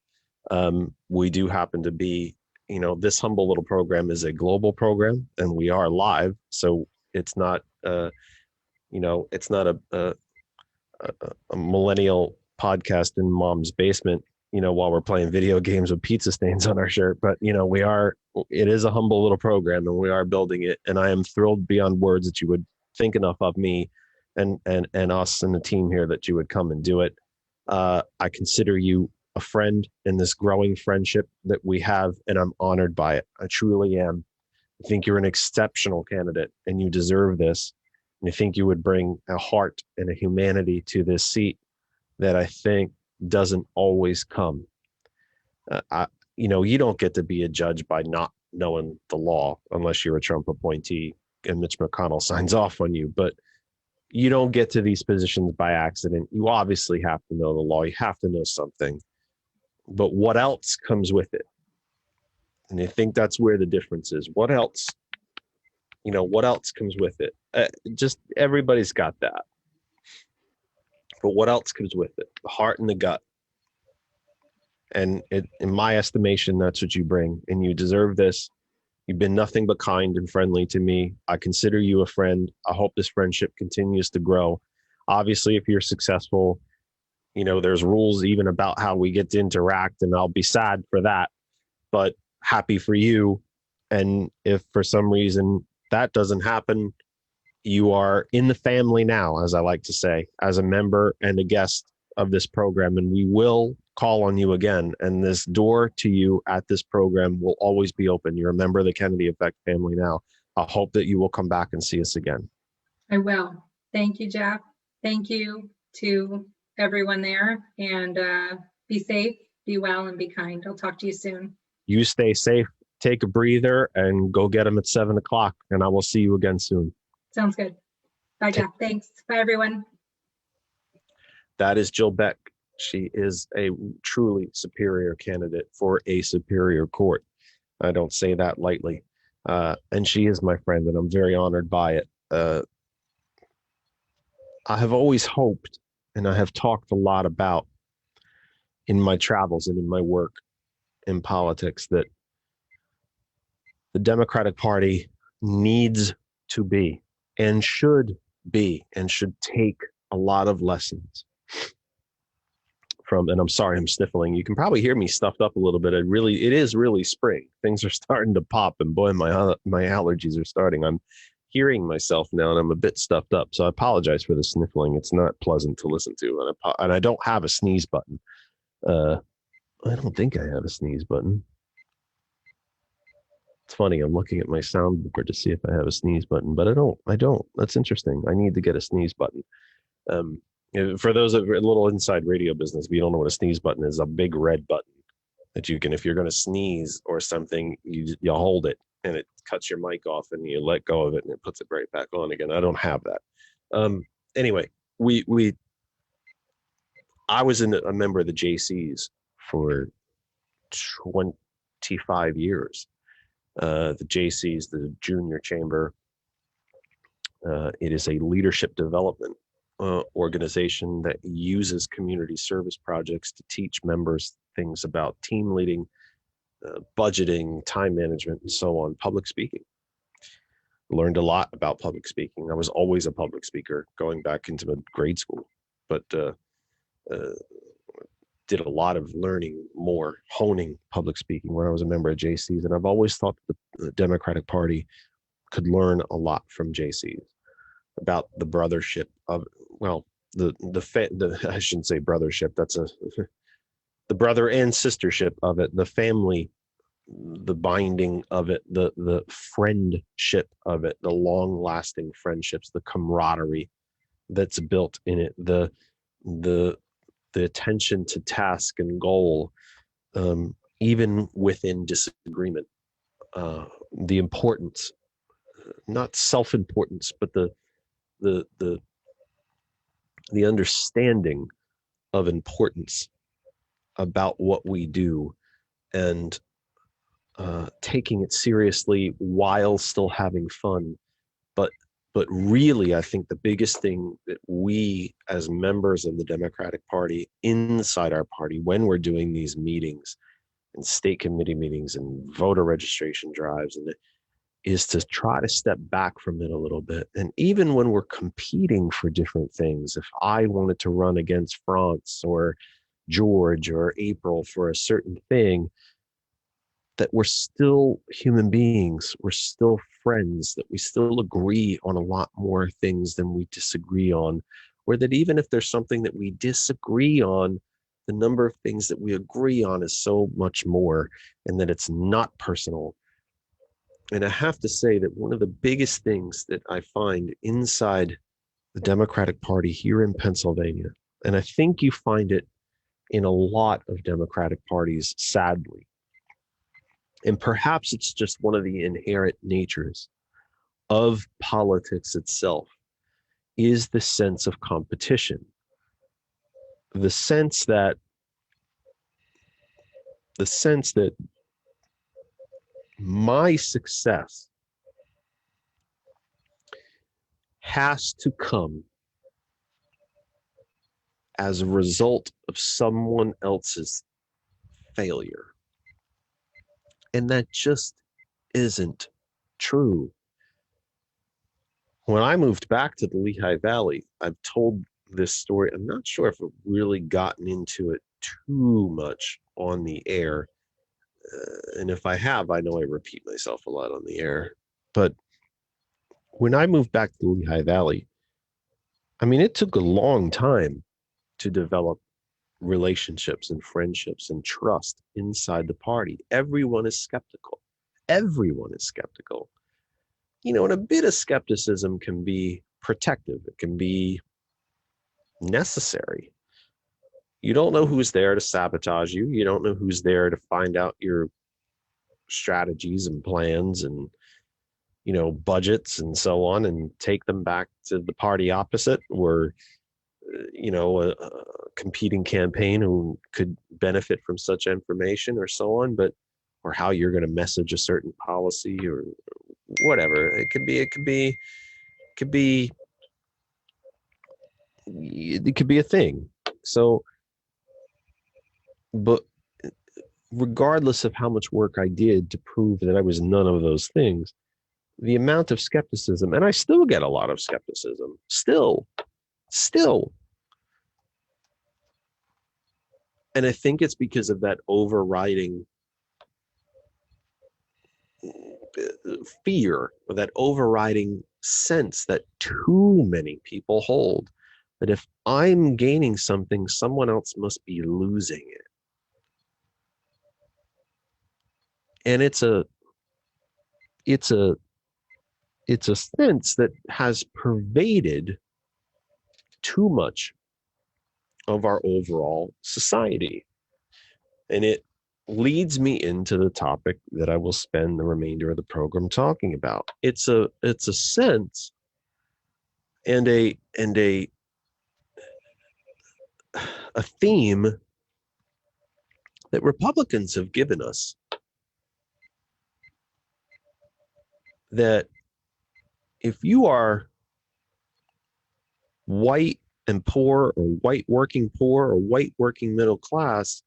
We do happen to be, this humble little program is a global program, and we are live. So it's not, it's not a millennial podcast in mom's basement, while we're playing video games with pizza stains on our shirt. But, it is a humble little program, and we are building it. And I am thrilled beyond words that you would think enough of me and us and the team here that you would come and do it. I consider you a friend in this growing friendship that we have, and I'm honored by it. I truly am. I think you're an exceptional candidate, and you deserve this. And I think you would bring a heart and a humanity to this seat that I think doesn't always come. You don't get to be a judge by not knowing the law unless you're a Trump appointee and Mitch McConnell signs off on you. But you don't get to these positions by accident. You obviously have to know the law. You have to know something. But what else comes with it? And I think that's where the difference is. What else? What else comes with it? Just everybody's got that. But what else comes with it? The heart and the gut. And in my estimation, that's what you bring. And you deserve this. You've been nothing but kind and friendly to me. I consider you a friend. I hope this friendship continues to grow. Obviously, if you're successful, there's rules even about how we get to interact, and I'll be sad for that, but happy for you. And if for some reason that doesn't happen, you are in the family now, as I like to say, as a member and a guest of this program, and we will call on you again. And this door to you at this program will always be open. You're a member of the Kennedy Effect family now. I hope that you will come back and see us again. I will. Thank you, Jeff. Thank you to everyone there, and be safe, be well, and be kind. I'll talk to you soon. You stay safe, take a breather, and go get them at 7:00, and I will see you again soon. Sounds good. Bye, Jeff. Thanks. Bye, everyone. That is Jill Beck. She is a truly superior candidate for a superior court. I don't say that lightly. And she is my friend, and I'm very honored by it. I have always hoped, and I have talked a lot about in my travels and in my work in politics, that the Democratic Party needs to be and should take a lot of lessons from, and I'm sorry, I'm sniffling. You can probably hear me stuffed up a little bit. It is really spring. Things are starting to pop, and boy, my allergies are starting. I'm hearing myself now, and I'm a bit stuffed up. So I apologize for the sniffling. It's not pleasant to listen to, and I don't have a sneeze button. I don't think I have a sneeze button. It's funny. I'm looking at my soundboard to see if I have a sneeze button, but I don't. That's interesting. I need to get a sneeze button. For those of a little inside radio business, if you don't know what a sneeze button is, a big red button that you can, if you're going to sneeze or something, you hold it and it cuts your mic off, and you let go of it and it puts it right back on again. I don't have that. Anyway, I was a member of the JCs for 25 years. The JCs, the junior chamber, It is a leadership development organization that uses community service projects to teach members things about team leading, budgeting, time management, and so on, public speaking. Learned a lot about public speaking. I was always a public speaker going back into grade school, but did a lot of learning, more honing public speaking when I was a member of JC's. And I've always thought the Democratic Party could learn a lot from JC's about the brothership of, well, the I shouldn't say brothership. That's the brother and sistership of it, the family, the binding of it, the friendship of it, the long lasting friendships, the camaraderie that's built in it, the attention to task and goal, even within disagreement, the importance, not self-importance, but the understanding of importance about what we do, and taking it seriously while still having fun. But really, I think the biggest thing that we as members of the Democratic Party inside our party, when we're doing these meetings and state committee meetings and voter registration drives, and is to try to step back from it a little bit. And even when we're competing for different things, if I wanted to run against France or George or April for a certain thing, that we're still human beings, we're still friends, that we still agree on a lot more things than we disagree on, or that even if there's something that we disagree on, the number of things that we agree on is so much more, and that it's not personal. And I have to say that one of the biggest things that I find inside the Democratic Party here in Pennsylvania, and I think you find it in a lot of Democratic parties, sadly, and perhaps it's just one of the inherent natures of politics itself, is the sense of competition. The sense that my success has to come as a result of someone else's failure. And that just isn't true. When I moved back to the Lehigh Valley, I've told this story. I'm not sure if I've really gotten into it too much on the air. And if I have, I know I repeat myself a lot on the air. But when I moved back to the Lehigh Valley, I mean, it took a long time to develop relationships and friendships and trust inside the party. Everyone is skeptical. Everyone is skeptical. You know, and a bit of skepticism can be protective. It can be necessary. You don't know who's there to sabotage you. You don't know who's there to find out your strategies and plans and, you know, budgets and so on, and take them back to the party opposite, or you know, a competing campaign who could benefit from such information, or so on, but or how you're going to message a certain policy or whatever. It could be a thing. So, but regardless of how much work I did to prove that I was none of those things, the amount of skepticism, and I still get a lot of skepticism, still. And I think it's because of that overriding fear, or that overriding sense that too many people hold, that if I'm gaining something, someone else must be losing it. And it's a sense that has pervaded too much of our overall society. And it leads me into the topic that I will spend the remainder of the program talking about. It's a sense and a theme that Republicans have given us, that if you are white and poor, or white working poor, or white working middle class,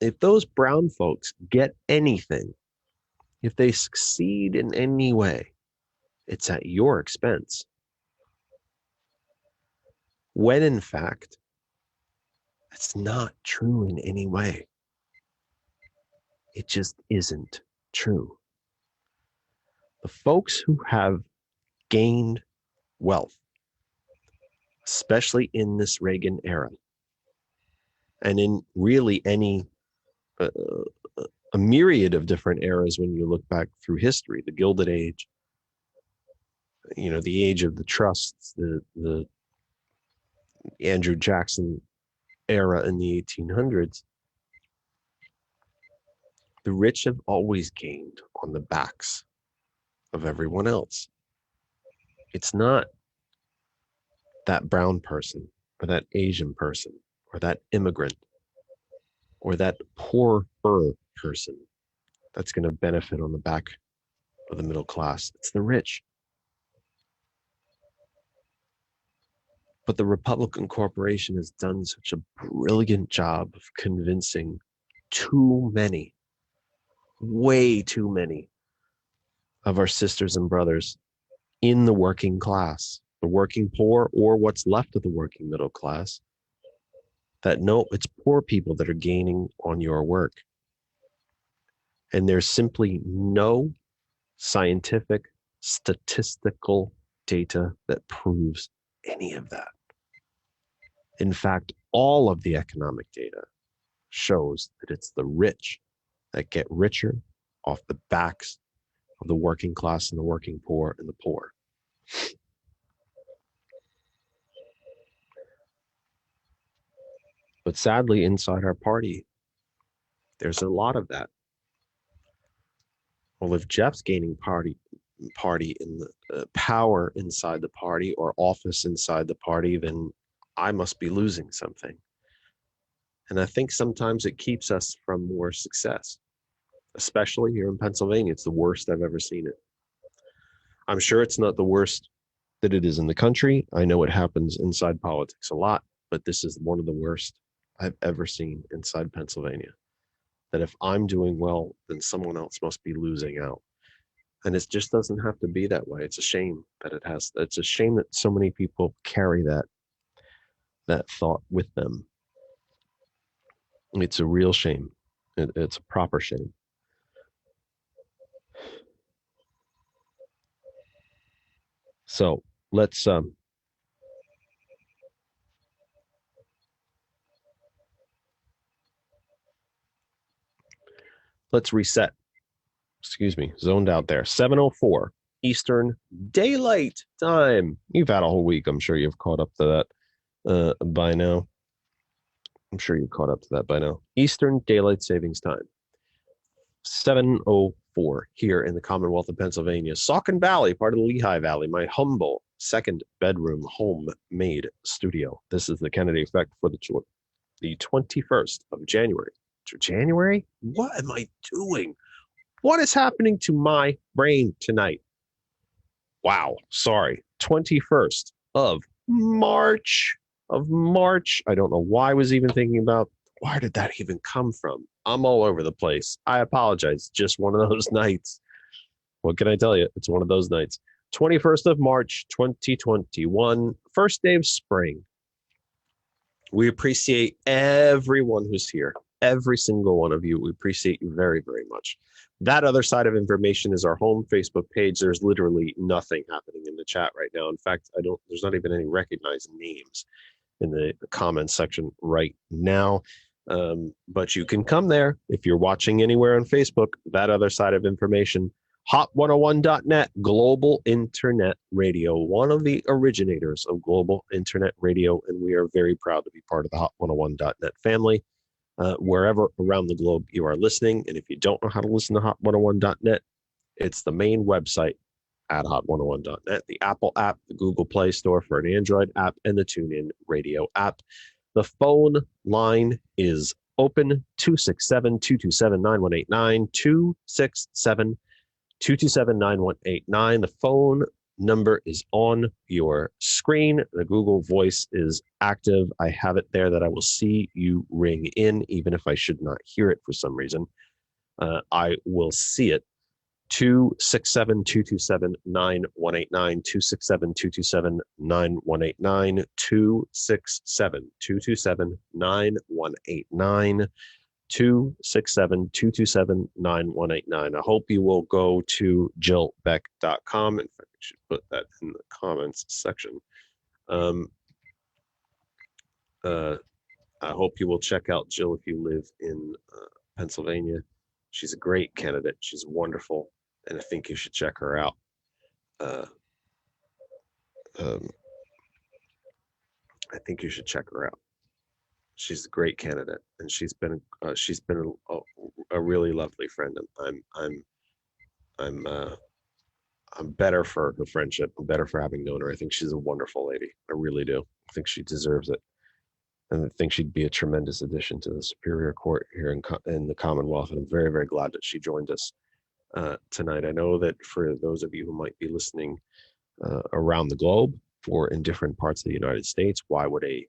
if those brown folks get anything, if they succeed in any way, it's at your expense. When in fact, it's not true in any way. It just isn't true. The folks who have gained wealth, especially in this Reagan era, and in really any a myriad of different eras when you look back through history, the Gilded Age, the age of the trusts, the Andrew Jackson era in the 1800s, the rich have always gained on the backs of everyone else. It's not that brown person, or that Asian person, or that immigrant, or that poorer person that's going to benefit on the back of the middle class. It's the rich. But the Republican Corporation has done such a brilliant job of convincing too many, way too many of our sisters and brothers in the working class, the working poor, or what's left of the working middle class, that no, it's poor people that are gaining on your work. And there's simply no scientific, statistical data that proves any of that. In fact, all of the economic data shows that it's the rich that get richer off the backs of the working class and the working poor and the poor. But sadly, inside our party, there's a lot of that. Well, if Jeff's gaining party in the power inside the party, or office inside the party, then I must be losing something. And I think sometimes it keeps us from more success, especially here in Pennsylvania. It's the worst I've ever seen it. I'm sure it's not the worst that it is in the country. I know it happens inside politics a lot, but this is one of the worst I've ever seen inside Pennsylvania. That if I'm doing well, then someone else must be losing out. And it just doesn't have to be that way. It's a shame that it has. It's a shame that so many people carry that thought with them. It's a real shame. It's a proper shame. So let's reset. Excuse me, zoned out there. 7:04 Eastern Daylight Time. You've had a whole week. I'm sure you've caught up to that by now. Eastern Daylight Savings Time. 7:04 here in the Commonwealth of Pennsylvania. Saucon Valley, part of the Lehigh Valley, my humble second bedroom homemade studio. This is the Kennedy Effect for the 21st of January. January? What am I doing? What is happening to my brain tonight? Wow, sorry. 21st of March. I don't know why I was even thinking about, where did that even come from? I'm all over the place. I apologize. Just one of those nights. What can I tell you? It's one of those nights. 21st of March, 2021, first day of spring. We appreciate everyone who's here. Every single one of you. We appreciate you very, very much. That other side of information is our home Facebook page. There's literally nothing happening in the chat right now. In fact, there's not even any recognized names in the comments section right now. But you can come there if you're watching anywhere on Facebook. That other side of information. Hot101.net, Global Internet Radio, one of the originators of Global Internet Radio, and we are very proud to be part of the Hot101.net family. Wherever around the globe you are listening, and if you don't know how to listen to Hot101.net, it's the main website at Hot101.net, the Apple app, the Google Play Store for an Android app, and the TuneIn Radio app. The phone line is open, 267-227-9189, 267-227-9189. The phone number is on your screen. The Google Voice is active. I have it there that I will see you ring in, even if I should not hear it for some reason. I will see it. 267-227-9189, 267-227-9189, 267-227-9189, 267-227-9189. I hope you will go to jillbeck.com. In fact, I should put that in the comments section. I hope you will check out Jill if you live in Pennsylvania. She's a great candidate. She's wonderful, and I think you should check her out. I think you should check her out. She's a great candidate, and she's been a really lovely friend. I'm better for her friendship. I'm better for having known her. I think she's a wonderful lady. I really do. I think she deserves it. And I think she'd be a tremendous addition to the Superior Court here in the Commonwealth. And I'm very, very glad that she joined us tonight. I know that for those of you who might be listening around the globe or in different parts of the United States, why would a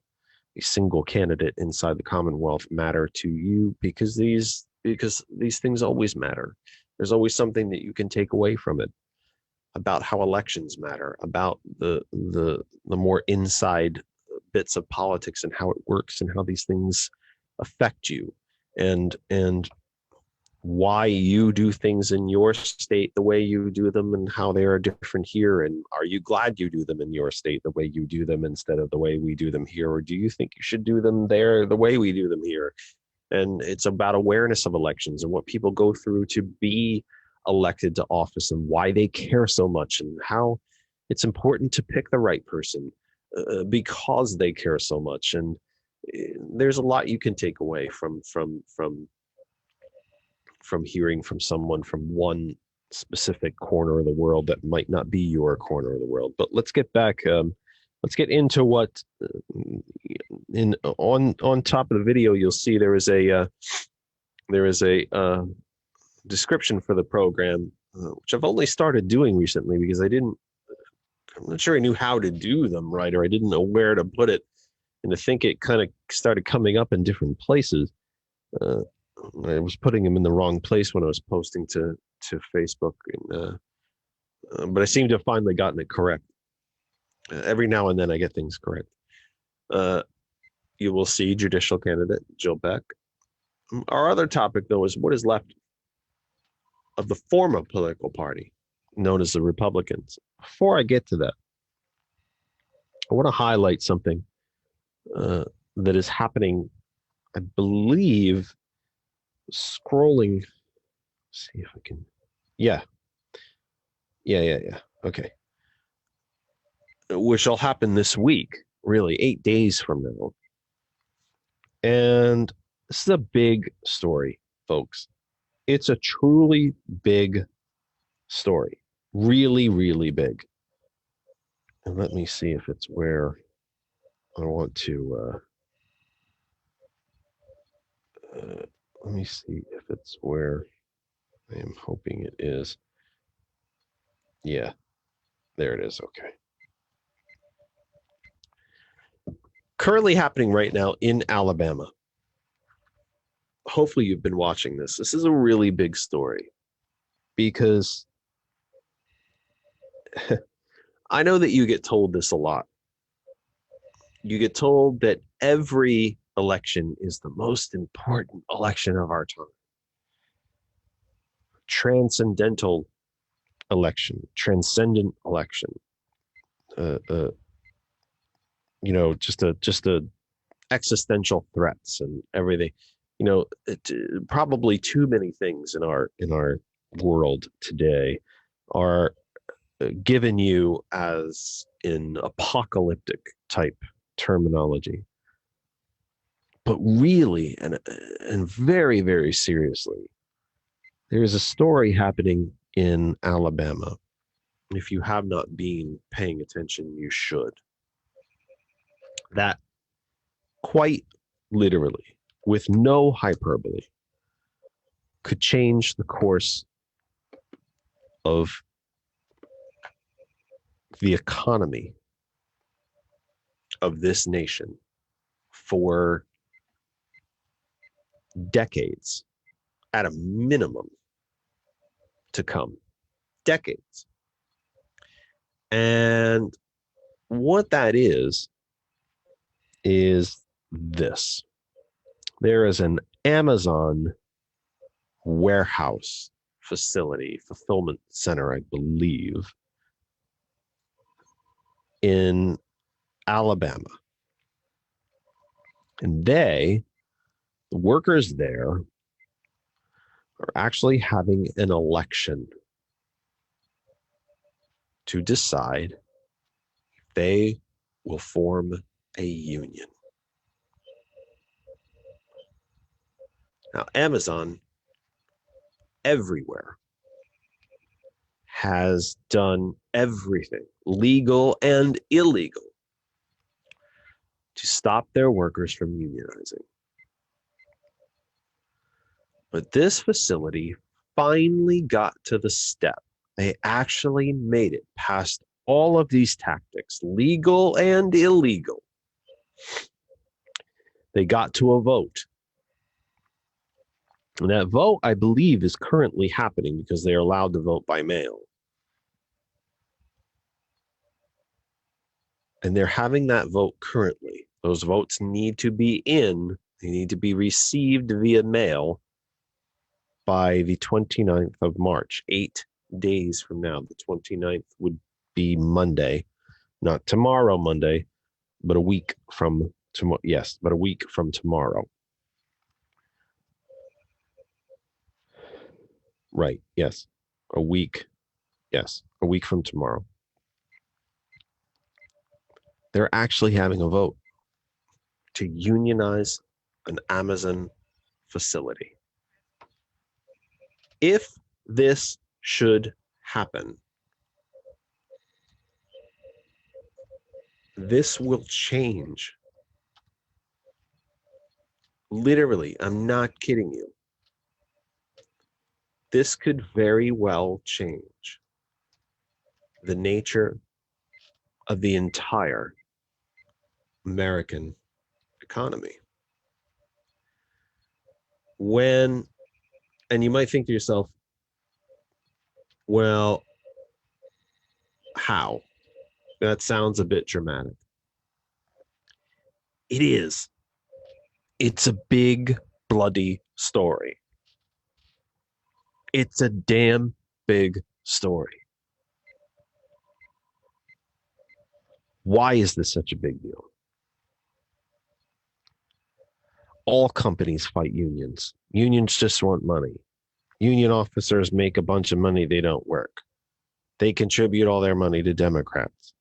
single candidate inside the Commonwealth matter to you? Because these things always matter. There's always something that you can take away from it about how elections matter, about the more inside bits of politics and how it works and how these things affect you, and why you do things in your state the way you do them and how they are different here, and are you glad you do them in your state the way you do them instead of the way we do them here, or do you think you should do them there the way we do them here? And it's about awareness of elections and what people go through to be elected to office and why they care so much and how it's important to pick the right person because they care so much. And there's a lot you can take away from hearing from someone from one specific corner of the world that might not be your corner of the world. But let's get back. Let's get into what on top of the video. You'll see there is a description for the program, which I've only started doing recently because I'm not sure I knew how to do them right, or I didn't know where to put it. And I think it kind of started coming up in different places. I was putting them in the wrong place when I was posting to Facebook, but I seem to have finally gotten it correct. Every now and then I get things correct. You will see judicial candidate Jill Beck. Our other topic, though, is what is left of the former political party known as the Republicans. Before I get to that, I want to highlight something that is happening, I believe, scrolling. See if I can. Yeah. Okay. Which will happen this week, really, 8 days from now. And this is a big story, folks. It's a truly big story. Really, really big. And let me see if it's where I want to. Let me see if it's where I am hoping it is. Yeah, there it is. Okay. Currently happening right now in Alabama. Hopefully you've been watching this. This is a really big story because I know that you get told this a lot. You get told that every election is the most important election of our time. Transcendental election, transcendent election. Just a existential threats and everything. Probably too many things in our world today are given you as in apocalyptic type terminology. But really, and very, very seriously, there is a story happening in Alabama. If you have not been paying attention, you should. That quite literally, with no hyperbole, could change the course of the economy of this nation for decades, at a minimum, to come. Decades. And what that is this. There is an Amazon warehouse facility, fulfillment center, I believe, in Alabama. And the workers there are actually having an election to decide if they will form a union. Now, Amazon everywhere has done everything, legal and illegal, to stop their workers from unionizing. But this facility finally got to the step. They actually made it past all of these tactics, legal and illegal. They got to a vote. And that vote, I believe, is currently happening because they are allowed to vote by mail. And they're having that vote currently. Those votes need to be in, they need to be received via mail by the 29th of March, 8 days from now. The 29th would be Monday, not tomorrow, Monday, but a week from tomorrow. Yes, but a week from tomorrow. Right. Yes. A week. Yes. A week from tomorrow. They're actually having a vote to unionize an Amazon facility. If this should happen, this will change. Literally, I'm not kidding you. This could very well change the nature of the entire American economy. And you might think to yourself, well, how? That sounds a bit dramatic. It is. It's a big, bloody story. It's a damn big story. Why is this such a big deal? All companies fight unions. Unions just want money. Union officers make a bunch of money, they don't work. They contribute all their money to Democrats.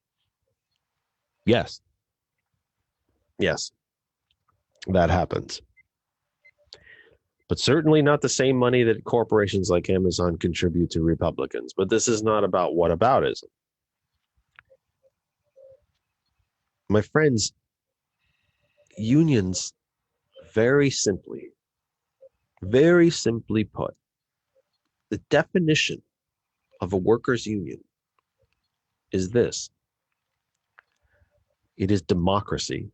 Yes. Yes. That happens. But certainly not the same money that corporations like Amazon contribute to Republicans. But this is not about whataboutism. My friends, unions, very simply put, the definition of a workers' union is this. It is democracy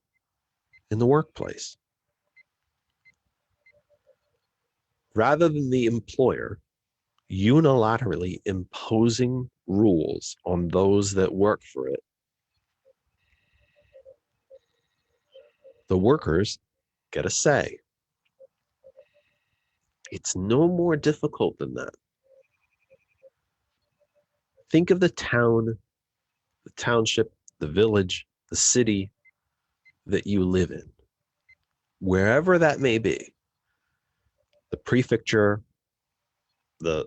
in the workplace. Rather than the employer unilaterally imposing rules on those that work for it, the workers get a say. It's no more difficult than that. Think of the town, the township, the village, the city that you live in, wherever that may be. The prefecture, the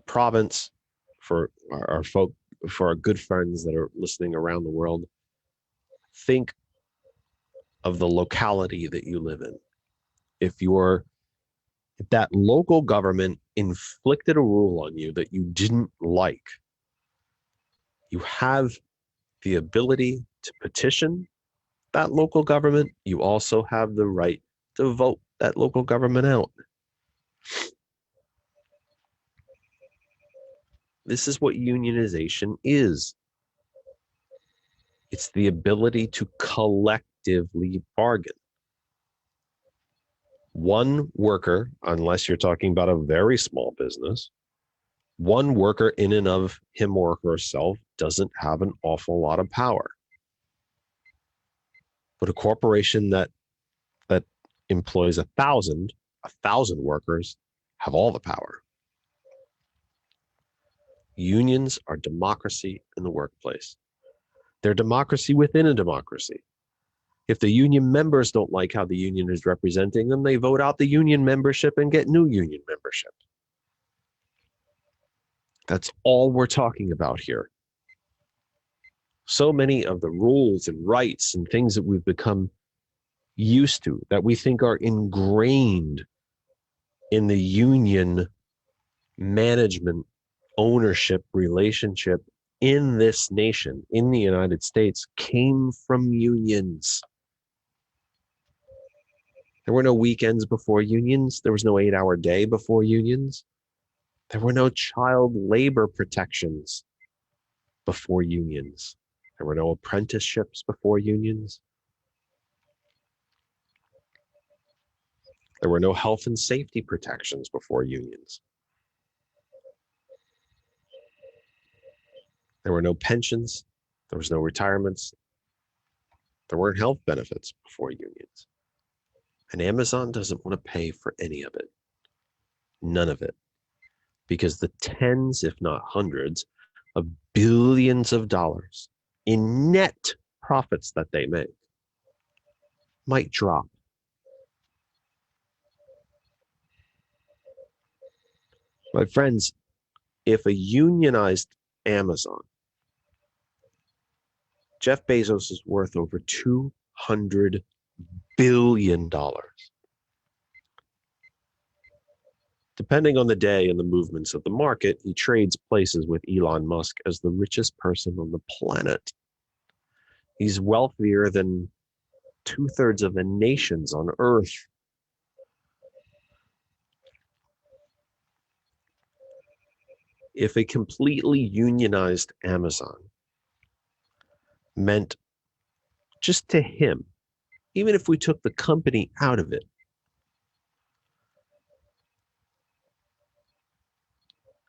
province, for our folk, for our good friends that are listening around the world. Think of the locality that you live in. If that local government inflicted a rule on you that you didn't like, you have the ability to petition that local government. You also have the right to vote that local government out. This is what unionization is. It's the ability to collectively bargain. One worker, unless you're talking about a very small business, one worker in and of him or herself doesn't have an awful lot of power. But a corporation that employs 1,000 workers have all the power. Unions are democracy in the workplace. They're democracy within a democracy. If the union members don't like how the union is representing them, they vote out the union membership and get new union membership. That's all we're talking about here. So many of the rules and rights and things that we've become used to, that we think are ingrained in the union management ownership relationship in this nation, in the United States, came from unions. There were no weekends before unions. There was no 8-hour day before unions. There were no child labor protections before unions. There were no apprenticeships before unions. There were no health and safety protections before unions. There were no pensions. There was no retirements. There weren't health benefits before unions. And Amazon doesn't want to pay for any of it. None of it. Because the tens, if not hundreds, of billions of dollars in net profits that they make might drop. My friends, if a unionized Amazon, Jeff Bezos is worth over $200 billion. Depending on the day and the movements of the market, he trades places with Elon Musk as the richest person on the planet. He's wealthier than 2/3 of the nations on Earth. If a completely unionized Amazon meant just to him, even if we took the company out of it,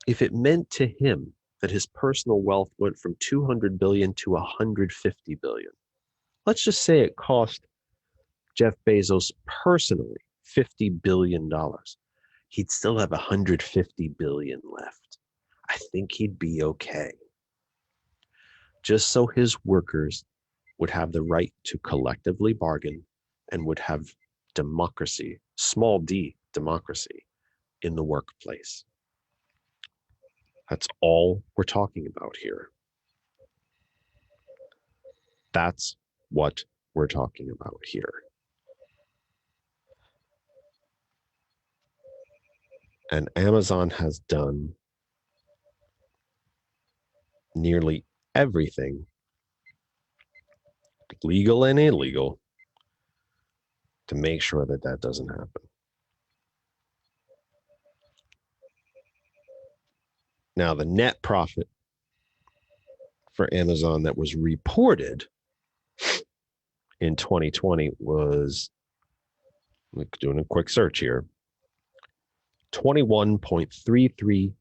if it meant to him that his personal wealth went from 200 billion to 150 billion, let's just say it cost Jeff Bezos personally $50 billion, he'd still have 150 billion left. I think he'd be okay. Just so his workers would have the right to collectively bargain and would have democracy, small d democracy, in the workplace. That's all we're talking about here. That's what we're talking about here. And Amazon has done nearly everything, legal and illegal, to make sure that that doesn't happen. Now, the net profit for Amazon that was reported in 2020 was, doing a quick search here, $21.33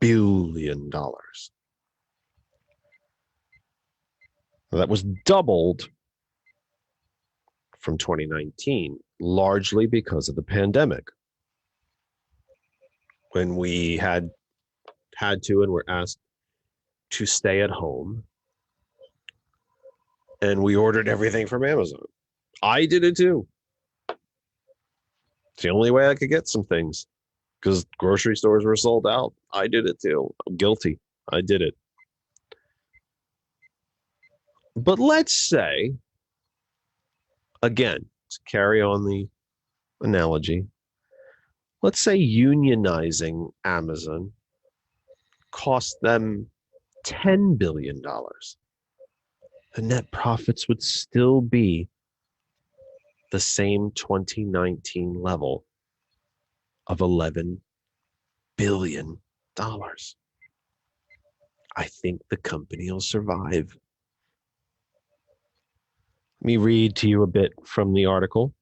billion. That was doubled from 2019, largely because of the pandemic. When we had to and were asked to stay at home, and we ordered everything from Amazon. I did it too. It's the only way I could get some things because grocery stores were sold out. I did it too. I'm guilty. I did it. But let's say, again, to carry on the analogy, let's say unionizing Amazon cost them $10 billion. The net profits would still be the same 2019 level of $11 billion. I think the company will survive. Let me read to you a bit from the article,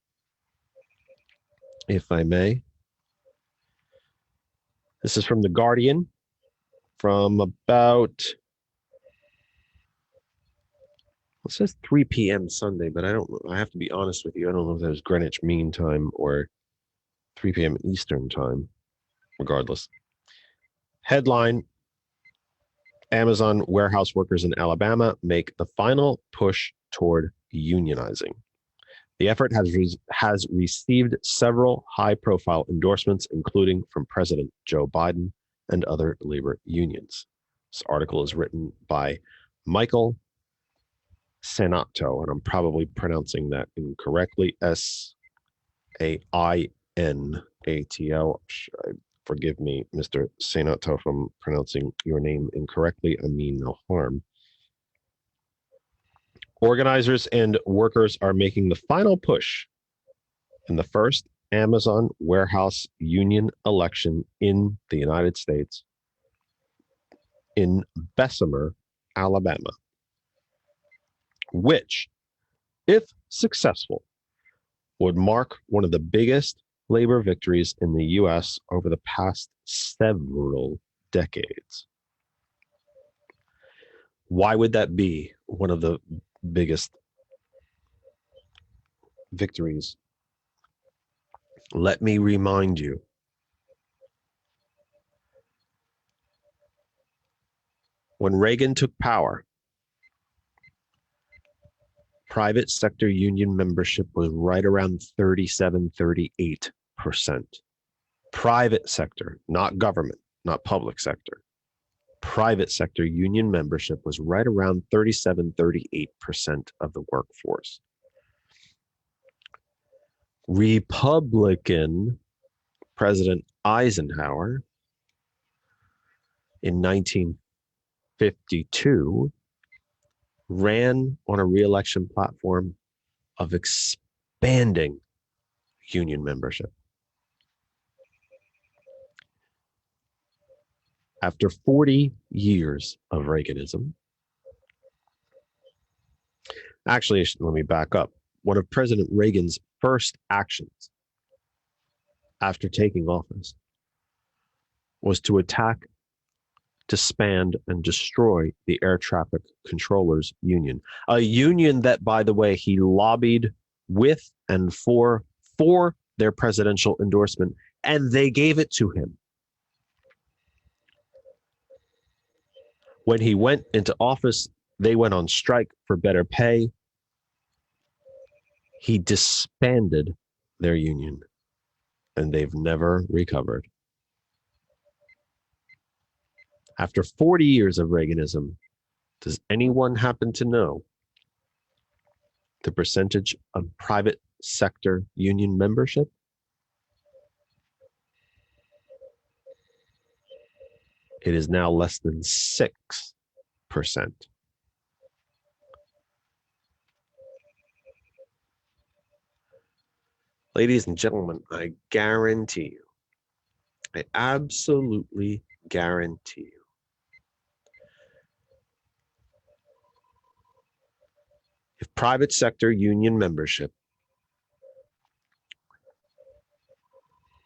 if I may. This is from The Guardian from about, it says 3 p.m. Sunday, but I have to be honest with you, I don't know if that was Greenwich Mean Time or 3 p.m. Eastern Time, regardless. Headline, Amazon warehouse workers in Alabama make the final push toward unionizing. The effort has received several high-profile endorsements, including from President Joe Biden and other labor unions. This article is written by Michael Sanato, and I'm probably pronouncing that incorrectly, Sainato. Forgive me, Mr. Sanato, if I'm pronouncing your name incorrectly. I mean no harm. Organizers and workers are making the final push in the first Amazon warehouse union election in the United States in Bessemer, Alabama, which, if successful, would mark one of the biggest labor victories in the U.S. over the past several decades. Why would that be one of the biggest victories? Let me remind you. When Reagan took power, private sector union membership was right around 38%. Private sector, not government, not public sector. Private sector union membership was right around 38% of the workforce. Republican President Eisenhower in 1952 ran on a re-election platform of expanding union membership. After 40 years of Reaganism, actually, let me back up. One of President Reagan's first actions after taking office was to attack, disband, and destroy the Air Traffic Controllers Union, a union that, by the way, he lobbied with and for their presidential endorsement, and they gave it to him. When he went into office, they went on strike for better pay. He disbanded their union, and they've never recovered. After 40 years of Reaganism, does anyone happen to know the percentage of private sector union membership? It is now less than 6%. Ladies and gentlemen, I guarantee you, I absolutely guarantee you, if private sector union membership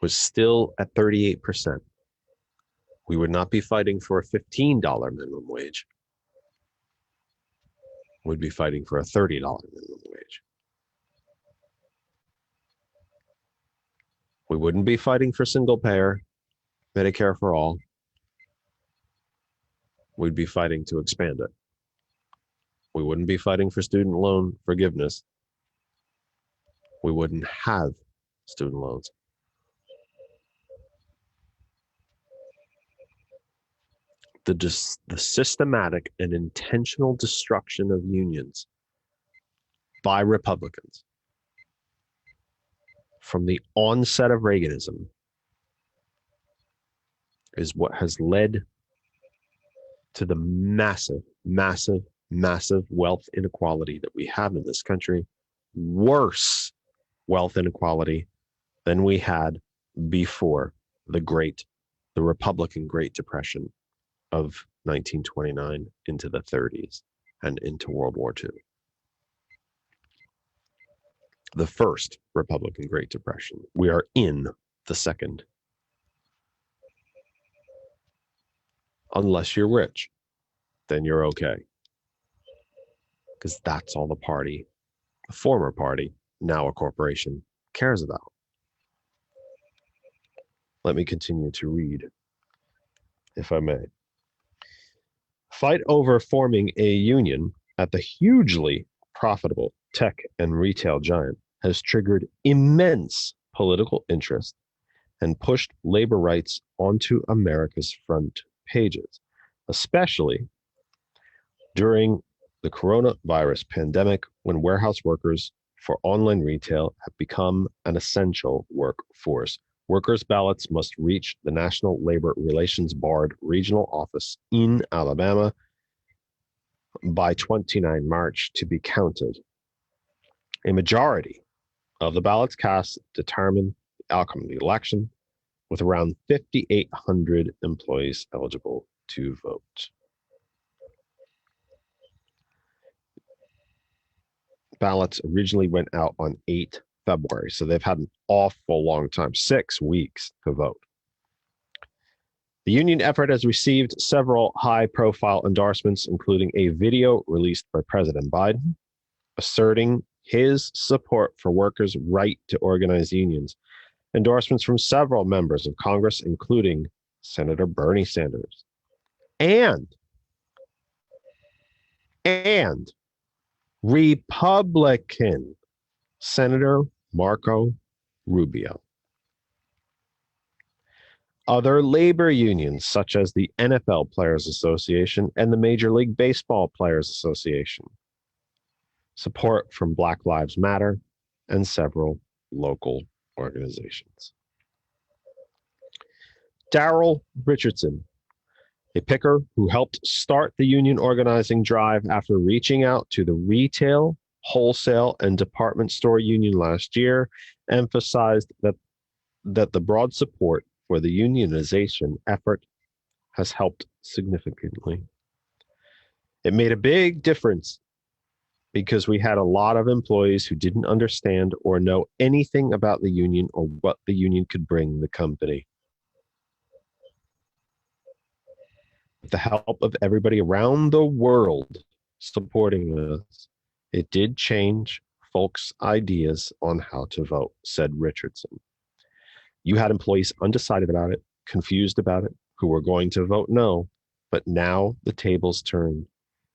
was still at 38%, we would not be fighting for a $15 minimum wage. We'd be fighting for a $30 minimum wage. We wouldn't be fighting for single payer, Medicare for all. We'd be fighting to expand it. We wouldn't be fighting for student loan forgiveness. We wouldn't have student loans. The systematic and intentional destruction of unions by Republicans from the onset of Reaganism is what has led to the massive, massive, massive wealth inequality that we have in this country. Worse wealth inequality than we had before the Republican Great Depression of 1929 into the 30s and into World War II. the first Republican Great Depression. We are in the second. Unless you're rich, then you're okay. Because that's all the party, the former party, now a corporation, cares about. Let me continue to read, if I may. Fight over forming a union at the hugely profitable tech and retail giant has triggered immense political interest and pushed labor rights onto America's front pages, especially during the coronavirus pandemic, when warehouse workers for online retail have become an essential workforce. Workers' ballots must reach the National Labor Relations Board regional office in Alabama by 29 March to be counted. A majority of the ballots cast determine the outcome of the election, with around 5,800 employees eligible to vote. Ballots originally went out on 8 February, so they've had an awful long time, 6 weeks to vote. The union effort has received several high-profile endorsements, including a video released by President Biden asserting his support for workers' right to organize unions, endorsements from several members of Congress, including Senator Bernie Sanders, and Republican Senator Marco Rubio. Other labor unions, such as the NFL Players Association and the Major League Baseball Players Association, support from Black Lives Matter and several local organizations. Darrell Richardson, a picker who helped start the union organizing drive after reaching out to the retail, wholesale, and department store union last year, emphasized that the broad support for the unionization effort has helped significantly. It made a big difference because we had a lot of employees who didn't understand or know anything about the union or what the union could bring the company. With the help of everybody around the world supporting us, it did change folks' ideas on how to vote, said Richardson. You had employees undecided about it, confused about it, who were going to vote no, but now the tables turned,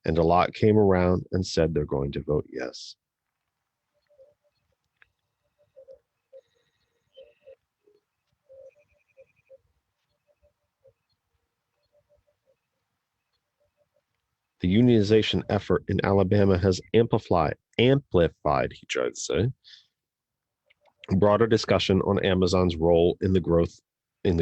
and a lot came around and said they're going to vote yes. The unionization effort in Alabama has amplified, he tried to say, broader discussion on Amazon's role in the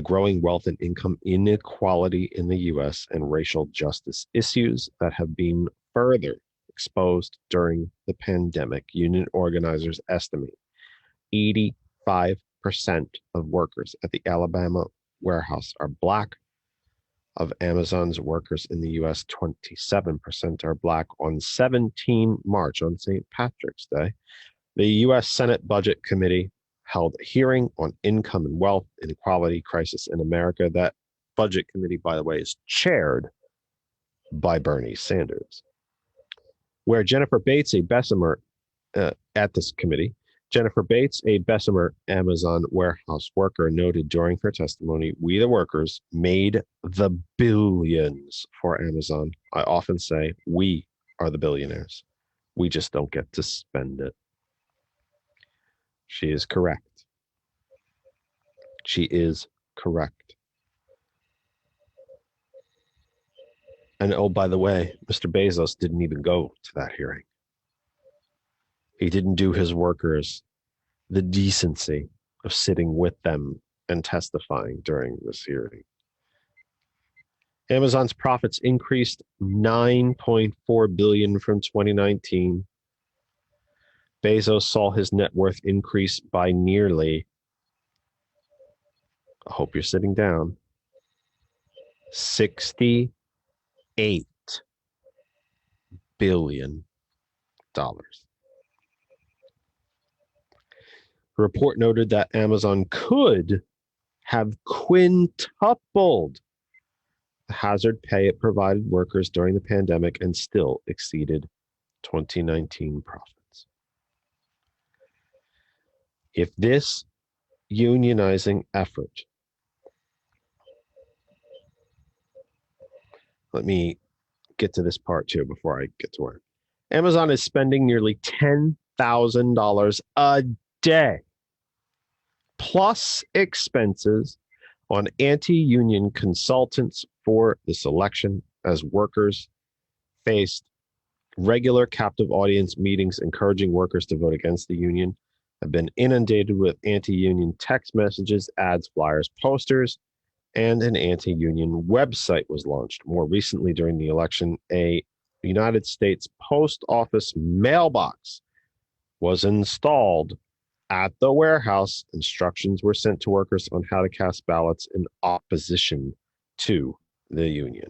growing wealth and income inequality in the U.S. and racial justice issues that have been further exposed during the pandemic. Union organizers estimate 85% of workers at the Alabama warehouse are Black. Of Amazon's workers in the U.S., 27% are Black. On 17 March, on St. Patrick's Day, the U.S. Senate Budget Committee held a hearing on income and wealth inequality crisis in America. That Budget Committee, by the way, is chaired by Bernie Sanders. Where Jennifer Bates, a Bessemer, at this committee, Jennifer Bates, a Bessemer Amazon warehouse worker, noted during her testimony, "We, the workers, made the billions for Amazon. I often say we are the billionaires. We just don't get to spend it." She is correct. She is correct. And oh, by the way, Mr. Bezos didn't even go to that hearing. He didn't do his workers the decency of sitting with them and testifying during this hearing. Amazon's profits increased $9.4 billion from 2019. Bezos saw his net worth increase by nearly, I hope you're sitting down, $68 billion. The report noted that Amazon could have quintupled the hazard pay it provided workers during the pandemic and still exceeded 2019 profits. If this unionizing effort, let me get to this part too before I get to where Amazon is spending nearly $10,000 a day plus expenses on anti-union consultants for this election as workers faced regular captive audience meetings encouraging workers to vote against the union, have been inundated with anti-union text messages, ads, flyers, posters, and an anti-union website was launched. More recently during the election, a United States Post Office mailbox was installed at the warehouse. Instructions were sent to workers on how to cast ballots in opposition to the union.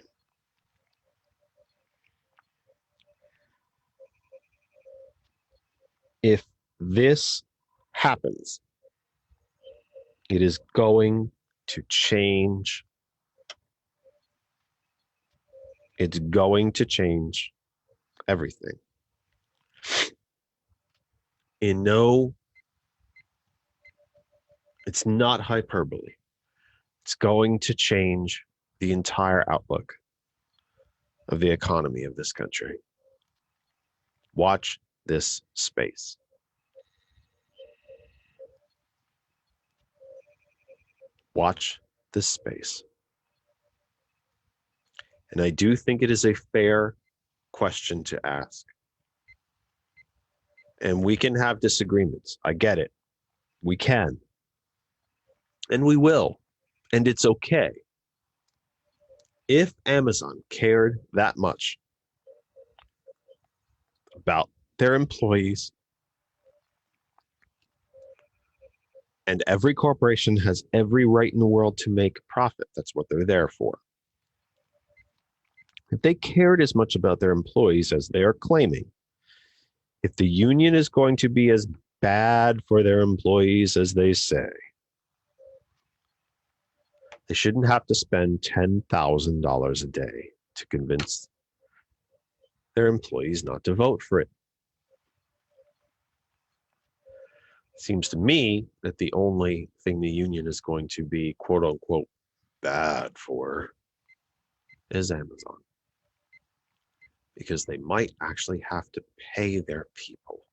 If this happens, it is going to change. It's going to change everything. It's not hyperbole. It's going to change the entire outlook of the economy of this country. Watch this space. Watch this space. And I do think it is a fair question to ask. And we can have disagreements. I get it. We can. And we will. And it's okay. If Amazon cared that much about their employees, and every corporation has every right in the world to make profit. That's what they're there for. If they cared as much about their employees as they are claiming, if the union is going to be as bad for their employees as they say, they shouldn't have to spend $10,000 a day to convince their employees not to vote for it. It seems to me that the only thing the union is going to be, quote unquote, bad for is Amazon. Because they might actually have to pay their people.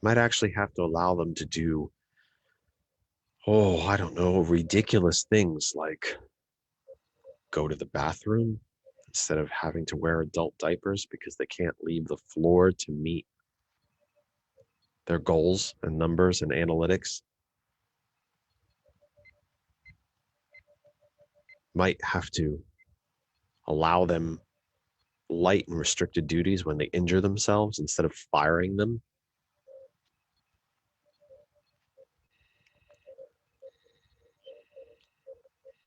Might actually have to allow them to do, I don't know, ridiculous things like go to the bathroom instead of having to wear adult diapers because they can't leave the floor to meet their goals and numbers and analytics. Might have to allow them light and restricted duties when they injure themselves instead of firing them.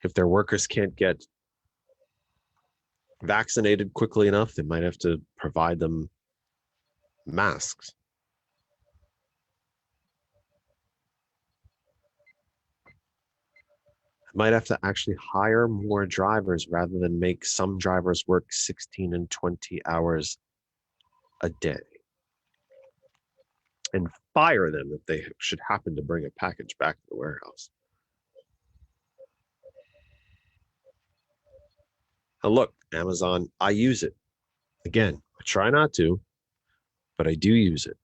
If their workers can't get vaccinated quickly enough, they might have to provide them masks. Might have to actually hire more drivers rather than make some drivers work 16 and 20 hours a day and fire them if they should happen to bring a package back to the warehouse. Now look, Amazon, I use it. Again, I try not to, but I do use it.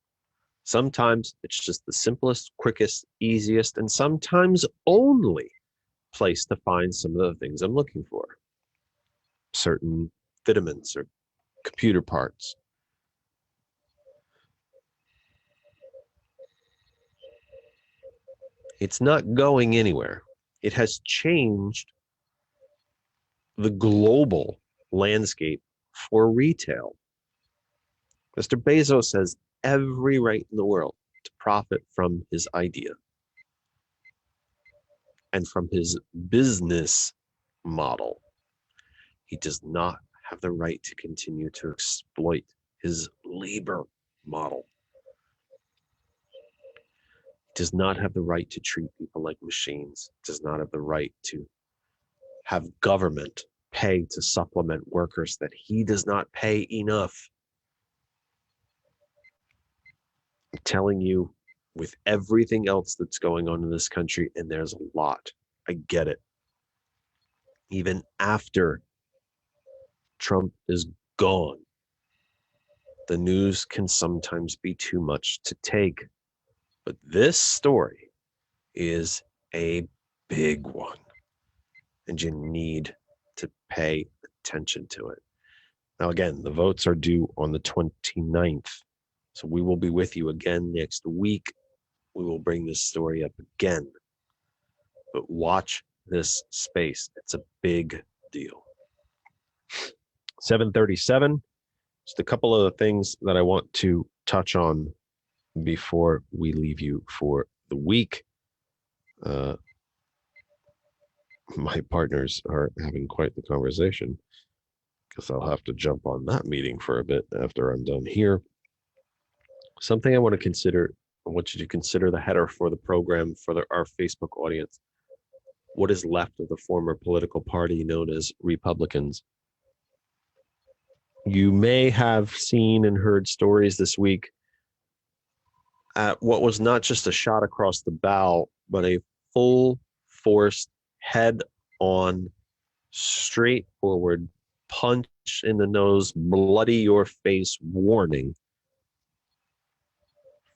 Sometimes it's just the simplest, quickest, easiest, and sometimes only place to find some of the things I'm looking for. Certain vitamins or computer parts. It's not going anywhere. It has changed the global landscape for retail. Mr. Bezos has every right in the world to profit from his idea and from his business model. He does not have the right to continue to exploit his labor model. does not have the right to treat people like machines, does not have the right to have government pay to supplement workers that he does not pay enough. I'm telling you, with everything else that's going on in this country, and there's a lot, I get it. Even after Trump is gone, the news can sometimes be too much to take. But this story is a big one, and you need to pay attention to it. Now, again, the votes are due on the 29th, so we will be with you again next week. We will bring this story up again, but watch this space. It's a big deal. 7:37. Just a couple of things that I want to touch on before we leave you for the week. My partners are having quite the conversation because I'll have to jump on that meeting for a bit after I'm done here. Something I want to consider, I want you to consider the header for the program for our Facebook audience. What is left of the former political party known as Republicans? You may have seen and heard stories this week at what was not just a shot across the bow, but a full force, head-on, straightforward, punch in the nose, bloody your face warning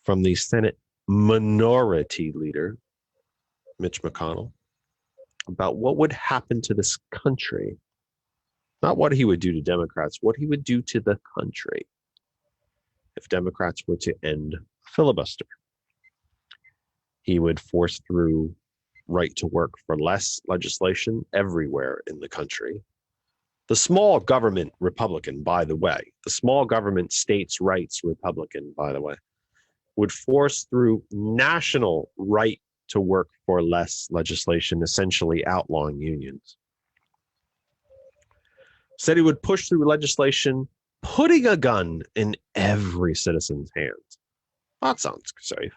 from the Senate Minority Leader, Mitch McConnell, about what would happen to this country. Not what he would do to Democrats, what he would do to the country if Democrats were to end filibuster. He would force through right to work for less legislation everywhere in the country. The small government Republican, by the way, the small government states' rights Republican, by the way, would force through national right to work for less legislation, essentially outlawing unions. Said he would push through legislation putting a gun in every citizen's hands. That sounds safe.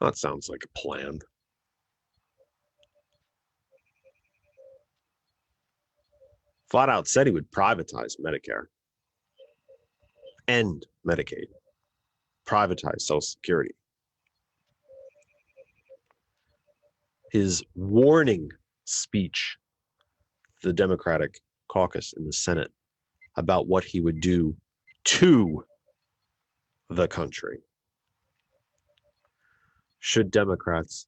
That sounds like a plan. Flat out said he would privatize Medicare, end Medicaid, privatize Social Security. His warning speech to the Democratic caucus in the Senate about what he would do to the country should Democrats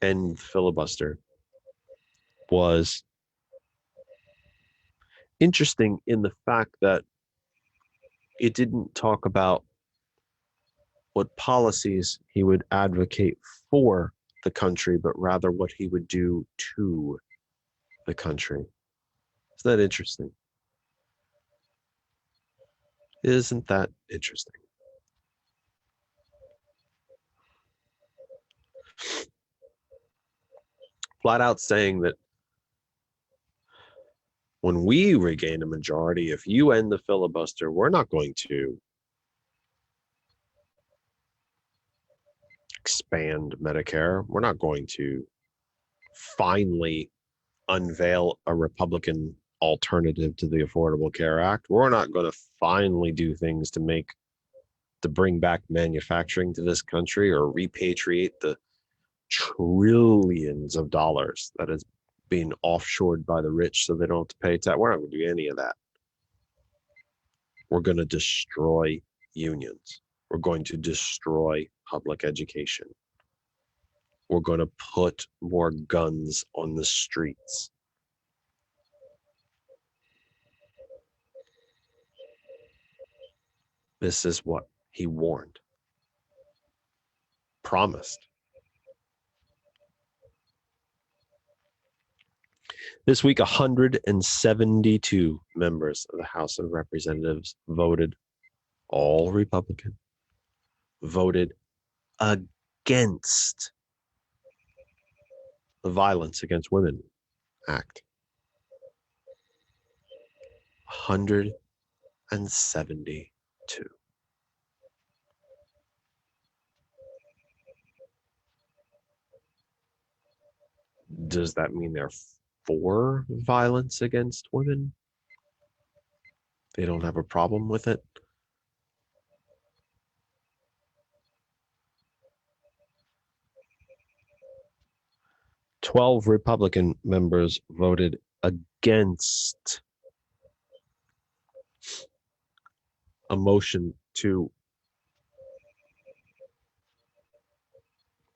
end filibuster was interesting in the fact that it didn't talk about what policies he would advocate for the country, but rather what he would do to the country. Isn't that interesting? Isn't that interesting? Flat out saying that when we regain a majority, if you end the filibuster, we're not going to expand Medicare. We're not going to finally unveil a Republican alternative to the Affordable Care Act. We're not going to finally do things to bring back manufacturing to this country or repatriate the trillions of dollars that is being offshored by the rich so they don't have to pay tax. We're not going to do any of that. We're going to destroy unions. We're going to destroy public education. We're going to put more guns on the streets. This is what he warned, promised. This week, 172 members of the House of Representatives voted, all Republican, voted against the Violence Against Women Act. 172. Does that mean they're for violence against women? They don't have a problem with it? Twelve Republican members voted against a motion to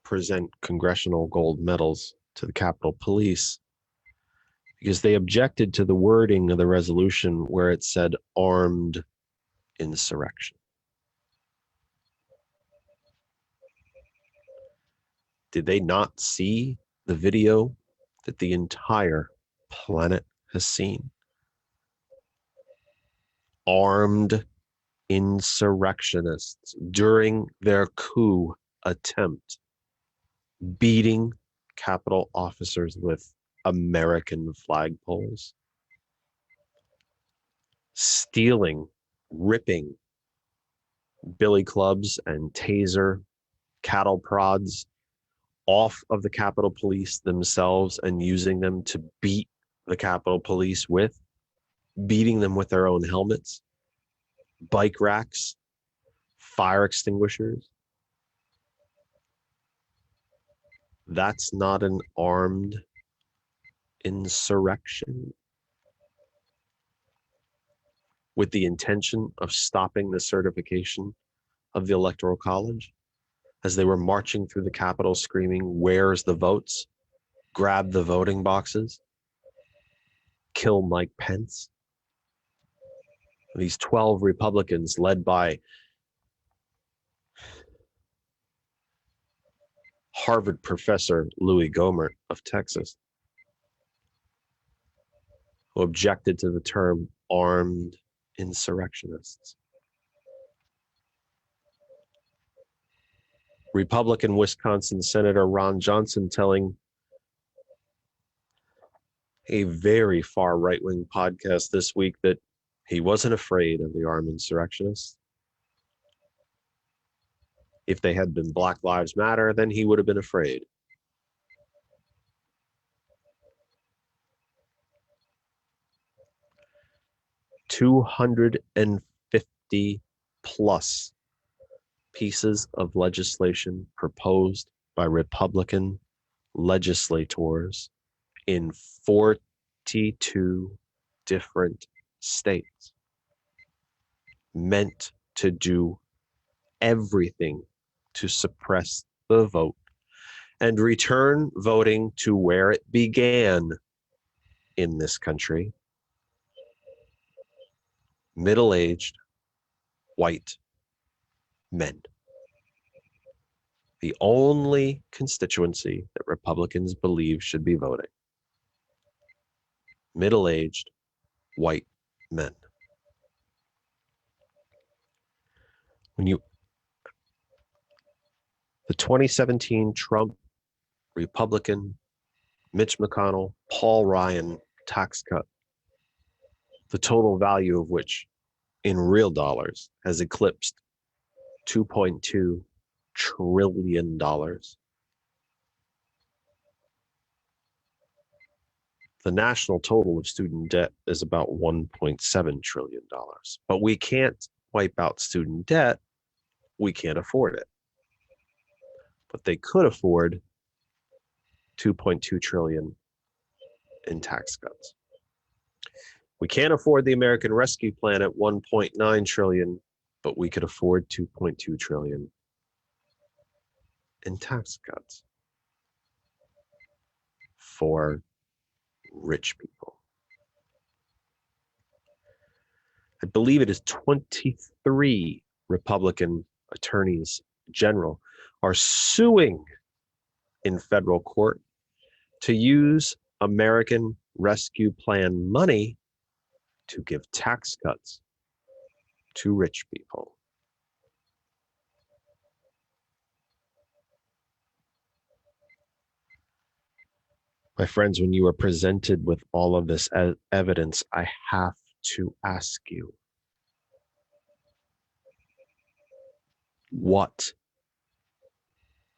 present congressional gold medals to the Capitol Police because they objected to the wording of the resolution where it said armed insurrection. Did they not see the video that the entire planet has seen? Armed insurrectionists during their coup attempt beating Capitol officers with American flagpoles, stealing, ripping billy clubs and taser cattle prods off of the Capitol Police themselves and using them to beat the Capitol Police with, beating them with their own helmets, bike racks, fire extinguishers. That's not an armed insurrection with the intention of stopping the certification of the Electoral College as they were marching through the Capitol screaming, "Where's the votes? Grab the voting boxes. Kill Mike Pence." These 12 Republicans led by Harvard professor Louis Gohmert of Texas, who objected to the term armed insurrectionists. Republican Wisconsin Senator Ron Johnson telling a very far right-wing podcast this week that he wasn't afraid of the armed insurrectionists. If they had been Black Lives Matter, then he would have been afraid. $250 plus pieces of legislation proposed by Republican legislators in 42 different states, meant to do everything to suppress the vote and return voting to where it began in this country: middle-aged white men. The only constituency that Republicans believe should be voting. Middle-aged white men. The 2017 Trump, Republican, Mitch McConnell, Paul Ryan tax cut, the total value of which in real dollars has eclipsed $2.2 trillion. The national total of student debt is about $1.7 trillion. But we can't wipe out student debt. We can't afford it. But they could afford $2.2 trillion in tax cuts. We can't afford the American Rescue Plan at $1.9 trillion, but we could afford $2.2 trillion in tax cuts for rich people. I believe it is 23 Republican attorneys general are suing in federal court to use American Rescue Plan money to give tax cuts to rich people. My friends, when you are presented with all of this evidence, I have to ask you, what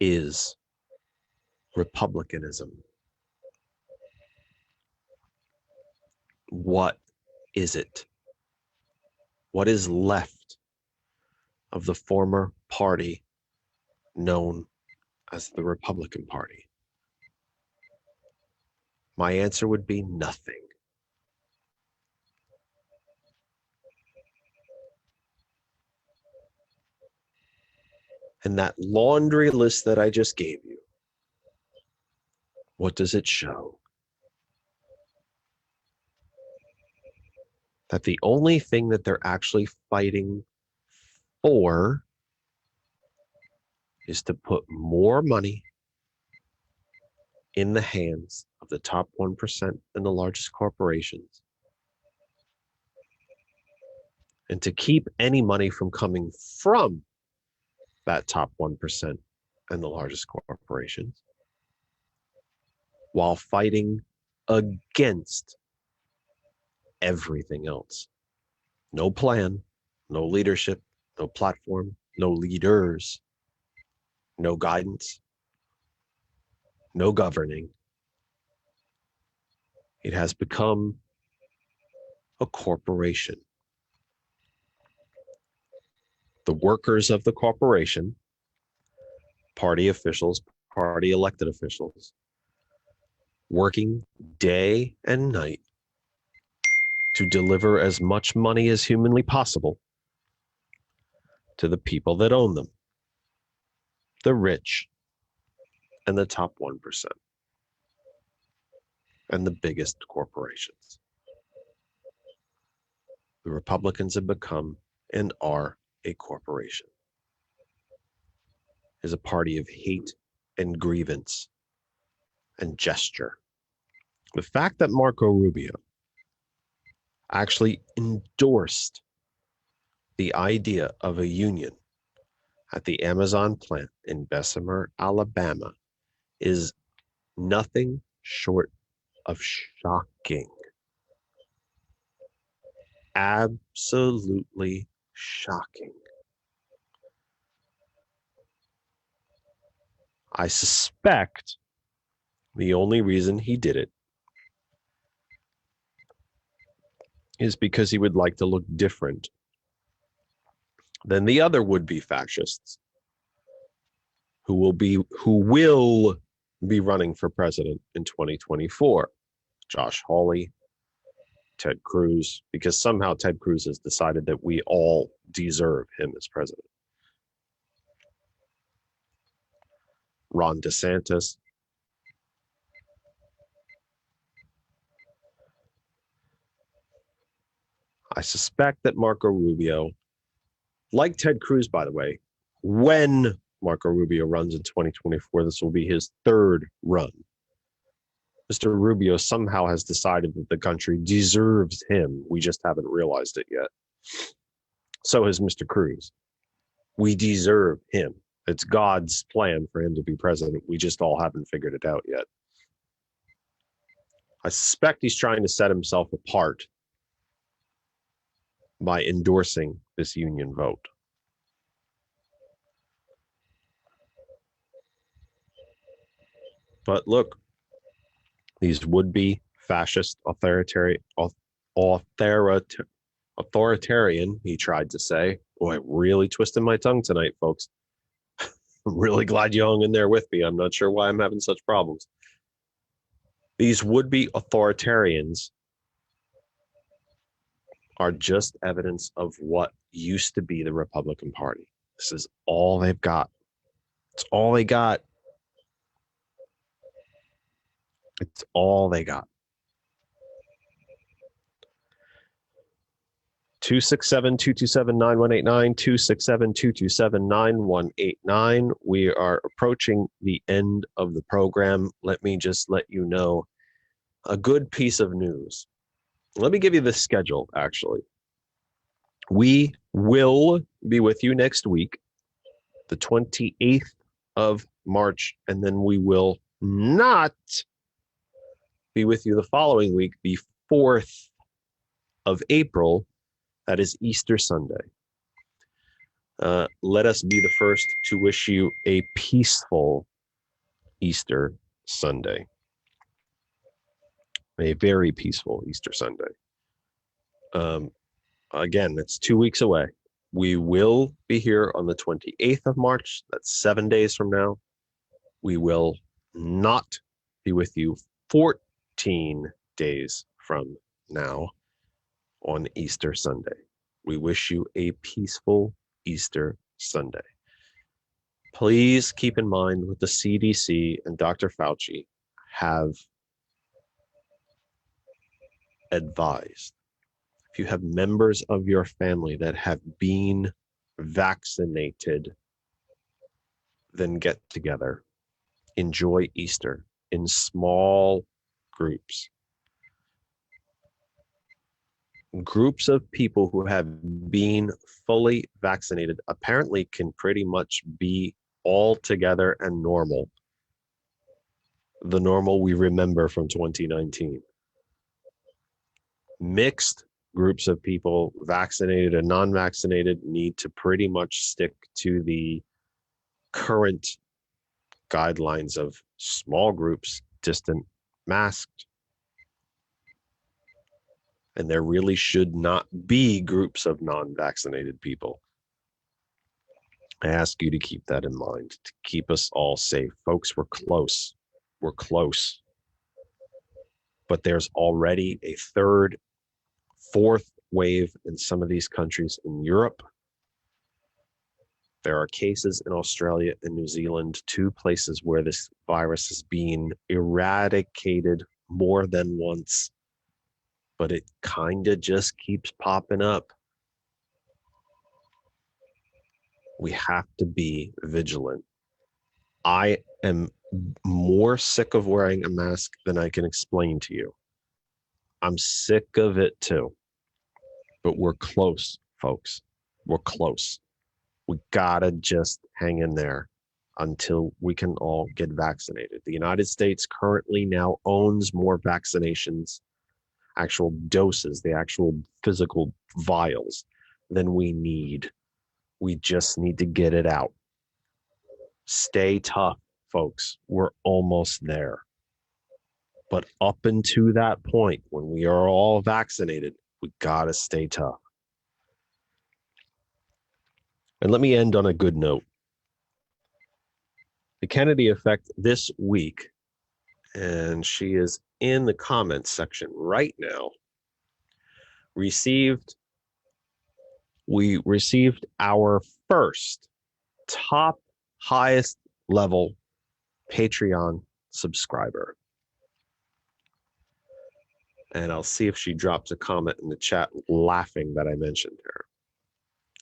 is republicanism? What is it? What is left of the former party known as the Republican Party? My answer would be nothing. And that laundry list that I just gave you, what does it show? That the only thing that they're actually fighting for is to put more money in the hands of the top 1% and the largest corporations, and to keep any money from coming from that top 1% and the largest corporations, while fighting against everything else. No plan, no leadership, no platform, no leaders, no guidance, no governing. It has become a corporation. The workers of the corporation, party officials, party elected officials, working day and night to deliver as much money as humanly possible to the people that own them, the rich and the top 1%, and the biggest corporations. The Republicans have become and are a corporation, is a party of hate and grievance and gesture. The fact that Marco Rubio actually endorsed the idea of a union at the Amazon plant in Bessemer, Alabama, is nothing short of shocking. Absolutely shocking. I suspect the only reason he did it is because he would like to look different than the other would-be fascists who will be running for president in 2024. Josh Hawley, Ted Cruz, because somehow Ted Cruz has decided that we all deserve him as president. Ron DeSantis. I suspect that Marco Rubio, like Ted Cruz, by the way, when Marco Rubio runs in 2024, this will be his third run. Mr. Rubio somehow has decided that the country deserves him. We just haven't realized it yet. So has Mr. Cruz. We deserve him. It's God's plan for him to be president. We just all haven't figured it out yet. I suspect he's trying to set himself apart by endorsing this union vote. But look, these would-be fascist authoritarian, he tried to say. Oh, I really twisted my tongue tonight, folks. I'm really glad you hung in there with me. I'm not sure why I'm having such problems. These would-be authoritarians are just evidence of what used to be the Republican Party. This is all they've got. It's all they got. It's all they got. 267-227-9189, 267-227-9189. We are approaching the end of the program. Let me just let you know a good piece of news. Let me give you the schedule, actually. We will be with you next week, the 28th of March, and then we will not be with you the following week, the 4th of April. That is Easter Sunday. Let us be the first to wish you a peaceful Easter Sunday. A very peaceful Easter Sunday. Again, it's 2 weeks away. We will be here on the 28th of March. That's 7 days from now. We will not be with you 14 days from now on Easter Sunday. We wish you a peaceful Easter Sunday. Please keep in mind what the CDC and Dr. Fauci have advised. If you have members of your family that have been vaccinated, then get together. Enjoy Easter in small groups. Groups of people who have been fully vaccinated apparently can pretty much be all together and normal. The normal we remember from 2019. Mixed groups of people, vaccinated and non-vaccinated, need to pretty much stick to the current guidelines of small groups, distant, masked. And there really should not be groups of non-vaccinated people. I ask you to keep that in mind, to keep us all safe. Folks, we're close. We're close. But there's already a third, fourth wave in some of these countries in Europe. There are cases in Australia and New Zealand, 2 places where this virus is being eradicated more than once. But it kind of just keeps popping up. We have to be vigilant. I am more sick of wearing a mask than I can explain to you. I'm sick of it too. But we're close, folks. We're close. We gotta just hang in there until we can all get vaccinated. The United States currently now owns more vaccinations, actual doses, the actual physical vials, than we need. We just need to get it out. Stay tough, folks. We're almost there. But up until that point, when we are all vaccinated, we gotta stay tough. And let me end on a good note. The Kennedy Effect this week, and she is in the comments section right now, we received our first top highest level Patreon subscriber. And I'll see if she drops a comment in the chat laughing that I mentioned her.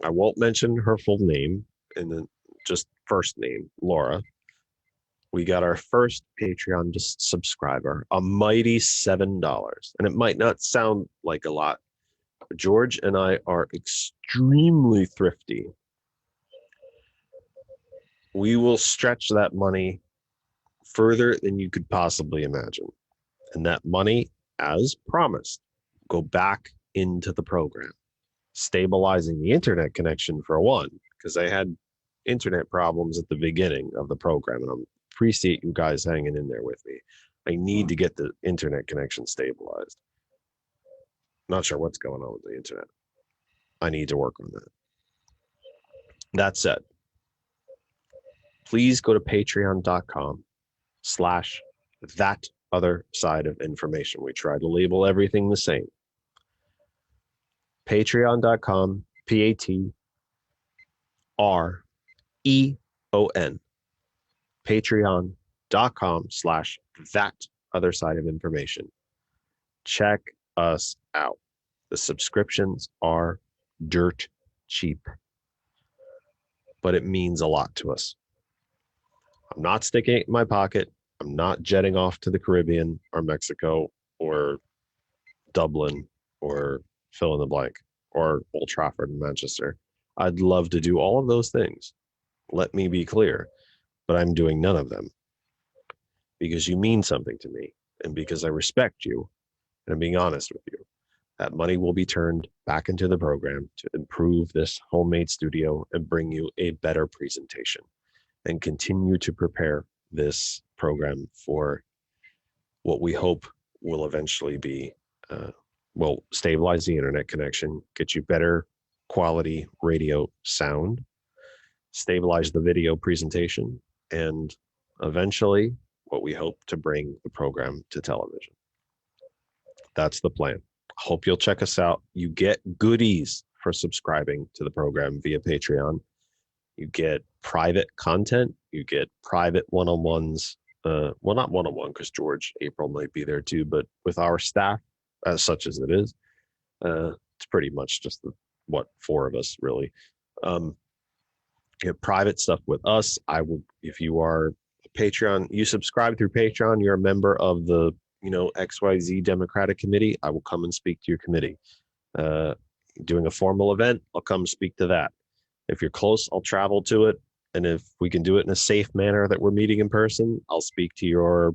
I won't mention her full name, and then just first name, Laura. We got our first Patreon subscriber, a mighty $7. And it might not sound like a lot, but George and I are extremely thrifty. We will stretch that money further than you could possibly imagine. And that money, as promised, go back into the program, stabilizing the internet connection for one, because I had internet problems at the beginning of the program, and I appreciate you guys hanging in there with me. I need to get the internet connection stabilized. Not sure what's going on with the internet. I need to work on that. That said, please go to patreon.com/that other side of information. We try to label everything the same. Patreon.com, Patreon. Patreon.com/that other side of information. Check us out. The subscriptions are dirt cheap, but it means a lot to us. I'm not sticking it in my pocket. I'm not jetting off to the Caribbean or Mexico or Dublin or fill in the blank or Old Trafford and Manchester. I'd love to do all of those things. Let me be clear, but I'm doing none of them because you mean something to me and because I respect you and I'm being honest with you. That money will be turned back into the program to improve this homemade studio and bring you a better presentation and continue to prepare this program for what we hope will eventually be, will stabilize the internet connection, get you better quality radio sound, stabilize the video presentation, and eventually what we hope to bring the program to television. That's the plan. Hope you'll check us out. You get goodies for subscribing to the program via Patreon. You get private content. You get private one-on-ones. Well, not one-on-one because George, April might be there too, but with our staff, as such as it is, it's pretty much just four of us really. You get private stuff with us. I will, if you are a Patreon, you subscribe through Patreon, you're a member of the XYZ Democratic Committee, I will come and speak to your committee. Doing a formal event, I'll come speak to that. If you're close, I'll travel to it. And if we can do it in a safe manner that we're meeting in person, I'll speak to your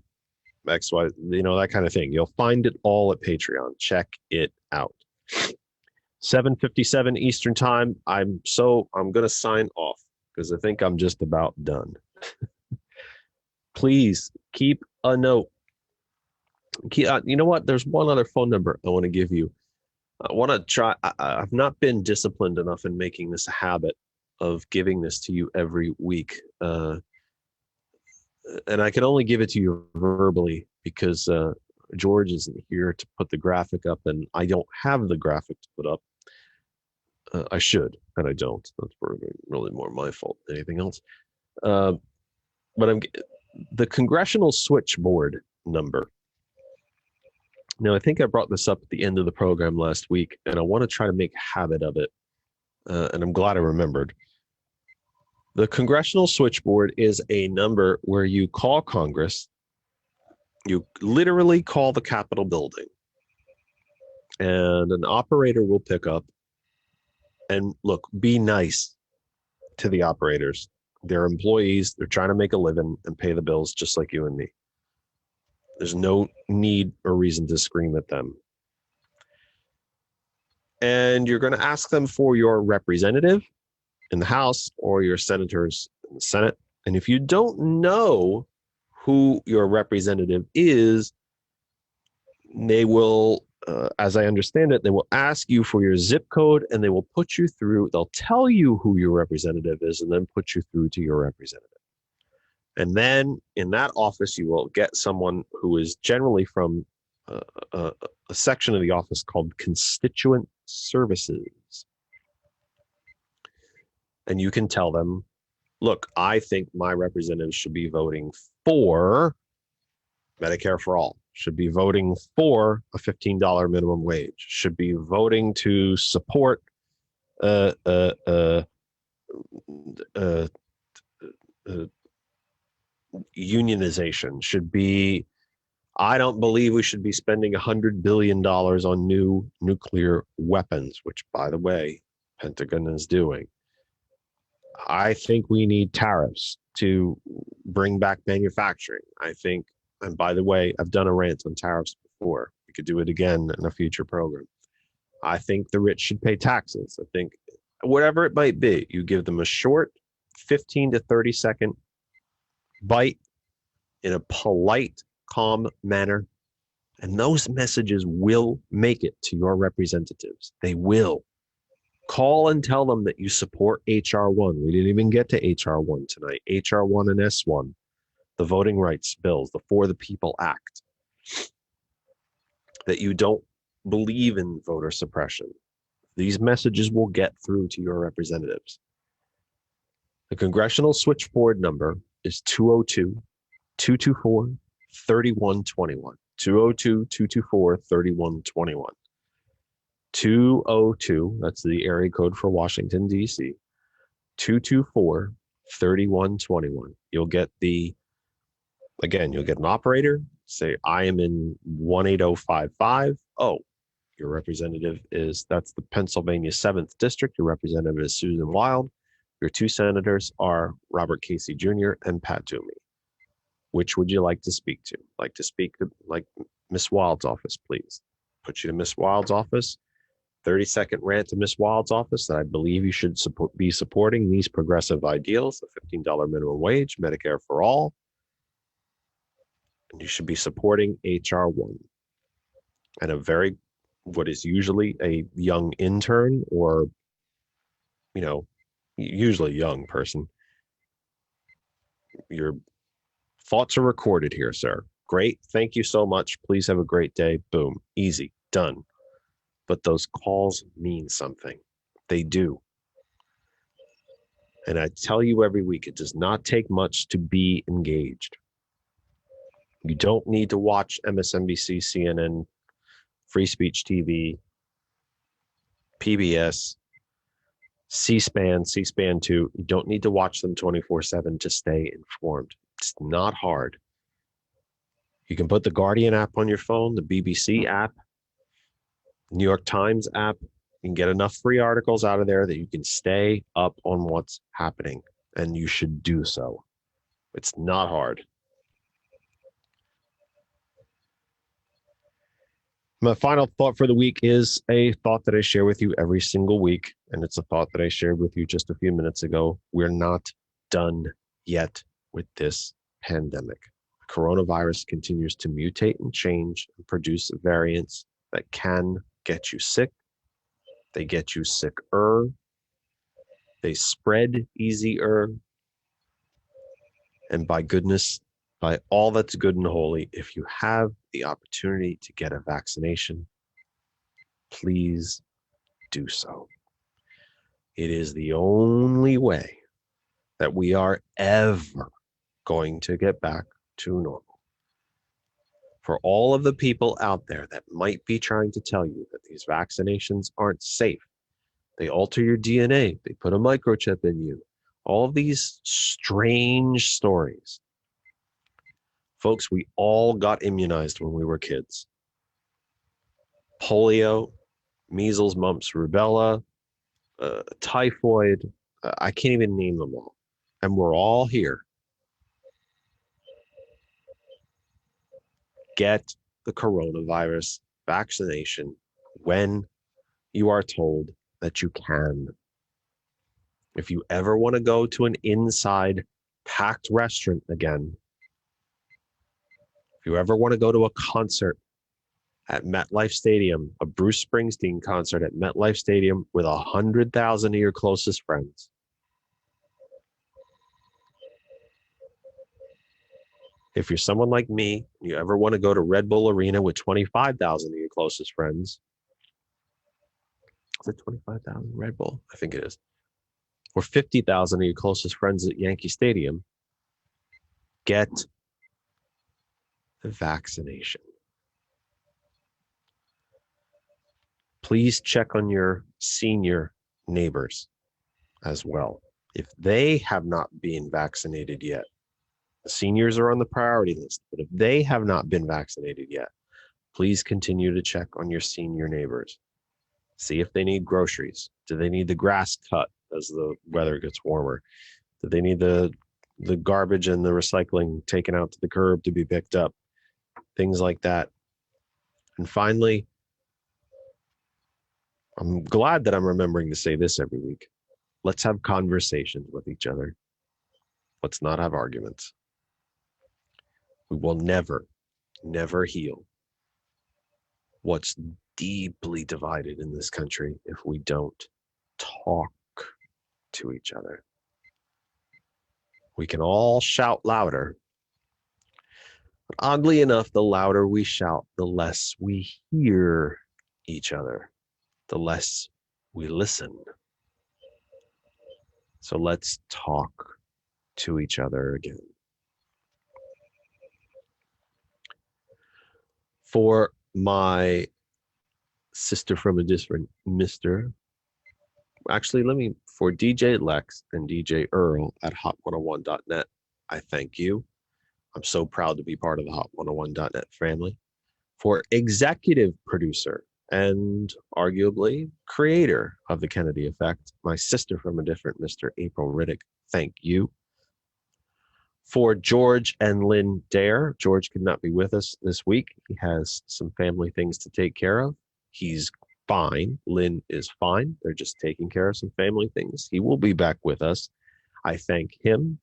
XY, that kind of thing. You'll find it all at Patreon. Check it out. 7:57 Eastern time. I'm going to sign off because I think I'm just about done. Please keep a note. You know what? There's one other phone number I want to give you. I want to try. I've not been disciplined enough in making this a habit of giving this to you every week. And I can only give it to you verbally because George isn't here to put the graphic up, and I don't have the graphic to put up. I should, and I don't. That's really more my fault than anything else. But the congressional switchboard number. Now, I think I brought this up at the end of the program last week, and I want to try to make a habit of it. And I'm glad I remembered. The congressional switchboard is a number where you call Congress. You literally call the Capitol building, and an operator will pick up. And look, be nice to the operators. They're employees. They're trying to make a living and pay the bills just like you and me. There's no need or reason to scream at them. And you're going to ask them for your representative in the House or your senators in the Senate. And if you don't know who your representative is, they will, as I understand it, they will ask you for your zip code and they will put you through. They'll tell you who your representative is and then put you through to your representative. And then in that office, you will get someone who is generally from a section of the office called Constituent Services. And you can tell them, look, I think my representative should be voting for Medicare for all, should be voting for a $15 minimum wage, should be voting to support unionization, should be, I don't believe we should be spending $100 billion on new nuclear weapons, which, by the way, Pentagon is doing. I think we need tariffs to bring back manufacturing. I think, and by the way, I've done a rant on tariffs before. We could do it again in a future program. I think the rich should pay taxes. I think whatever it might be, you give them a short 15 to 30 second bite in a polite, calm manner, and those messages will make it to your representatives. They will. Call and tell them that you support HR1. We didn't even get to HR1 tonight. HR1 and S1, the voting rights bills, the For the People Act, that you don't believe in voter suppression. These messages will get through to your representatives. The congressional switchboard number is 202-224-3121. 202-224-3121. 202, that's the area code for Washington, D.C. 224-3121. You'll get an operator, say, I am in 18055. Oh, your representative that's the Pennsylvania 7th District. Your representative is Susan Wild. Your two senators are Robert Casey Jr. and Pat Toomey. Which would you like to speak to? Like to speak to, like, Miss Wild's office, please. put you to Miss Wild's office. 30-second rant to Miss Wild's office that I believe you should be supporting these progressive ideals, the $15 minimum wage, Medicare for all. And you should be supporting HR 1. And what is usually a young intern or, usually young person. Your thoughts are recorded here, sir. Great. Thank you so much. Please have a great day. Boom. Easy. Done. But those calls mean something. They do. And I tell you every week, it does not take much to be engaged. You don't need to watch MSNBC, CNN, Free Speech TV, PBS, C-SPAN, C-SPAN 2. You don't need to watch them 24/7 to stay informed. It's not hard. You can put the Guardian app on your phone, the BBC app, New York Times app. You can get enough free articles out of there that you can stay up on what's happening, and you should do so. It's not hard. My final thought for the week is a thought that I share with you every single week, and it's a thought that I shared with you just a few minutes ago. We're not done yet with this pandemic. Coronavirus continues to mutate and change and produce variants that can get you sick. They get you sicker. They spread easier. And by goodness, by all that's good and holy, if you have the opportunity to get a vaccination, please do so. It is the only way that we are ever going to get back to normal. For all of the people out there that might be trying to tell you that these vaccinations aren't safe, they alter your DNA, they put a microchip in you, all of these strange stories. Folks, we all got immunized when we were kids. Polio, measles, mumps, rubella, typhoid, I can't even name them all. And we're all here. Get the coronavirus vaccination when you are told that you can. If you ever want to go to an inside packed restaurant again, if you ever want to go to a concert at MetLife Stadium, a Bruce Springsteen concert at MetLife Stadium with 100,000 of your closest friends, if you're someone like me, and you ever want to go to Red Bull Arena with 25,000 of your closest friends, is it 25,000 Red Bull? I think it is. Or 50,000 of your closest friends at Yankee Stadium, get the vaccination. Please check on your senior neighbors as well. If they have not been vaccinated yet, the seniors are on the priority list, but if they have not been vaccinated yet, please continue to check on your senior neighbors. See if they need groceries. Do they need the grass cut as the weather gets warmer? Do they need the garbage and the recycling taken out to the curb to be picked up? Things like that. And finally, I'm glad that I'm remembering to say this every week. Let's have conversations with each other. Let's not have arguments. We will never, never heal what's deeply divided in this country if we don't talk to each other. We can all shout louder. But oddly enough, the louder we shout, the less we hear each other, the less we listen. So let's talk to each other again. For my sister from a different mister, actually, for DJ Lex and DJ Earl at hot101.net, I thank you. I'm so proud to be part of the hot101.net family. For executive producer and arguably creator of the Kennedy Effect, my sister from a different Mr. April Riddick, thank you. For George and Lynn Dare, George could not be with us this week. He has some family things to take care of. He's fine. Lynn is fine. They're just taking care of some family things. He will be back with us. I thank him.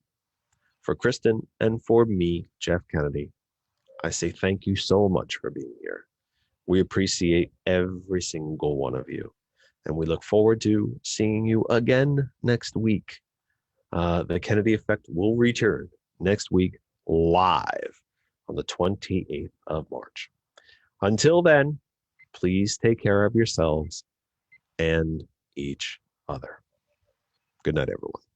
For Kristen and for me, Jeff Kennedy, I say thank you so much for being here. We appreciate every single one of you. And we look forward to seeing you again next week. The Kennedy Effect will return next week live on the 28th of March. Until then, please take care of yourselves and each other. Good night, everyone.